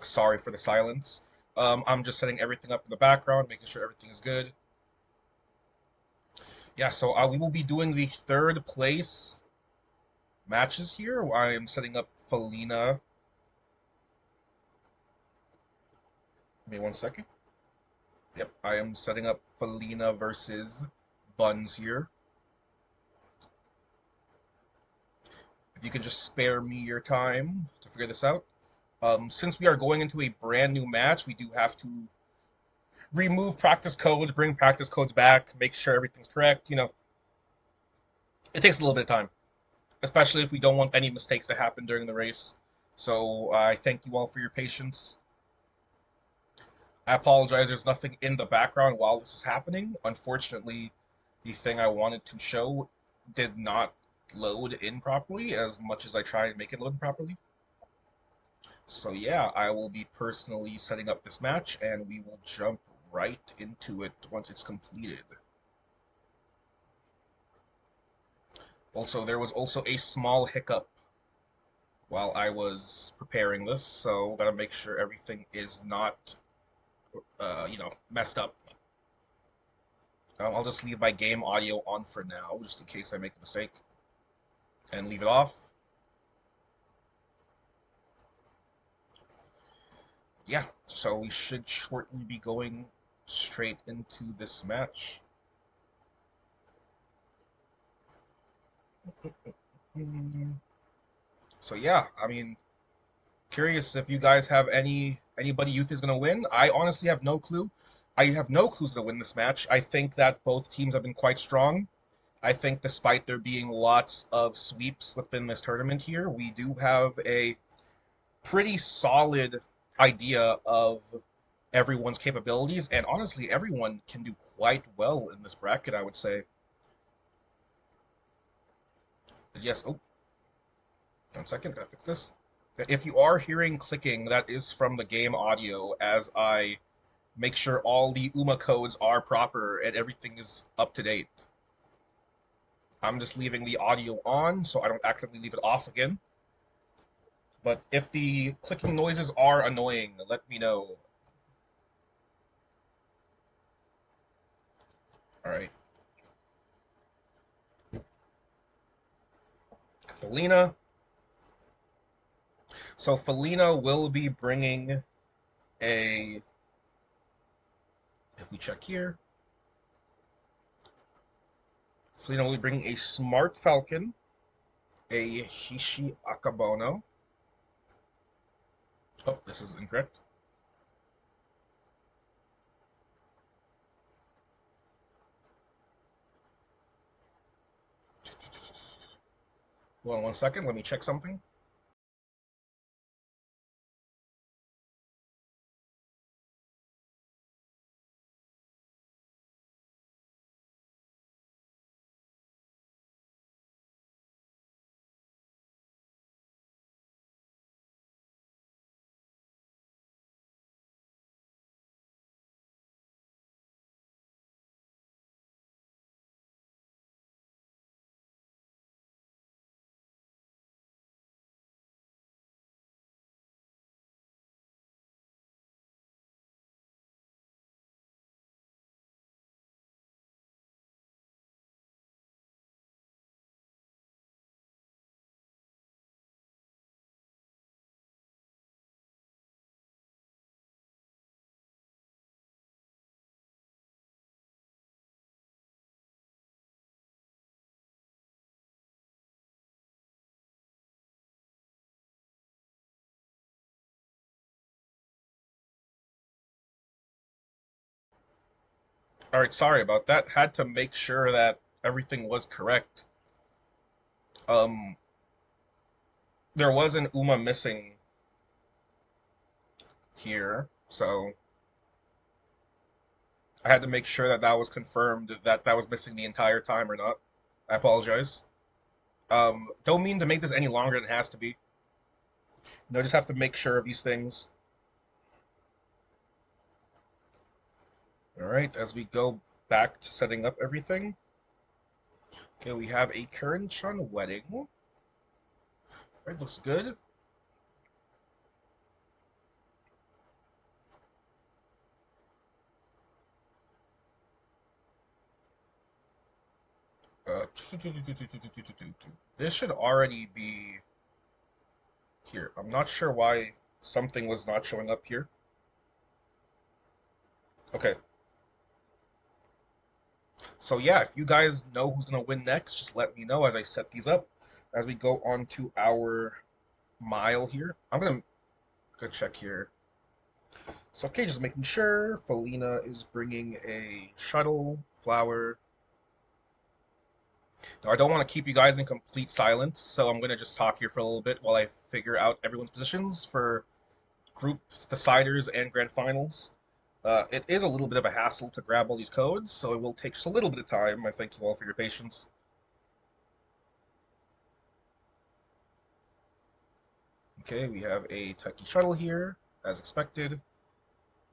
Sorry for the silence. I'm just setting everything up in the background, making sure everything is good. Yeah, so we will be doing the third place matches here. I am setting up Felina. Give me 1 second. Yep, I am setting up Felina versus Buns here. If you can just spare me your time to figure this out. Since we are going into a brand new match, we do have to remove practice codes, bring practice codes back, make sure everything's correct. It takes a little bit of time, especially if we don't want any mistakes to happen during the race. So I thank you all for your patience. I apologize, there's nothing in the background while this is happening. Unfortunately, the thing I wanted to show did not load in properly as much as I try and make it load properly. So yeah, I will be personally setting up this match and we will jump right into it once it's completed. Also, there was also a small hiccup while I was preparing this, so gotta make sure everything is not, messed up. I'll just leave my game audio on for now, just in case I make a mistake, and leave it off. Yeah, so we should shortly be going straight into this match. So yeah, I mean, curious if you guys have anybody you think is gonna win. I honestly have no clue. I have no clue who's gonna win this match. I think that both teams have been quite strong. I think despite there being lots of sweeps within this tournament here, we do have a pretty solid idea of everyone's capabilities, and honestly, everyone can do quite well in this bracket, I would say. But yes, oh, 1 second, gotta fix this. If you are hearing clicking, that is from the game audio as I make sure all the UMA codes are proper and everything is up to date. I'm just leaving the audio on so I don't accidentally leave it off again. But if the clicking noises are annoying, let me know. All right. Felina. So Felina will be bringing a, if we check here, Felina will be bringing a Smart Falcon, a Hishi Akabono. Oh, this is incorrect. Hold on 1 second, let me check something. All right, sorry about that. Had to make sure that everything was correct. Um, there was an Uma missing here, so I had to make sure that that was confirmed that that was missing the entire time or not. I apologize. Don't mean to make this any longer than it has to be. Just have to make sure of these things. All right, as we go back to setting up everything. Okay, we have a current Chun wedding. All right, looks good. Uh, this should already be here. I'm not sure why something was not showing up here. Okay, so yeah, if you guys know who's gonna win next, just let me know as I set these up as we go on to our mile here. I'm gonna go check here. So okay, just making sure Felina is bringing a shuttle, flower. Now I don't want to keep you guys in complete silence, so I'm gonna just talk here for a little bit while I figure out everyone's positions for group deciders and grand finals. It is a little bit of a hassle to grab all these codes, so it will take just a little bit of time. I thank you all for your patience. Okay, we have a Taiki shuttle here, as expected.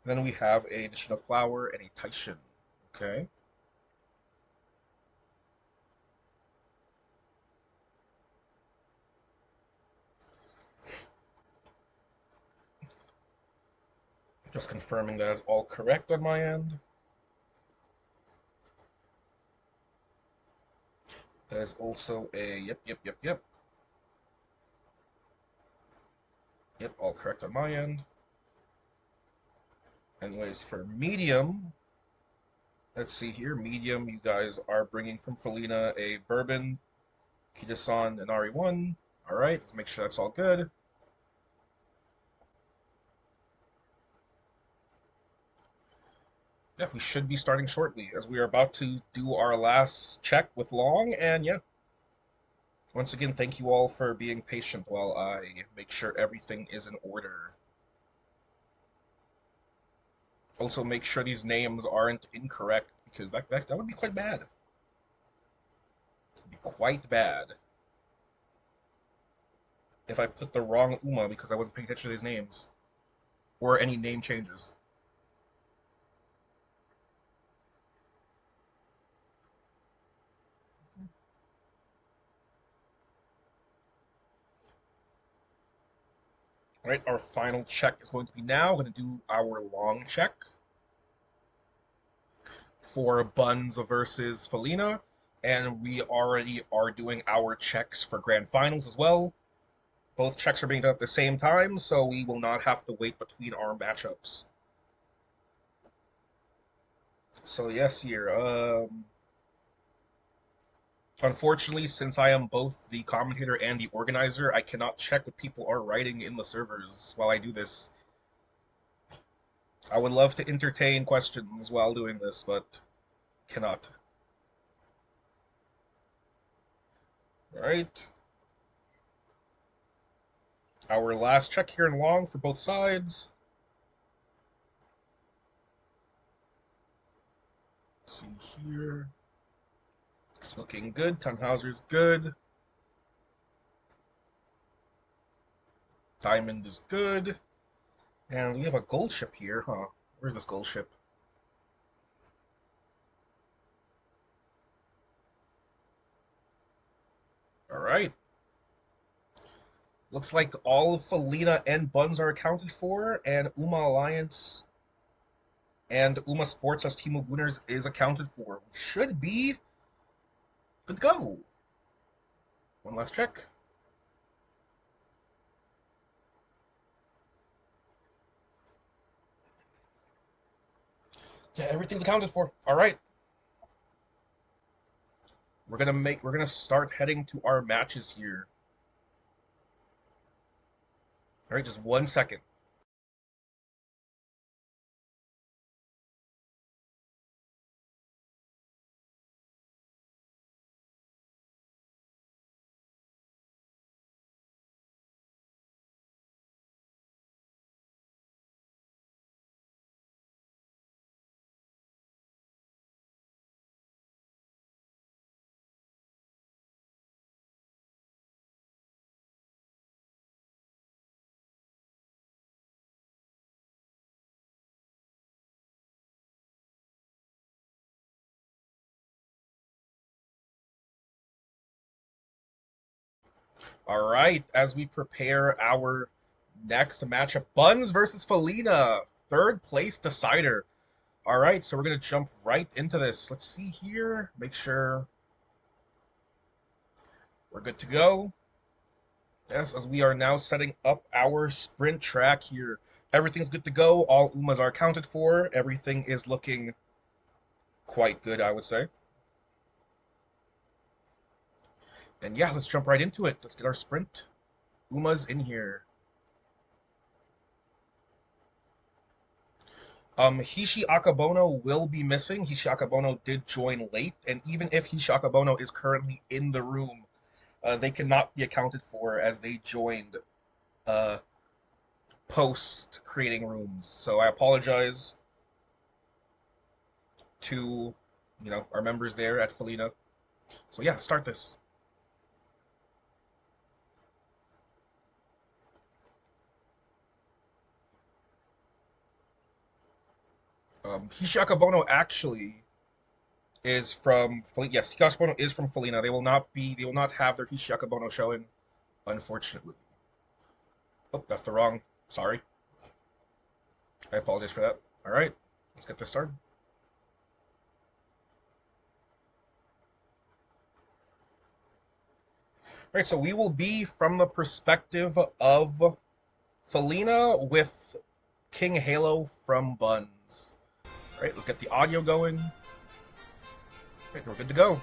Then we have a addition of flower and a Taishin. Okay. Just confirming that is all correct on my end. That is also a yep. Yep, all correct on my end. Anyways, for medium, let's see here. Medium, you guys are bringing from Felina a bourbon, Kitasan, and RE1. All right, let's make sure that's all good. Yeah, we should be starting shortly as we are about to do our last check with Long. And yeah, once again, thank you all for being patient while I make sure everything is in order. Also, make sure these names aren't incorrect because that would be quite bad. It'd be quite bad if I put the wrong Uma because I wasn't paying attention to these names or any name changes. All right, our final check is going to be now. We're going to do our long check for Buns versus Felina, and we already are doing our checks for grand finals as well. Both checks are being done at the same time, so we will not have to wait between our matchups. So yes, here. Unfortunately, since I am both the commentator and the organizer, I cannot check what people are writing in the servers while I do this. I would love to entertain questions while doing this, but cannot. All right. Our last check here in long for both sides. Let's see here. It's looking good. Tannhauser's good. Diamond is good. And we have a gold ship here, huh? Where's this gold ship? All right. Looks like all of Felina and Buns are accounted for, and Uma Alliance and Uma Sports as Team Lagooners is accounted for. We should be good to go. One last check. Yeah, everything's accounted for. All right. We're gonna start heading to our matches here. All right, just 1 second. All right, as we prepare our next matchup, Buns versus Felina, third place decider. All right, so we're gonna jump right into this. Let's see here. Make sure. We're good to go. Yes, as we are now setting up our sprint track here. Everything's good to go. All Umas are accounted for. Everything is looking quite good, I would say. And yeah, let's jump right into it. Let's get our sprint Umas in here. Hishi Akabono will be missing. Hishi Akabono did join late, and even if Hishi Akabono is currently in the room, they cannot be accounted for as they joined post creating rooms. So I apologize to our members there at Felina. So yeah, start this. Hishi Akabono actually is from Felina. Yes, Hishi Akabono is from Felina. They will not have their Hishi Akabono showing, unfortunately. Oh, that's the wrong. Sorry. I apologize for that. All right, let's get this started. All right, so we will be from the perspective of Felina with King Halo from Buns. All right, let's get the audio going. All right, we're good to go.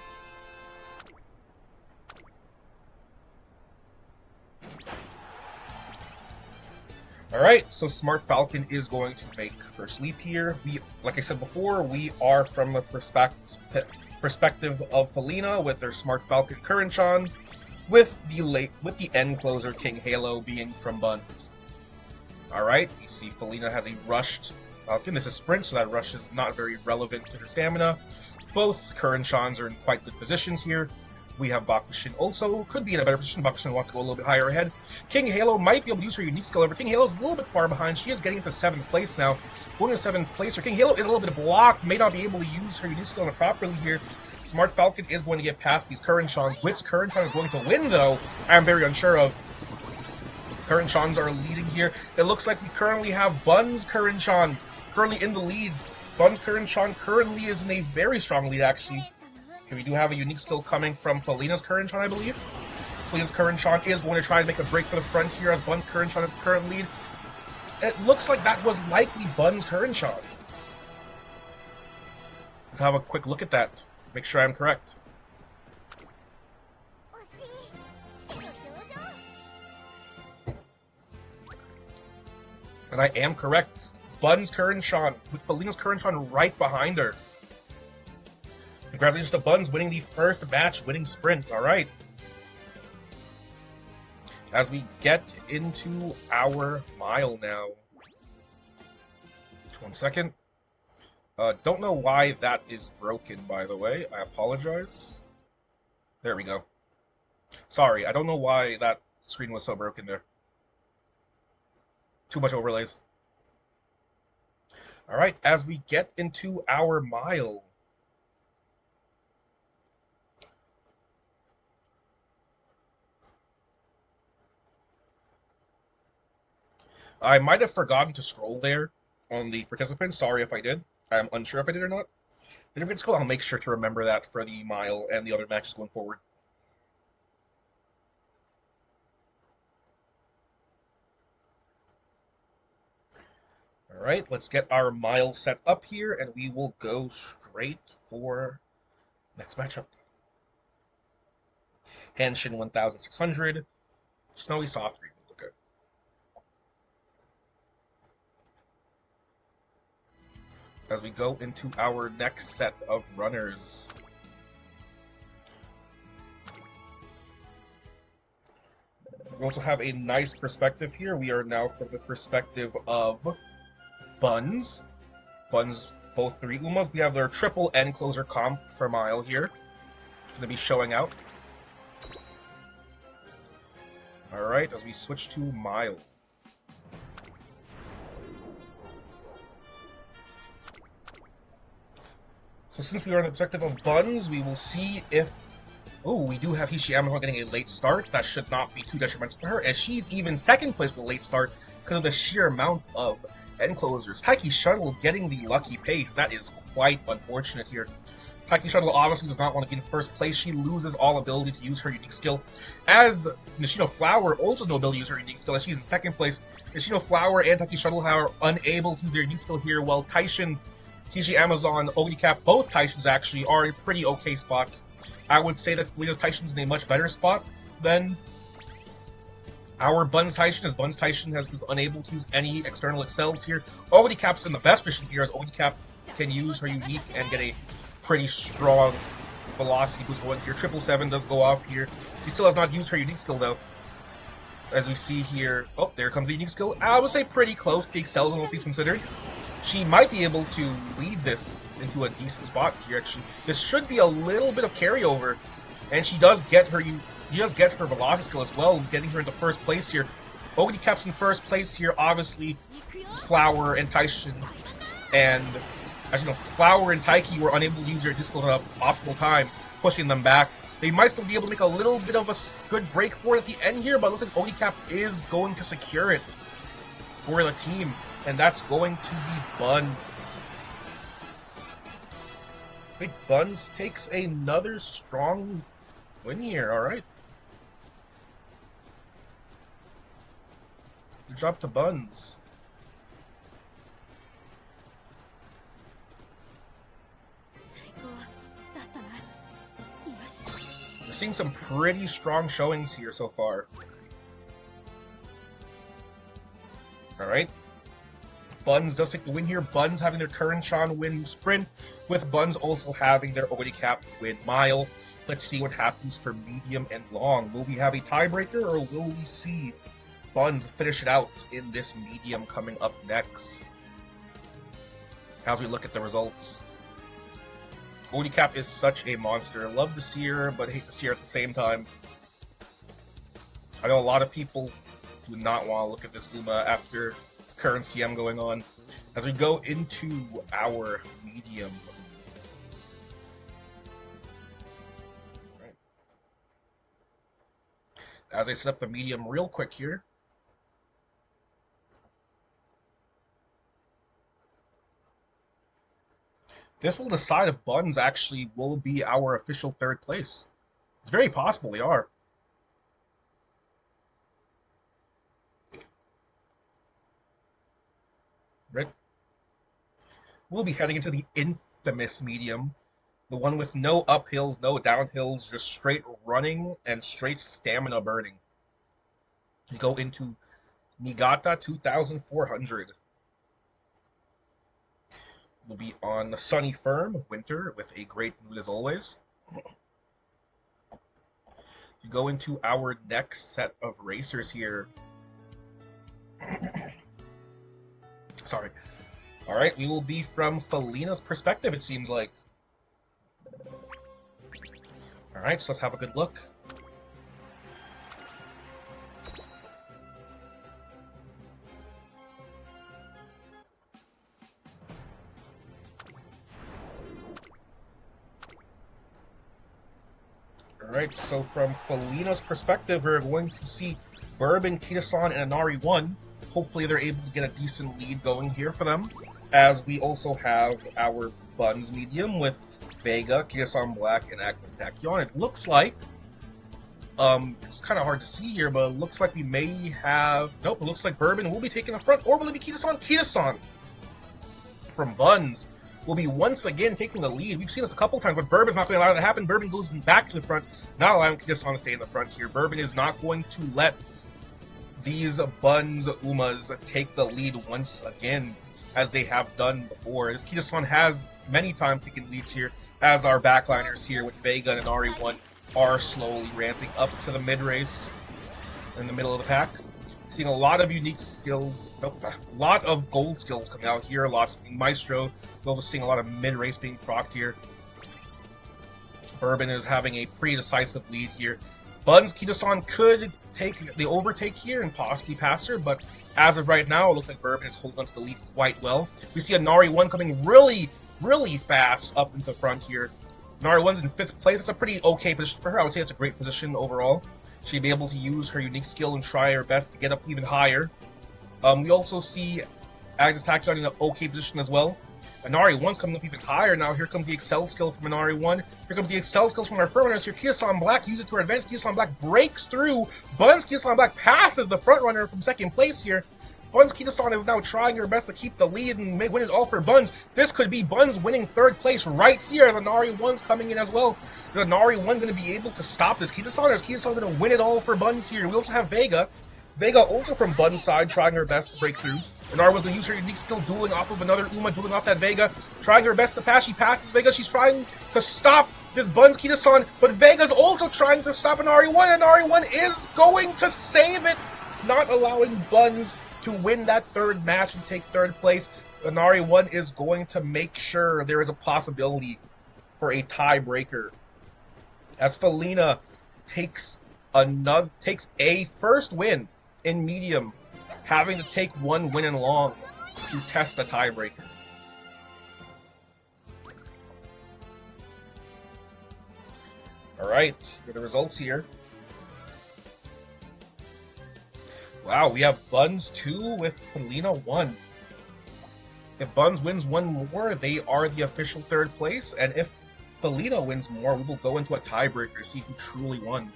Alright, so Smart Falcon is going to make first leap here. Like I said before, we are from the perspective of Felina with their Smart Falcon Currenchon, with the end closer King Halo being from Buns. Alright, you see Felina has a rushed Falcon. This is sprint, so that rush is not very relevant to her stamina. Both Currenchons are in quite good positions here. We have Bakushin also, could be in a better position. Bakushin wants to go a little bit higher ahead. King Halo might be able to use her unique skill over. King Halo is a little bit far behind. She is getting into 7th place now. Going to 7th place. Her King Halo is a little bit blocked. May not be able to use her unique skill properly here. Smart Falcon is going to get past these Currenchons. Which Currenchon is going to win, though, I am very unsure of. Currenchons are leading here. It looks like we currently have Buns Currenchon currently in the lead. Buns Currenchon currently is in a very strong lead, actually. Okay, we do have a unique skill coming from Felina's Currenchon, I believe. Felina's Currenchon is going to try and make a break for the front here as Bun's Currenchon is the current lead. It looks like that was likely Bun's Currenchon. Let's have a quick look at that. Make sure I'm correct. And I am correct. Bun's Currenchon, with Felina's Currenchon right behind her. Congratulations to Buns winning the first match, winning sprint. All right. As we get into our mile now. 1 second. Don't know why that is broken, by the way. I apologize. There we go. Sorry, I don't know why that screen was so broken there. Too much overlays. All right, as we get into our mile. I might have forgotten to scroll there on the participants. Sorry if I did. I'm unsure if I did or not. But if I scroll, I'll make sure to remember that for the mile and the other matches going forward. All right, let's get our mile set up here, and we will go straight for next matchup. Hanshin 1600, Snowy Soft Green. Okay. As we go into our next set of runners. We also have a nice perspective here. We are now from the perspective of Buns. Buns, both 3 Umas. We have their triple end closer comp for mile here. It's going to be showing out. Alright, as we switch to mile. So since we are in the perspective of Buns, we will see if... Oh, we do have Hishi Yamaha getting a late start. That should not be too detrimental for her, as she's even 2nd place with a late start because of the sheer amount of end closers. Taiki Shuttle getting the lucky pace. That is quite unfortunate here. Taiki Shuttle obviously does not want to be in first place. She loses all ability to use her unique skill. As Nishino Flower also has no ability to use her unique skill, as she's in second place. Nishino Flower and Taiki Shuttle are unable to use their unique skill here, while Taishin, Kishi Amazon, Ognicap, both Taishins actually are in pretty okay spots. I would say that Felina's Taishin's in a much better spot than our Buns Taishin, as Buns Taishin is unable to use any external excels here. Ognicap's in the best position here, as Ognicap can use her unique and get a pretty strong velocity boost going here. 777 does go off here. She still has not used her unique skill though. As we see here, oh, there comes the unique skill. I would say pretty close. The excels and what things considered. She might be able to lead this into a decent spot here. Actually, this should be a little bit of carryover, and she does get her velocity skill as well, getting her into first place here. Ognicap's in first place here. Obviously, Flower and Taishin and Flower and Taiki were unable to use their disco at optimal time, pushing them back. They might still be able to make a little bit of a good break for it at the end here, but it looks like Ognicap is going to secure it for the team, and that's going to be Buns. I think Buns takes another strong win here, alright. Good job to Buns. We're seeing some pretty strong showings here so far. Alright. Buns does take the win here. Buns having their current Sean win sprint, with Buns also having their Ognicap win mile. Let's see what happens for medium and long. Will we have a tiebreaker, or will we see Buns finish it out in this medium coming up next? As we look at the results. Ognicap is such a monster. Love to see her, but hate to see her at the same time. I know a lot of people do not want to look at this Uma after current CM going on. As we go into our medium. Right. As I set up the medium real quick here. This will decide if Buns actually will be our official third place. It's very possible they are. Right. We'll be heading into the infamous medium. The one with no uphills, no downhills, just straight running and straight stamina burning. We go into Niigata 2400. We'll be on the sunny firm, winter, with a great mood as always. We go into our next set of racers here. Sorry. Alright, we will be from Felina's perspective, it seems like. Alright, so let's have a good look. Alright, so from Felina's perspective, we're going to see Bourbon, Kita-san, and Inari 1. Hopefully they're able to get a decent lead going here for them. As we also have our Buns medium with Vega, Kita-san Black, and Agnes Tachyon. It looks like, it's kind of hard to see here, but it looks like we may have, nope, it looks like Bourbon will be taking the front, or will it be Kita-san? Kita-san from Buns will be once again taking the lead. We've seen this a couple times, but Bourbon's not going to allow that to happen. Bourbon goes back to the front, not allowing Kita-san to stay in the front here. Bourbon is not going to let these Buns Umas take the lead once again, as they have done before. As Kita-san has many times taken leads here, as our backliners here with Vega and Inari 1 are slowly ramping up to the mid-race in the middle of the pack. Seeing a lot of unique skills, a lot of gold skills coming out here, lots of Maestro. We're also seeing a lot of mid-race being procced here. Bourbon is having a pretty decisive lead here. Buns, Kita-san could take the overtake here and possibly pass her, but as of right now, it looks like Bourbon is holding onto the lead quite well. We see Inari 1 coming really fast up into the front here. Inari 1's in 5th place. It's a pretty okay position for her. I would say it's a great position overall. She'd be able to use her unique skill and try her best to get up even higher. We also see Agnes Tachyon in an okay position as well. Inari 1's coming up even higher now. Here comes the Excel skill from Inari 1. Here comes the Excel skills from our frontrunners. Here, Kiyosan Black uses it to our advantage. Kiyosan Black breaks through. Buns Kiyosan Black passes the frontrunner from second place here. Buns Kiyosan is now trying her best to keep the lead and win it all for Buns. This could be Buns winning third place right here. The Inari 1's coming in as well. The Inari 1 going to be able to stop this Kiyosan, or is Kiyosan going to win it all for Buns here? We also have Vega. Vega also from Bun's side, trying her best to break through. Inari was going to use her unique skill, dueling off of another Uma, dueling off that Vega, trying her best to pass. She passes Vega. She's trying to stop this Buns Kiyosan, but Vega's also trying to stop Inari 1. Inari 1 is going to save it, not allowing Buns to win that third match and take third place. Inari 1 is going to make sure there is a possibility for a tiebreaker, as Felina takes a first win in medium, having to take one win in long to test the tiebreaker. Alright, here are the results here. Wow, we have Buns 2 with Felina 1. If Buns wins one more, they are the official third place, and if Felina wins more, we will go into a tiebreaker to see who truly won.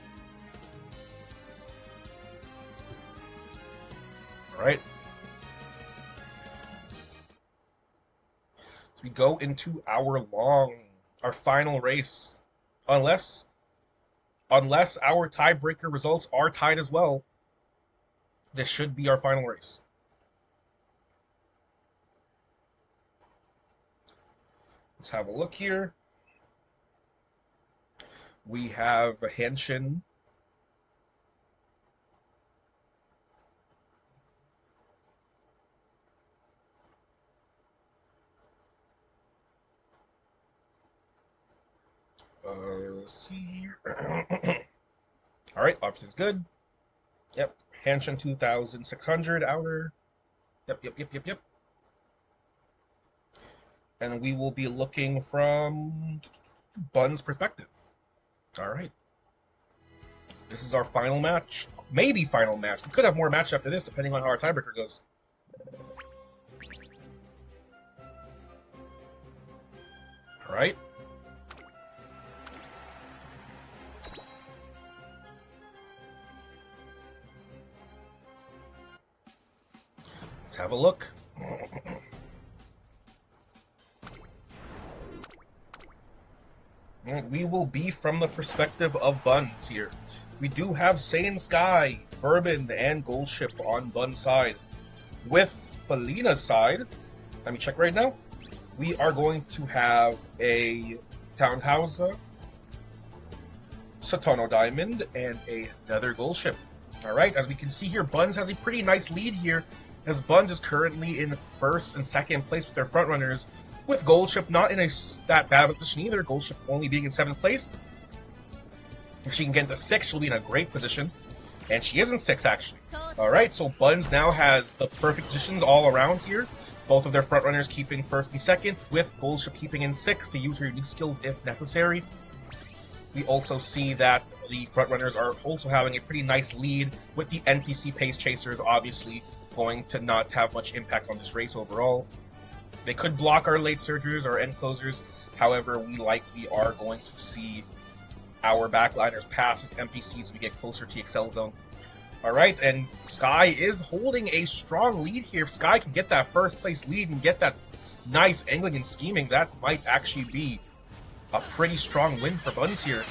Alright. So we go into our final race. Unless our tiebreaker results are tied as well, this should be our final race. Let's have a look here. We have Henshin. Let's see here. Alright, everything's good. Yep, Henshin 2600 outer. Yep. And we will be looking from Bun's perspective. Alright. This is our final match. Maybe final match. We could have more match after this, depending on how our tiebreaker goes. Alright. Let's have a look. We will be from the perspective of Buns here. We do have Saiyan Sky, Bourbon, and Goldship on Bun's side. With Felina's side, let me check right now. We are going to have a Townhauser, Satono Diamond, and another Goldship. Alright, as we can see here, Buns has a pretty nice lead here, as Buns is currently in first and second place with their frontrunners, with Goldship not in that bad of a position either, Goldship only being in 7th place. If she can get into 6th, she'll be in a great position. And she is in 6th, actually. Alright, so Buns now has the perfect positions all around here. Both of their frontrunners keeping 1st and 2nd, with Goldship keeping in 6th to use her unique skills if necessary. We also see that the frontrunners are also having a pretty nice lead, with the NPC Pace Chasers obviously going to not have much impact on this race overall. They could block our late surgers or end closers, however, we likely are going to see our backliners pass as NPCs as we get closer to the Excel Zone. Alright, and Sky is holding a strong lead here. If Sky can get that first place lead and get that nice angling and scheming, that might actually be a pretty strong win for Buns here.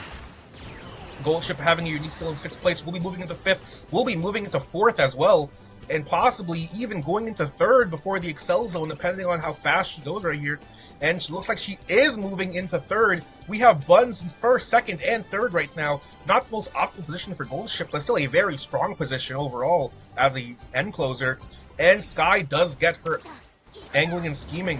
Goldship having a unique skill in 6th place, we'll be moving into 5th, we'll be moving into 4th as well, and possibly even going into 3rd before the Excel Zone, depending on how fast she goes right here. And she looks like she is moving into 3rd. We have Buns in 1st, 2nd, and 3rd right now. Not the most optimal position for Goldship, but still a very strong position overall as a end closer. And Sky does get her angling and scheming.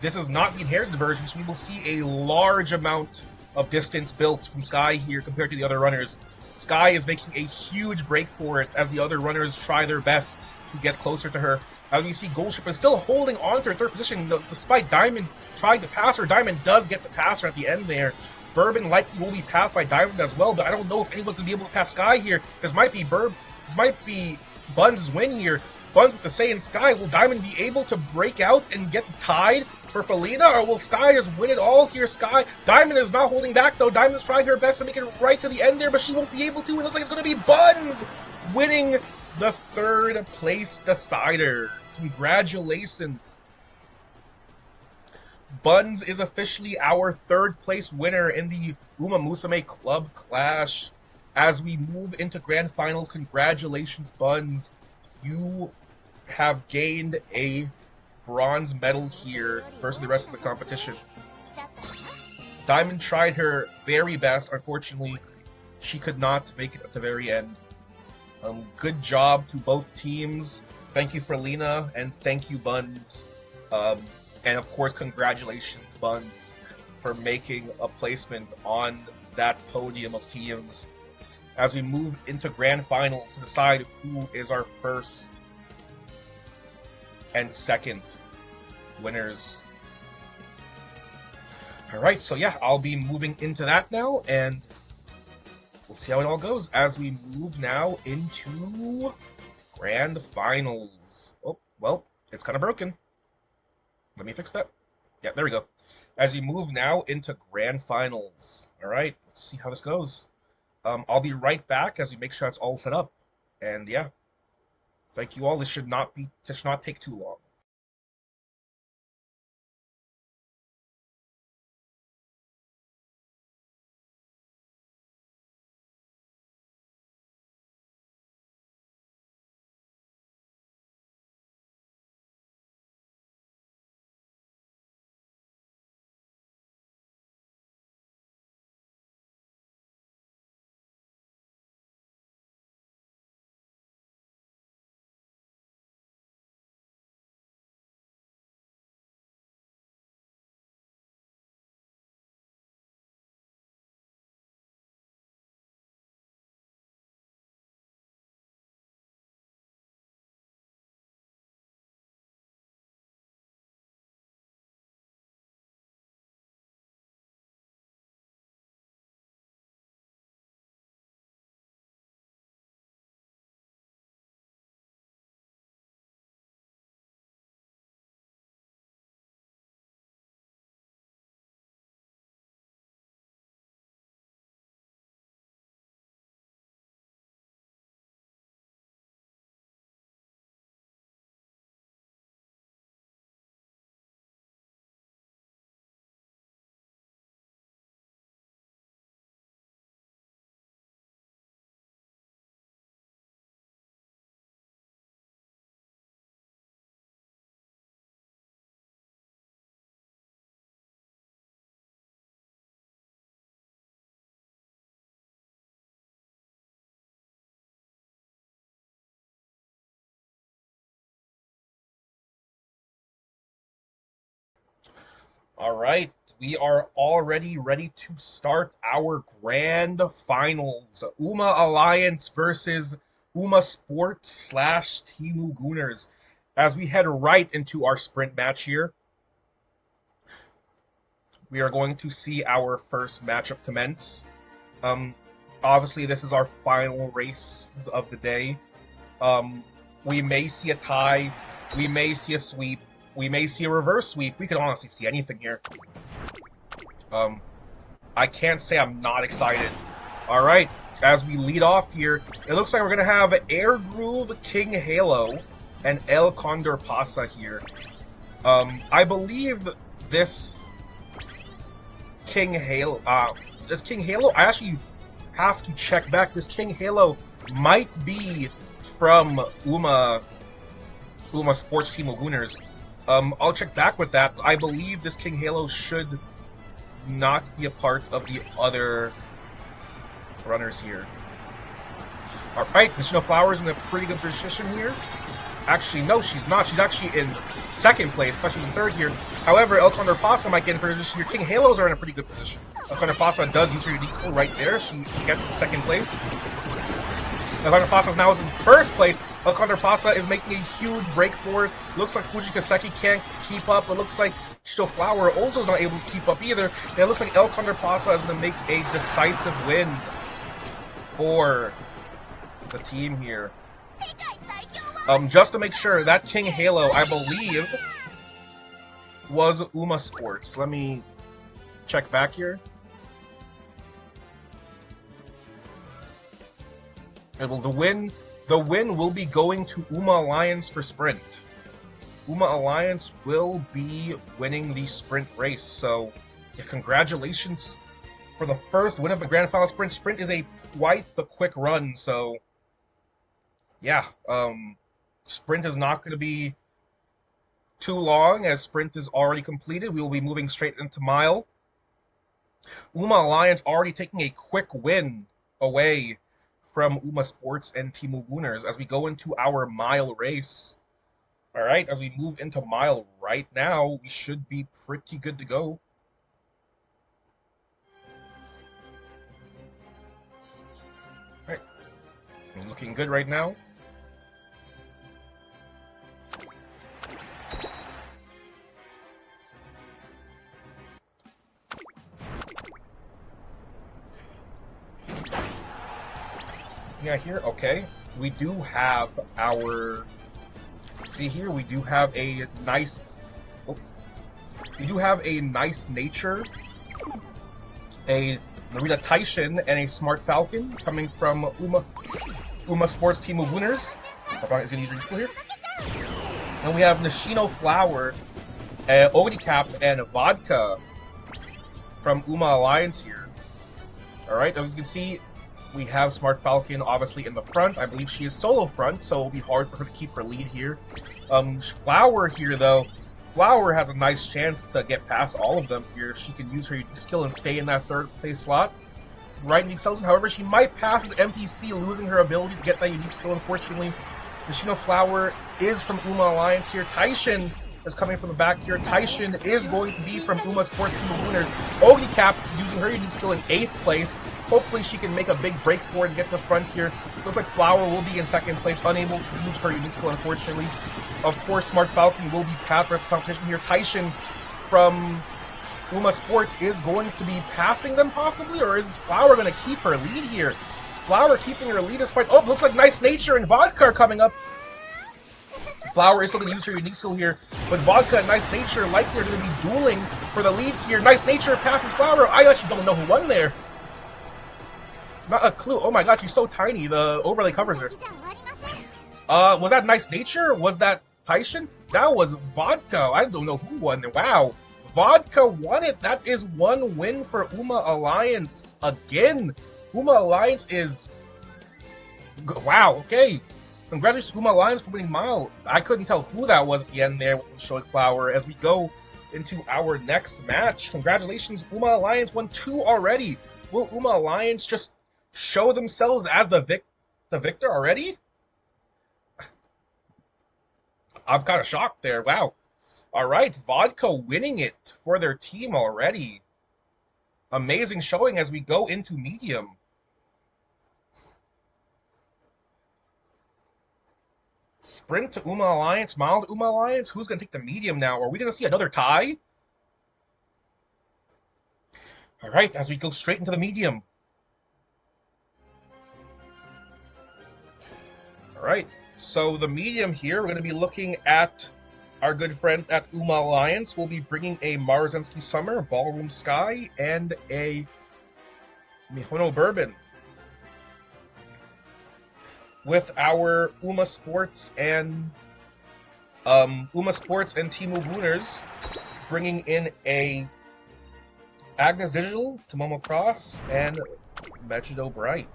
This is not the inherited version, so we will see a large amount of distance built from Sky here compared to the other runners. Sky is making a huge break for it as the other runners try their best to get closer to her. As you see, Goldship is still holding on to her 3rd position despite Diamond trying to pass her. Diamond does get the passer at the end there. Bourbon likely will be passed by Diamond as well, but I don't know if anyone's going to be able to pass Sky here. This might be Buns' win here. Buns with the Saiyan Sky. Will Diamond be able to break out and get tied for Felina, or will Sky just win it all here? Sky, Diamond is not holding back though. Diamond is trying her best to make it right to the end there, but she won't be able to. It looks like it's going to be Buns winning the third place decider. Congratulations. Buns is officially our third place winner in the Umamusume Club Clash. As we move into Grand Final, congratulations, Buns. You have gained a bronze medal here versus the rest of the competition. Diamond tried her very best. Unfortunately, she could not make it at the very end. Good job to both teams. Thank you for Lena, and thank you, Buns. And of course, congratulations, Buns, for making a placement on that podium of teams. As we move into Grand Finals to decide who is our first and second winners. Alright, so yeah, I'll be moving into that now, and we'll see how it all goes as we move now into Grand Finals. Oh, well, it's kind of broken. Let me fix that. Yeah, there we go. As we move now into Grand Finals. Alright, let's see how this goes. I'll be right back as we make sure it's all set up. And yeah, thank you all. This should not take too long. All right, we are already ready to start our Grand Finals. Uma Alliance versus Uma Sports slash Timu Gooners. As we head right into our sprint match here, we are going to see our first matchup commence. Obviously, this is our final race of the day. We may see a tie, we may see a sweep, we may see a reverse sweep. We could honestly see anything here. I can't say I'm not excited. All right, as we lead off here, it looks like we're gonna have Air Groove, King Halo, and El Condor Pasa here. I believe this King Halo, I actually have to check back. This King Halo might be from Uma Sports Team Lagooners. I'll check back with that. I believe this King Halo should not be a part of the other runners here. Alright, Michelle Flowers in a pretty good position here. Actually, no, she's not. She's actually in second place, especially in third here. However, El Condor Pasa might get in position here. King Halos are in a pretty good position. El Condor Pasa does use her unique skill right there. She gets in second place. El Condor Pasa now is in first place. El Condor Pasa is making a huge break forward. Looks like Fuji Kaseki can't keep up. It looks like Chicho Flower also is not able to keep up either. And it looks like El Condor Pasa is going to make a decisive win for the team here. Just to make sure, that King Halo, I believe, was Uma Sports. Let me check back here. The win will be going to Uma Alliance for sprint. Uma Alliance will be winning the sprint race. So, yeah, congratulations for the first win of the Grand Final Sprint. Sprint is quite the quick run, so yeah, sprint is not going to be too long as sprint is already completed. We will be moving straight into mile. Uma Alliance already taking a quick win away from Uma Sports and Team Wooners as we go into our mile race. All right, as we move into mile right now, we should be pretty good to go. All right, looking good right now. Yeah, here, okay. We do have our... See here, we do have a nice... Oh, we do have a nice nature. A Marina Taishin and a Smart Falcon coming from Uma Sports Team of Winners. Is going to use here. And we have Nishino Flower, Odicap, and Vodka from Uma Alliance here. Alright, as you can see, we have Smart Falcon obviously in the front. I believe she is solo front, so it'll be hard for her to keep her lead here. Flower here, though, Flower has a nice chance to get past all of them here. She can use her unique skill and stay in that third place slot. Right, unique skills. However, she might pass as NPC, losing her ability to get that unique skill, unfortunately. Nishino Flower is from Uma Alliance here. Taishin is coming from the back here. Taishin is going to be from Uma Sports Team of Winners. Odicap using her unique skill in 8th place. Hopefully she can make a big break for it and get to the front here. Looks like Flower will be in 2nd place, unable to use her unique skill, unfortunately. Of course, Smart Falcon will be past the rest of the competition here. Taishin from Uma Sports is going to be passing them possibly, or is Flower going to keep her lead here? Flower keeping her lead despite... Oh, looks like Nice Nature and Vodka are coming up. Flower is still going to use her unique skill here, but Vodka and Nice Nature likely are going to be dueling for the lead here. Nice Nature passes Flower. I actually don't know who won there. Not a clue. Oh my god, she's so tiny. The overlay covers her. Was that Nice Nature? Was that Taishin? That was Vodka. I don't know who won. Wow. Vodka won it. That is one win for Uma Alliance. Again, Uma Alliance is... Wow, okay. Congratulations, Uma Alliance, for winning Mile. I couldn't tell who that was at the end there with showing Flower as we go into our next match. Congratulations, Uma Alliance won 2 already. Will Uma Alliance just show themselves as the victor already? I'm kind of shocked there. Wow. All right, Vodka winning it for their team already. Amazing showing as we go into medium. Sprint to Uma Alliance, mile to Uma Alliance. Who's going to take the medium now? Are we going to see another tie? All right, as we go straight into the medium. All right, so the medium here, we're going to be looking at our good friends at Uma Alliance. We'll be bringing a Maruzensky Summer, Ballroom Sky, and a Mihono Bourbon. With our Uma Sports and Team of Wooners bringing in a Agnes Digital, Tomomo Cross, and Megido Bright.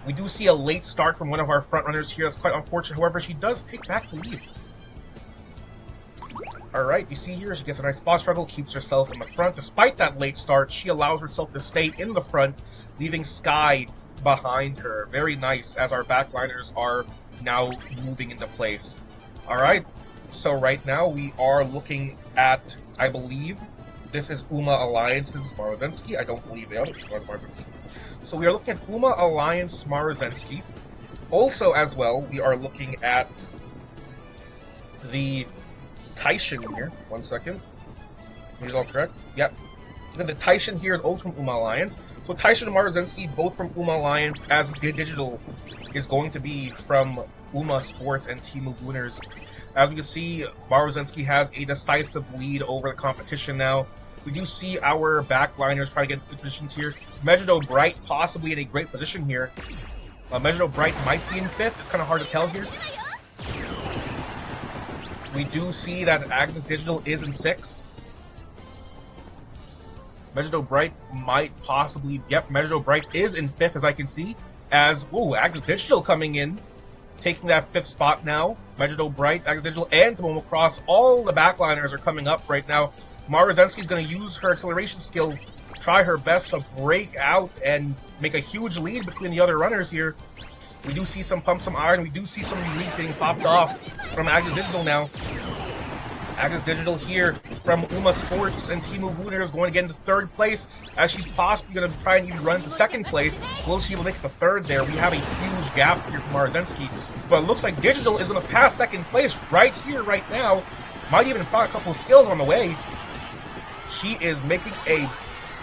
We do see a late start from one of our frontrunners here. That's quite unfortunate. However, she does take back the lead. Alright, you see here, she gets a nice spot struggle, keeps herself in the front. Despite that late start, she allows herself to stay in the front, leaving Sky behind her. Very nice, as our backliners are now moving into place. Alright, so right now we are looking at, I believe, this is Uma Alliance's Maruzensky. I don't believe the other was Maruzensky. So we are looking at Uma Alliance Maruzensky. Also, as well, we are looking at the Taishin here. 1 second. Is all correct? Yep. So the Taishin here is also from Uma Alliance. So Taishin and Maruzensky, both from Uma Alliance, as Digital is going to be from Uma Sports and Team of Winners. As we can see, Maruzensky has a decisive lead over the competition now. We do see our backliners try to get good positions here. Megiddo Bright possibly in a great position here. Megiddo Bright might be in 5th. It's kind of hard to tell here. We do see that Agnes Digital is in 6th. Megiddo Bright might possibly... Yep, Megiddo Bright is in 5th, as I can see. As, ooh, Agnes Digital coming in, taking that 5th spot now. Megiddo Bright, Agnes Digital, and Tomomo Cross. All the backliners are coming up right now. Maruzensky is going to use her acceleration skills, try her best to break out and make a huge lead between the other runners here. We do see some pump, some iron. We do see some leads getting popped off from Agnes Digital now. Agnes Digital here from Uma Sports and Team Ugunner is going to get into 3rd place, as she's possibly going to try and even run into 2nd place. Will she make the 3rd there? We have a huge gap here from Maruzensky, but it looks like Digital is going to pass 2nd place right here, right now. Might even find a couple of skills on the way. She is making a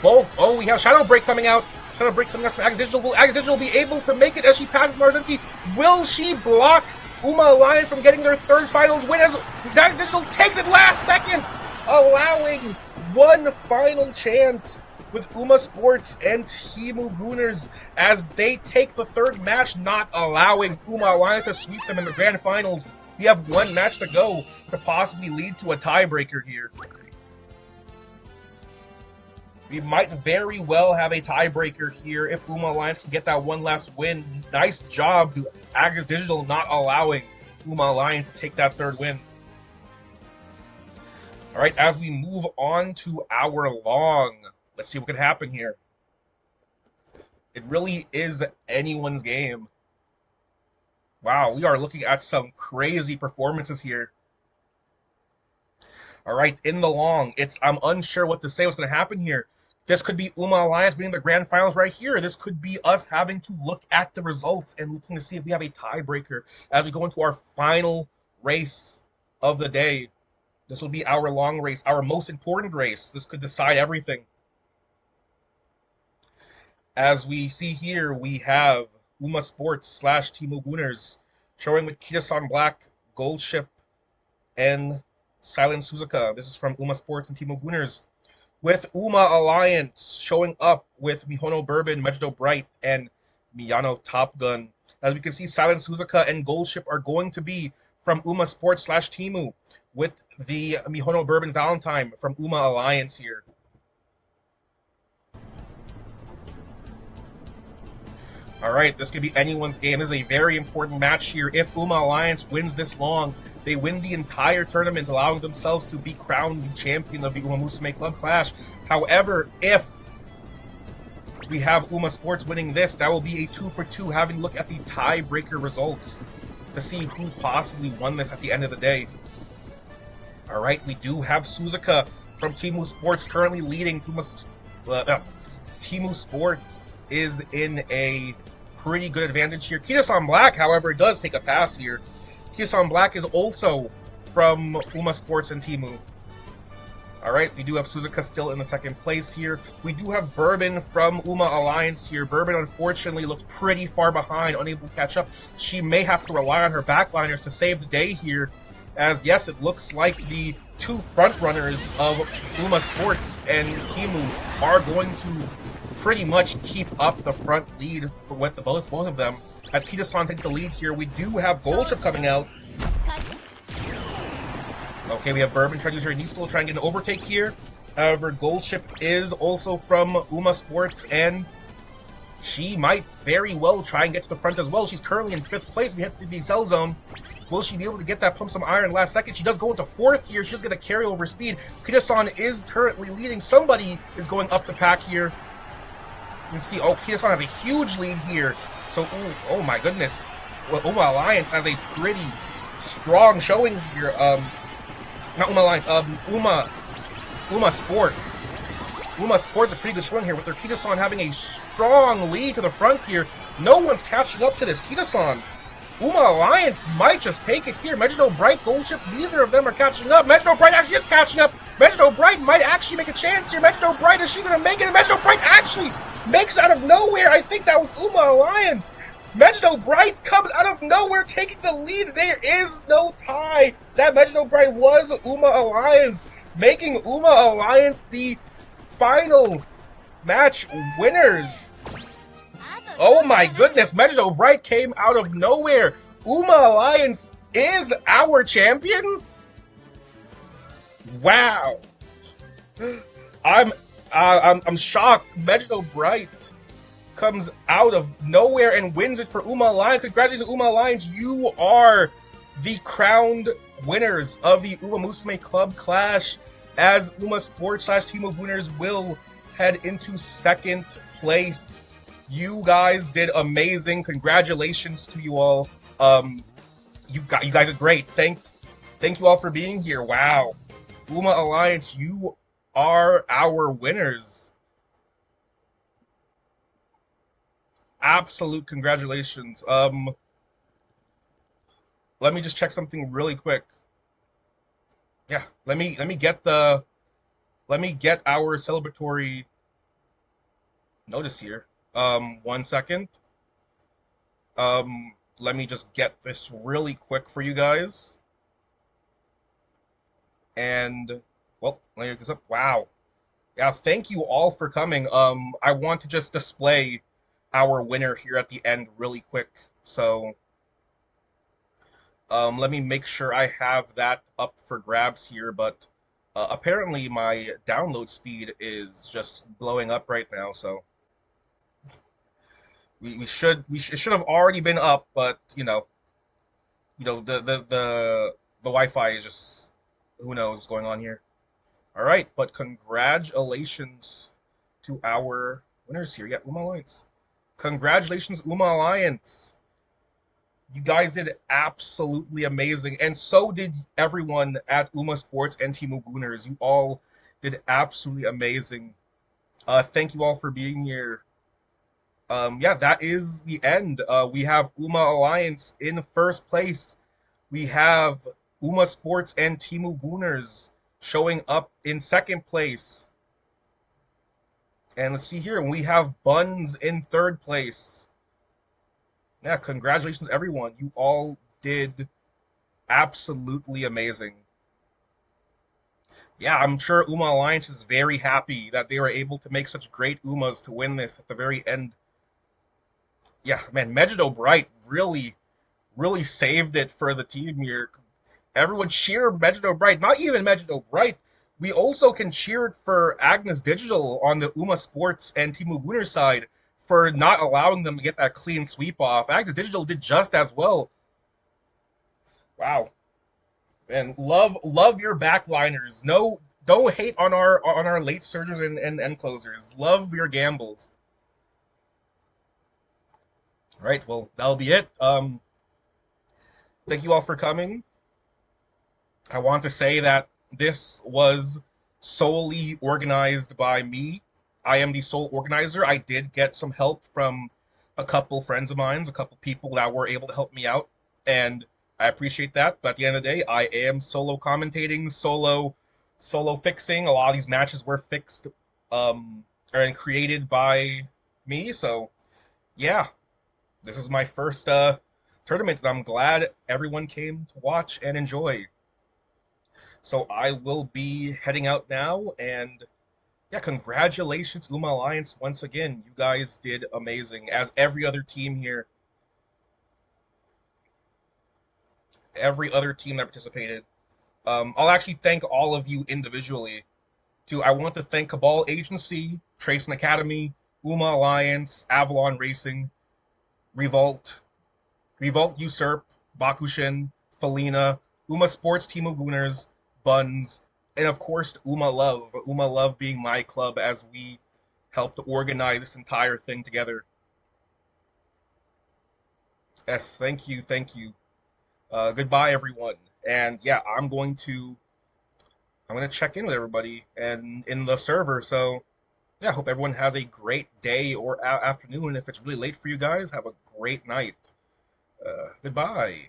bulk. Oh, we have Shadow Break coming out. Shadow Break coming out from Agnes Digital. Will Agnes Digital be able to make it as she passes Maruzensky? Will she block Uma Alliance from getting their 3rd finals win as Agnes Digital takes it last second, allowing one final chance with Uma Sports and Team Ugunners as they take the 3rd match, not allowing Uma Alliance to sweep them in the grand finals. We have one match to go to possibly lead to a tiebreaker here. We might very well have a tiebreaker here if Uma Alliance can get that one last win. Nice job to Agnes Digital not allowing Uma Alliance to take that 3rd win. All right, as we move on to our long, let's see what could happen here. It really is anyone's game. Wow, we are looking at some crazy performances here. All right, in the long, I'm unsure what to say what's going to happen here. This could be Uma Alliance being the grand finals right here. This could be us having to look at the results and looking to see if we have a tiebreaker as we go into our final race of the day. This will be our long race, our most important race. This could decide everything. As we see here, we have Uma Sports / Team Ugunners showing with Kita-san Black, Gold Ship, and Silent Suzuka. This is from Uma Sports and Team Ugunners. With Uma Alliance showing up with Mihono Bourbon, Megiddo Bright, and Miyano Top Gun. As we can see, Silent Suzuka and Gold Ship are going to be from Uma Sports / Timu, with the Mihono Bourbon Valentine from Uma Alliance here. Alright, this could be anyone's game. This is a very important match here. If Uma Alliance wins this long, they win the entire tournament, allowing themselves to be crowned the champion of the Umamusume Club Clash. However, if we have Uma Sports winning this, that will be a 2-for-2, having a look at the tiebreaker results to see who possibly won this at the end of the day. Alright, we do have Suzuka from Timu Sports currently leading. Timu Sports is in a pretty good advantage here. Kita-san Black, however, does take a pass here. Kita-san Black is also from Uma Sports and Timu. Alright, we do have Suzuka still in the 2nd place here. We do have Bourbon from Uma Alliance here. Bourbon, unfortunately, looks pretty far behind, unable to catch up. She may have to rely on her backliners to save the day here, as yes, it looks like the 2 front runners of Uma Sports and Timu are going to pretty much keep up the front lead for what both of them. As Kita-san takes the lead here, we do have Gold Ship coming out. Okay, we have Bourbon trying to use her knee skill, trying to get an overtake here. However, Gold Ship is also from Uma Sports, and she might very well try and get to the front as well. She's currently in 5th place. We hit the cell zone. Will she be able to get that pump some iron last second? She does go into 4th here. She's going to carry over speed. Kita-san is currently leading. Somebody is going up the pack here. You can see, oh, Kita-san has a huge lead here. So, ooh, oh my goodness. Well, Uma Alliance has a pretty strong showing here. Not Uma Alliance, Uma Sports. Uma Sports a pretty good showing here with their Kita-san having a strong lead to the front here. No one's catching up to this Kita-san. Uma Alliance might just take it here. Megiddo Bright, Gold Ship, neither of them are catching up. Megiddo Bright actually is catching up. Megiddo Bright might actually make a chance here. Megiddo Bright, is she going to make it? Megiddo Bright actually makes it out of nowhere. I think that was Uma Alliance. Megiddo Bright comes out of nowhere taking the lead. There is no tie. That Megiddo Bright was Uma Alliance, making Uma Alliance the final match winners. Oh my goodness, Megiddo Bright came out of nowhere. Uma Alliance is our champions? Wow. I'm I'm shocked. Megiddo Bright comes out of nowhere and wins it for Uma Alliance. Congratulations, Uma Alliance. You are the crowned winners of the Umamusume Club Clash, as Uma Sports / Team of Winners will head into second place. You guys did amazing. Congratulations to you all. You guys are great. Thank you all for being here. Wow. Uma Alliance, you are our winners. Absolute congratulations. Let me just check something really quick. Yeah, let me get our celebratory notice here. 1 second. Let me just get this really quick for you guys. And well, let me get this up. Wow. Yeah, thank you all for coming. I want to just display our winner here at the end really quick. So let me make sure I have that up for grabs here, but apparently my download speed is just blowing up right now, so it should have already been up, but the Wi-Fi is just, who knows what's going on here. All right, but congratulations to our winners here. Yeah, Uma Alliance. Congratulations, Uma Alliance. You guys did absolutely amazing, and so did everyone at Uma Sports and Team Gooners. You all did absolutely amazing. Thank you all for being here. Yeah, that is the end. We have Uma Alliance in first place. We have Uma Sports and Team Gooners showing up in second place. And let's see here, we have Buns in third place. Yeah, congratulations, everyone. You all did absolutely amazing. Yeah, I'm sure Uma Alliance is very happy that they were able to make such great Umas to win this at the very end. Yeah, man, Megiddo Bright really, really saved it for the team here. Everyone cheer Megiddo Bright. Not even Megiddo Bright. We also can cheer it for Agnes Digital on the Uma Sports and Team Gunner side for not allowing them to get that clean sweep off. Agnes Digital did just as well. Wow. And love your backliners. No, don't hate on our late surgers and end closers. Love your gambles. All right, well, that'll be it. Thank you all for coming. I want to say that this was solely organized by me. I am the sole organizer. I did get some help from a couple friends of mine, a couple people that were able to help me out, and I appreciate that. But at the end of the day, I am solo commentating, solo fixing. A lot of these matches were fixed and created by me. So yeah, this is my first tournament, and I'm glad everyone came to watch and enjoy. So I will be heading out now, and yeah, congratulations, Uma Alliance, once again. You guys did amazing, as every other team here, every other team that participated. I'll actually thank all of you individually. I want to thank Cabal Agency, Tracing Academy, Uma Alliance, Avalon Racing, Revolt, Revolt Usurp, Bakushin, Felina, Uma Sports Team of Gooners, Buns, and of course Uma Love. Uma Love being my club, as we helped organize this entire thing together. Yes, thank you, thank you. Goodbye, everyone. And yeah, I'm gonna check in with everybody and in the server. So yeah, I hope everyone has a great day or afternoon. If it's really late for you guys, have a great night. Goodbye.